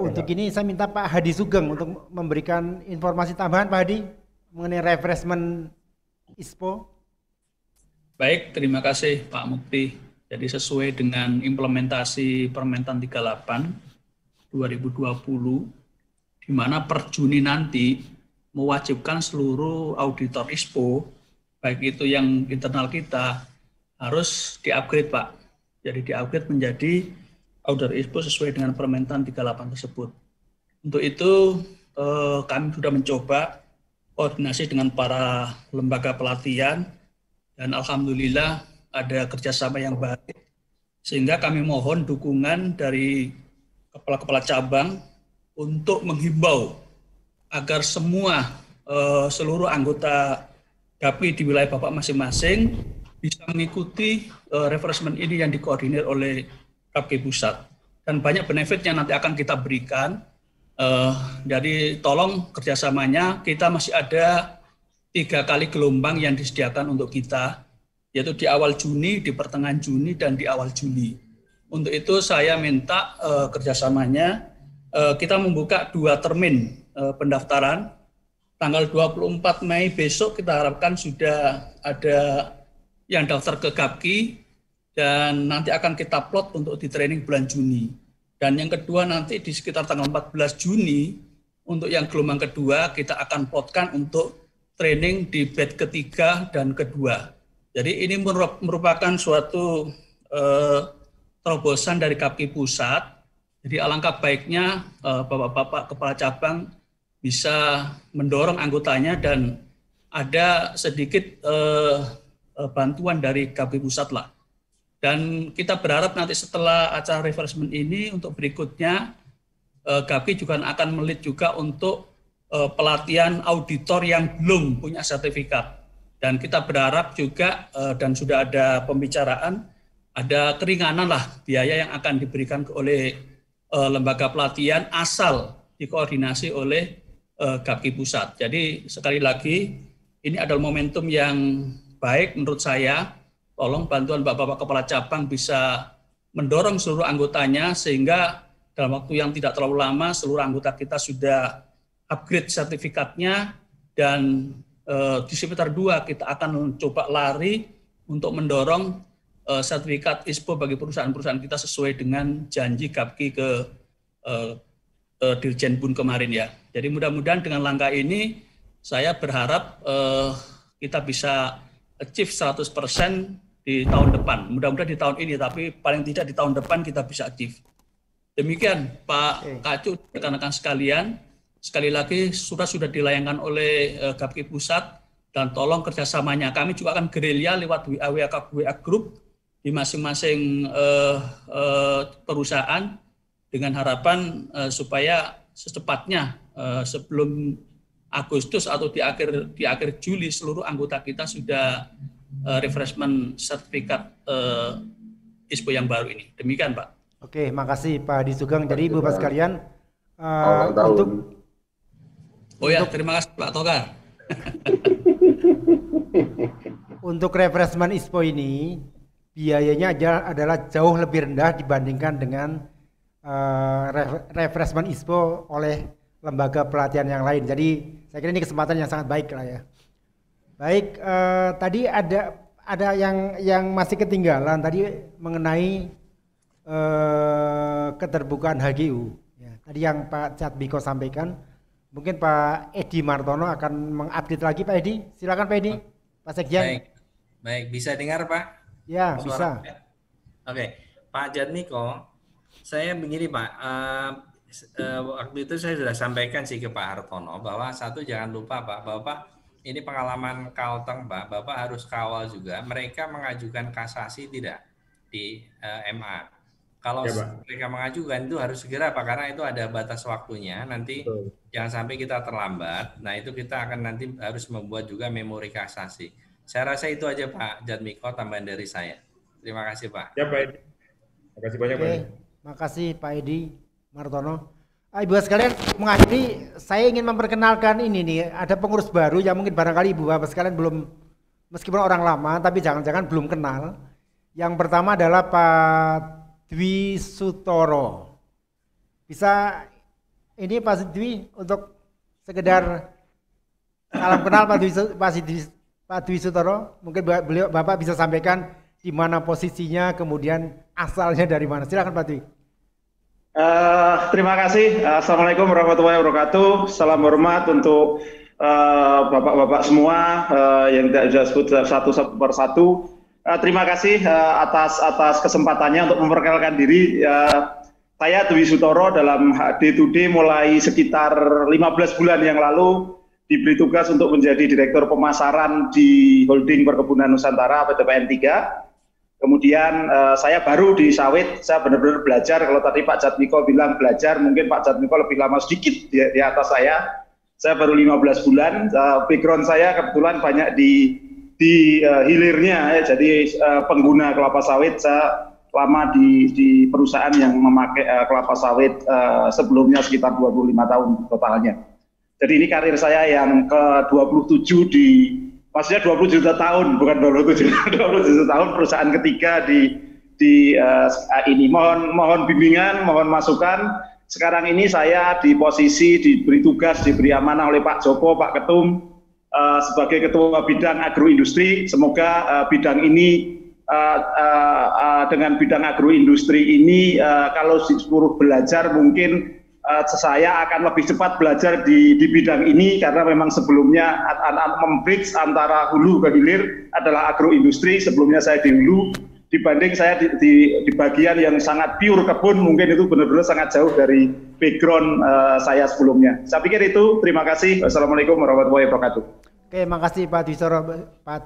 Untuk ini saya minta Pak Hadi Sugeng untuk memberikan informasi tambahan Pak Hadi mengenai refreshment ISPO. Baik, terima kasih Pak Mukti. Jadi sesuai dengan implementasi Permentan 38 2020, di mana per Juni nanti mewajibkan seluruh auditor ISPO, baik itu yang internal kita, harus di-upgrade Pak. Jadi di-upgrade menjadi auditor ISPO sesuai dengan Permentan 38 tersebut. Untuk itu kami sudah mencoba koordinasi dengan para lembaga pelatihan, dan alhamdulillah ada kerjasama yang baik, sehingga kami mohon dukungan dari kepala-kepala cabang untuk menghimbau agar semua seluruh anggota Gapki di wilayah Bapak masing-masing bisa mengikuti refreshment ini yang dikoordinir oleh Gapki Pusat. Dan banyak benefit yang nanti akan kita berikan. Jadi tolong kerjasamanya, kita masih ada 3 kali gelombang yang disediakan untuk kita, yaitu di awal Juni, di pertengahan Juni, dan di awal Juli. Untuk itu saya minta kerjasamanya, kita membuka 2 termin pendaftaran. Tanggal 24 Mei besok kita harapkan sudah ada yang daftar ke Gapki, dan nanti akan kita plot untuk di training bulan Juni. Dan yang kedua nanti di sekitar tanggal 14 Juni, untuk yang gelombang kedua kita akan plotkan untuk training di batch ketiga dan kedua. Jadi ini merupakan suatu terobosan dari Gapki Pusat. Jadi alangkah baiknya Bapak-Bapak Kepala Cabang bisa mendorong anggotanya dan ada sedikit bantuan dari Gapki Pusat lah. Dan kita berharap nanti setelah acara refreshment ini untuk berikutnya Gapki juga akan melit juga untuk pelatihan auditor yang belum punya sertifikat. Dan kita berharap juga dan sudah ada pembicaraan ada keringanan lah biaya yang akan diberikan oleh lembaga pelatihan asal dikoordinasi oleh Gapki Pusat. Jadi sekali lagi ini adalah momentum yang baik menurut saya. Tolong bantuan Bapak-Bapak Kepala Cabang bisa mendorong seluruh anggotanya sehingga dalam waktu yang tidak terlalu lama seluruh anggota kita sudah upgrade sertifikatnya dan di semester 2 kita akan coba lari untuk mendorong sertifikat ISPO bagi perusahaan-perusahaan kita sesuai dengan janji Gapki ke Dirjen Bun kemarin ya. Jadi mudah-mudahan dengan langkah ini saya berharap kita bisa achieve 100% di tahun depan. Mudah-mudahan di tahun ini, tapi paling tidak di tahun depan kita bisa achieve. Demikian Pak Kacu, rekan-rekan sekalian. Sekali lagi surat sudah dilayangkan oleh Gapki Pusat dan tolong kerjasamanya. Kami juga akan gerilya lewat WA Group di masing-masing perusahaan dengan harapan supaya secepatnya sebelum Agustus atau di akhir Juli seluruh anggota kita sudah refreshment sertifikat ISPO yang baru ini. Demikian Pak. Oke, makasih Pak Hadi Sugeng. Jadi Bapak sekalian terima kasih Pak Togar. Untuk refreshment ISPO ini biayanya adalah jauh lebih rendah dibandingkan dengan refreshment ISPO oleh lembaga pelatihan yang lain. Jadi saya kira ini kesempatan yang sangat baik lah ya. Baik, tadi ada yang masih ketinggalan tadi mengenai keterbukaan HGU. Ya, tadi yang Pak Jatmiko sampaikan, mungkin Pak Edi Martono akan mengupdate lagi Pak Edi. Silakan Pak Edi, Pak Sekjen. Baik, bisa dengar Pak? Ya, suara? bisa. Oke, Pak Jatmiko, saya begini Pak. Waktu itu saya sudah sampaikan sih ke Pak Hartono bahwa satu jangan lupa Pak, Bapak ini pengalaman Kalteng Pak, Bapak harus kawal juga mereka mengajukan kasasi tidak di MA. Kalau mereka mengajukan itu harus segera Pak, karena itu ada batas waktunya, nanti jangan sampai kita terlambat. Nah itu kita akan nanti harus membuat juga memori kasasi. Saya rasa itu aja Pak Jatmiko, tambahan dari saya. Terima kasih Pak. Ya Pak Edi. Terima kasih banyak Pak Edi. Makasih Pak Edi Martono. Ibu sekalian, mengakhiri saya ingin memperkenalkan ini nih, ada pengurus baru yang mungkin barangkali Ibu Bapak sekalian belum, meskipun orang lama tapi jangan-jangan belum kenal. Yang pertama adalah Pak Dwi Sutoro. Bisa ini Pak Dwi untuk sekedar salam kenal Pak Dwi Sutoro. Mungkin beliau Bapak bisa sampaikan di mana posisinya, kemudian asalnya dari mana. Silakan Pak Dwi. Terima kasih. Assalamualaikum warahmatullahi wabarakatuh. Salam hormat untuk bapak-bapak semua yang tidak bisa sebut satu persatu. Terima kasih atas kesempatannya untuk memperkenalkan diri. Saya Dwi Sutoro dalam day-to-day mulai sekitar 15 bulan yang lalu diberi tugas untuk menjadi Direktur Pemasaran di Holding Perkebunan Nusantara PTPN 3. Kemudian saya baru di sawit, saya benar-benar belajar. Kalau tadi Pak Jatmiko bilang belajar, mungkin Pak Jatmiko lebih lama sedikit di atas saya. Saya baru 15 bulan. Background saya kebetulan banyak di hilirnya, ya, jadi pengguna kelapa sawit. Saya lama di perusahaan yang memakai kelapa sawit sebelumnya sekitar 25 tahun totalnya. Jadi ini karir saya yang ke-27 maksudnya 20 juta tahun, bukan 27 juta tahun, perusahaan ketiga di ini. Mohon bimbingan, mohon masukan. Sekarang ini saya di posisi diberi tugas, diberi amanah oleh Pak Joko, Pak Ketum sebagai Ketua Bidang Agroindustri. Semoga bidang ini dengan bidang agroindustri ini kalau disuruh belajar mungkin saya akan lebih cepat belajar di bidang ini, karena memang sebelumnya membridge antara hulu ke hilir adalah agroindustri. Sebelumnya saya di hulu, dibanding saya di bagian yang sangat pure kebun, mungkin itu benar-benar sangat jauh dari background saya sebelumnya. Saya pikir itu. Terima kasih. Wassalamualaikum warahmatullahi wabarakatuh. Oke, makasih Pak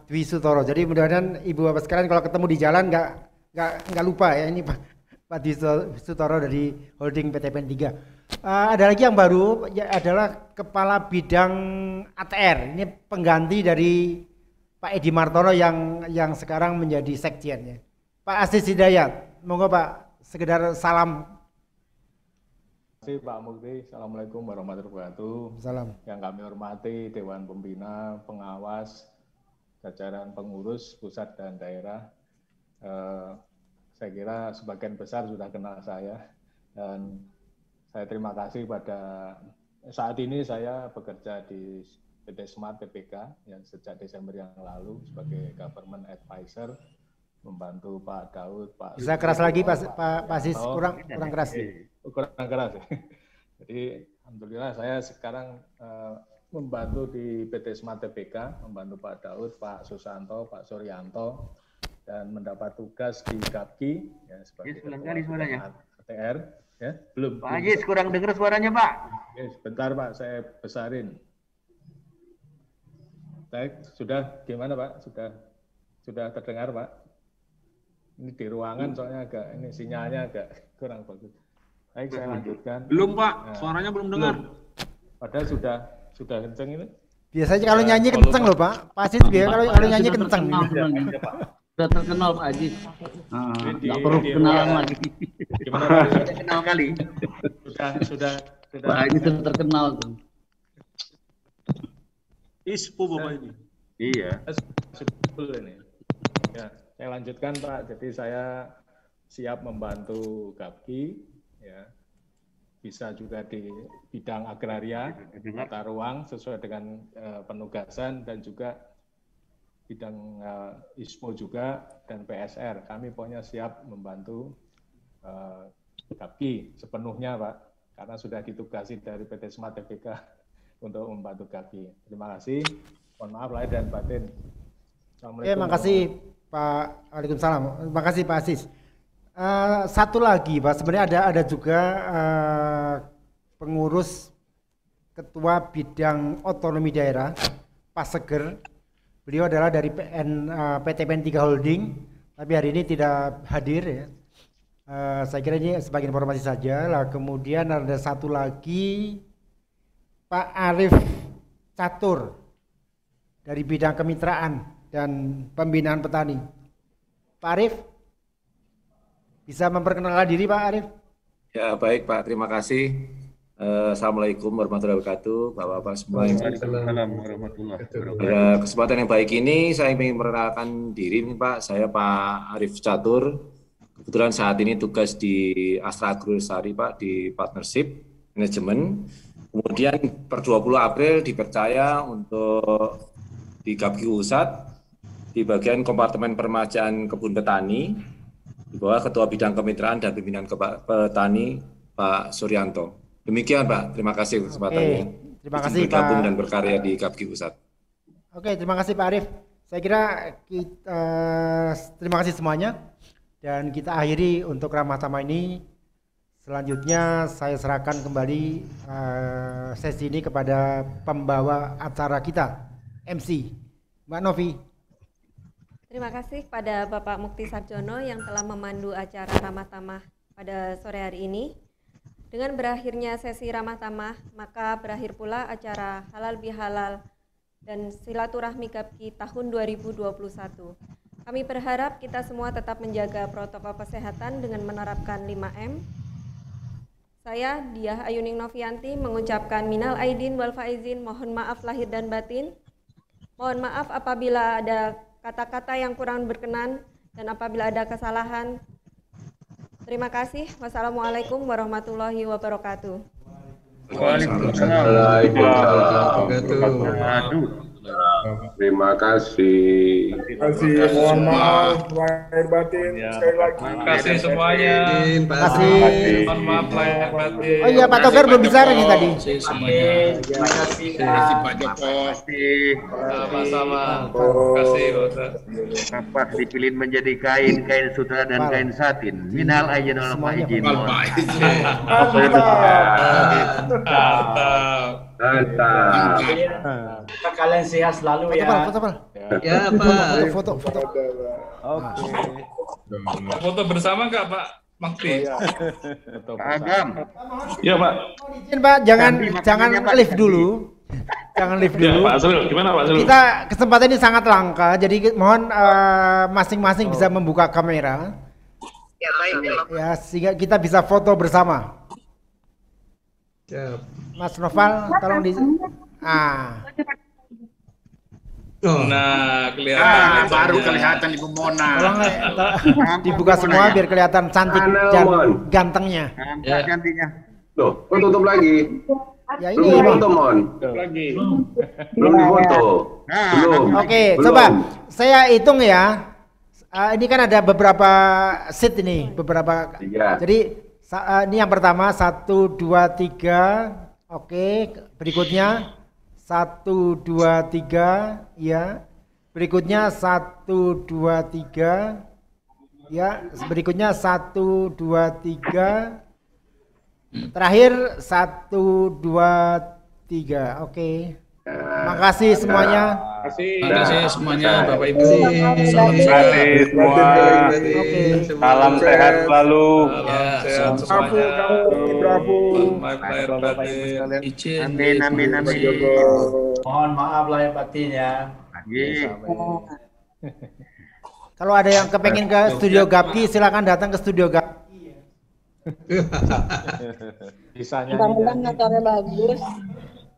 Dwi Sutoro. Jadi mudah-mudahan Ibu Bapak sekalian kalau ketemu di jalan nggak lupa ya, ini Pak Dwi Sutoro dari Holding PT PN 3. Ada lagi yang baru ya, adalah Kepala Bidang ATR. Ini pengganti dari Pak Edi Martono yang sekarang menjadi sekjen ya. Pak Aziz Hidayat, monggo Pak, sekedar salam. Terima kasih Pak Mukti. Assalamualaikum warahmatullahi wabarakatuh. Salam. Yang kami hormati Dewan Pembina, Pengawas, jajaran pengurus pusat dan daerah. Saya kira sebagian besar sudah kenal saya, dan saya terima kasih pada saat ini saya bekerja di PT Smart PPK yang sejak Desember yang lalu sebagai government advisor, membantu Pak Daud, Pak. Bisa keras lagi Pak Aziz, kurang keras. Kurang keras. Jadi alhamdulillah saya sekarang membantu di PT Smart PPK, membantu Pak Daud, Pak Susanto, Pak Suryanto, dan mendapat tugas di GAPKI ya, sebagai ATR. Ya, belum. Pak Aziz kurang dengar suaranya Pak. Oke, sebentar Pak, saya besarin. Baik, sudah gimana Pak? Sudah terdengar Pak? Ini di ruangan soalnya ini sinyalnya agak kurang bagus. Baik, saya lanjutkan. Belum Pak, suaranya belum dengar. Padahal sudah kenceng ini. Biasanya kalau nyanyi kenceng loh Pak. Pasti biasa kalau nyanyi kenceng. Sudah terkenal Pak Aziz. Nggak perlu kenalan lagi. Gimana Pak? Sudah kenal kali. Sudah. Pak Aziz sudah terkenal tuh. ISPO Bapak ini. Iya. Betul ini. Ya, saya lanjutkan Pak. Jadi saya siap membantu GAPKI, ya. Bisa juga di bidang agraria, tata ruang sesuai dengan penugasan, dan juga bidang ISPO juga dan PSR. Kami pokoknya siap membantu GAPKI sepenuhnya Pak, karena sudah ditugasi dari PT Smart PPK untuk membantu GAPKI. Terima kasih. Mohon maaf lahir dan batin. Oke, makasih Pak. Waalaikumsalam. Terima kasih Pak Aziz. Satu lagi Pak, sebenarnya ada juga pengurus ketua bidang otonomi daerah Pak Seger. Beliau adalah dari PT PN 3 Holding, tapi hari ini tidak hadir ya. Saya kira ini sebagai informasi saja. Lah kemudian ada satu lagi Pak Arif Catur dari bidang kemitraan dan pembinaan petani. Pak Arif, bisa memperkenalkan diri Pak Arif? Ya baik Pak, terima kasih. Assalamualaikum warahmatullahi wabarakatuh, Bapak-Bapak semua. Waalaikumsalam warahmatullahi wabarakatuh. Pada kesempatan yang baik ini saya ingin memperkenalkan diri nih Pak. Saya Pak Arif Catur. Kebetulan saat ini tugas di Astra Agrolestari Pak, di partnership manajemen. Kemudian per 20 April dipercaya untuk di GAPKI Pusat di bagian kompartemen permajaan kebun petani di bawah Ketua Bidang Kemitraan dan Pimpinan Petani Pak Suryanto. Demikian Pak, terima kasih kesempatannya. Terima kasih Pak. Bergabung dan berkarya di GAPKI Pusat. Oke, terima kasih Pak Arif. Saya kira terima kasih semuanya, dan kita akhiri untuk Ramah Tamah ini. Selanjutnya saya serahkan kembali sesi ini kepada pembawa acara kita, MC Mbak Novi. Terima kasih kepada Bapak Mukti Sarjono yang telah memandu acara Ramah Tamah pada sore hari ini. Dengan berakhirnya sesi Ramah Tamah, maka berakhir pula acara Halal Bihalal dan Silaturahmi GAPKI tahun 2021. Kami berharap kita semua tetap menjaga protokol kesehatan dengan menerapkan 5M. Saya, Diah Ayuning Novianti, mengucapkan minal aidin wal faizin, mohon maaf lahir dan batin. Mohon maaf apabila ada kata-kata yang kurang berkenan dan apabila ada kesalahan. Terima kasih. Wassalamualaikum warahmatullahi wabarakatuh. Waalaikumsalam. Terima kasih. Terima kasih, mohon maaf lahir batin sekali lagi. Terima kasih semuanya. Terima kasih. Mohon maaf lahir batin. Oh iya, Pak Togar belum bicara nih tadi. Terima kasih Pak Joko. Sama-sama. Terima kasih Ustaz. Kapas dipilih menjadi kain sutra dan kain satin. Minal aidin wal faizin. Kalian sehat selalu ya. Ya, Pak. Foto. Oke. Foto bersama nggak Pak Makti? Agam. Iya Pak. Izin Pak, jangan lift dulu. Jangan lift dulu. Ya, Pak Azrul, gimana Pak Azrul? Kita kesempatan ini sangat langka, jadi mohon masing-masing bisa membuka kamera. Ya, baik. Ya, sehingga kita bisa foto bersama. Mas Noval, tolong di. Nah, kelihatan. Baru kelihatan Ibu Mona. Tolong dibuka semua biar kelihatan cantik dan gantengnya. Ya. Cantiknya. Loh, kok tutup lagi? Ya belum ini difoto, Mon. Lagi. Belum difoto. Belum. Oke, coba saya hitung ya. Ini kan ada beberapa seat ini, beberapa. Jadi ini yang pertama 1, 2, 3. Oke, berikutnya 1, 2, 3, ya. Berikutnya 1, 2, 3, ya. Berikutnya 1, 2, 3. Terakhir 1, 2, 3. Oke. Makasih semuanya. Terima kasih semuanya Bapak Ibu. Salam sehat semua. Salam sehat selalu. Sehat semuanya. Amin. Mohon maaf lahir batin ya. Kalau ada yang kepengen ke studio Gapki, silakan datang ke studio Gapki. Bisa Mudah-mudahan motornya bagus.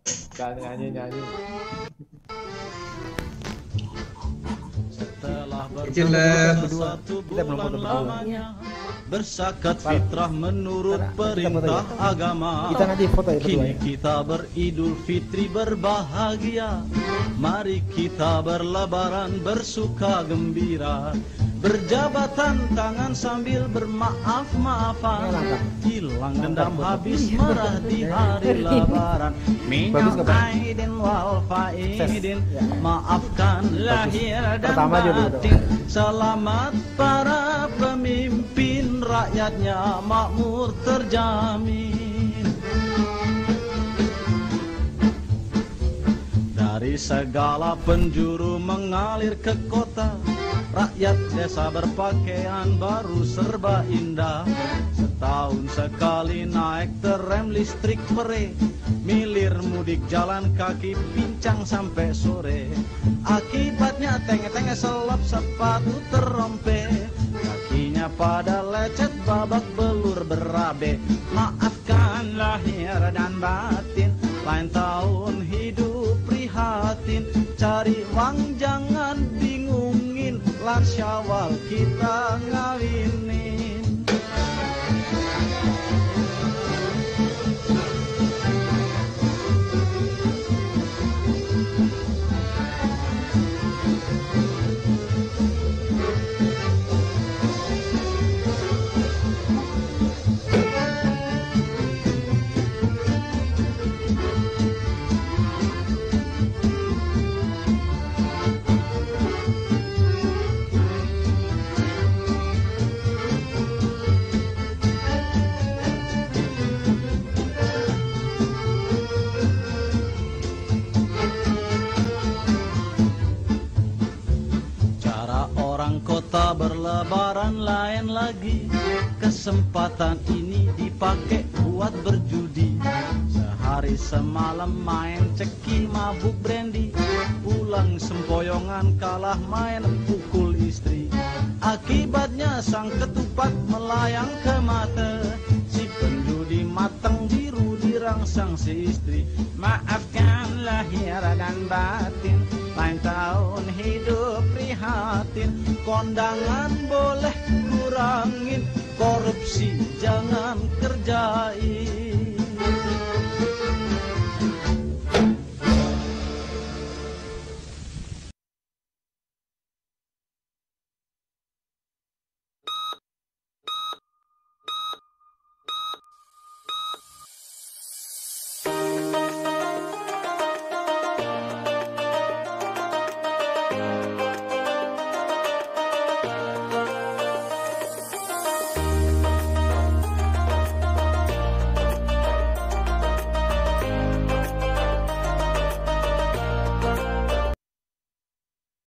Bisa nyanyi. Setelah bersatu bulan lamanya bersakat fitrah menurut perintah agama. Kita nanti foto ya berdua. Kini kita beridul fitri berbahagia. Mari kita berlebaran bersuka gembira. Berjabatan tangan sambil bermaaf-maafan. Hilang dendam habis marah di hari lebaran. Minal aidin wal faidin. Maafkan lahir dan batin. Selamat para pemimpin, rakyatnya makmur terjamin. Dari segala penjuru mengalir ke kota. Rakyat desa berpakaian baru serba indah. Setahun sekali naik terem listrik pere. Milir mudik jalan kaki pincang sampai sore. Akibatnya tenge-tenge selap sepatu terompe. Kakinya pada lecet babak belur berabe. Maafkan lahir dan batin. Lain tahun hidup prihatin. Cari uang jangan bingungin. Lan Syawal kita ngawinin. Kota berlebaran lain lagi. Kesempatan ini dipakai buat berjudi. Sehari semalam main ceki mabuk brandy. Pulang sempoyongan kalah main pukul istri. Akibatnya sang ketupat melayang ke mata. Si penjudi matang biru dirangsang si istri. Maafkan lahir dan batin. Lain tahun hidup prihatin. Kondangan boleh kurangin. Korupsi jangan kerjain.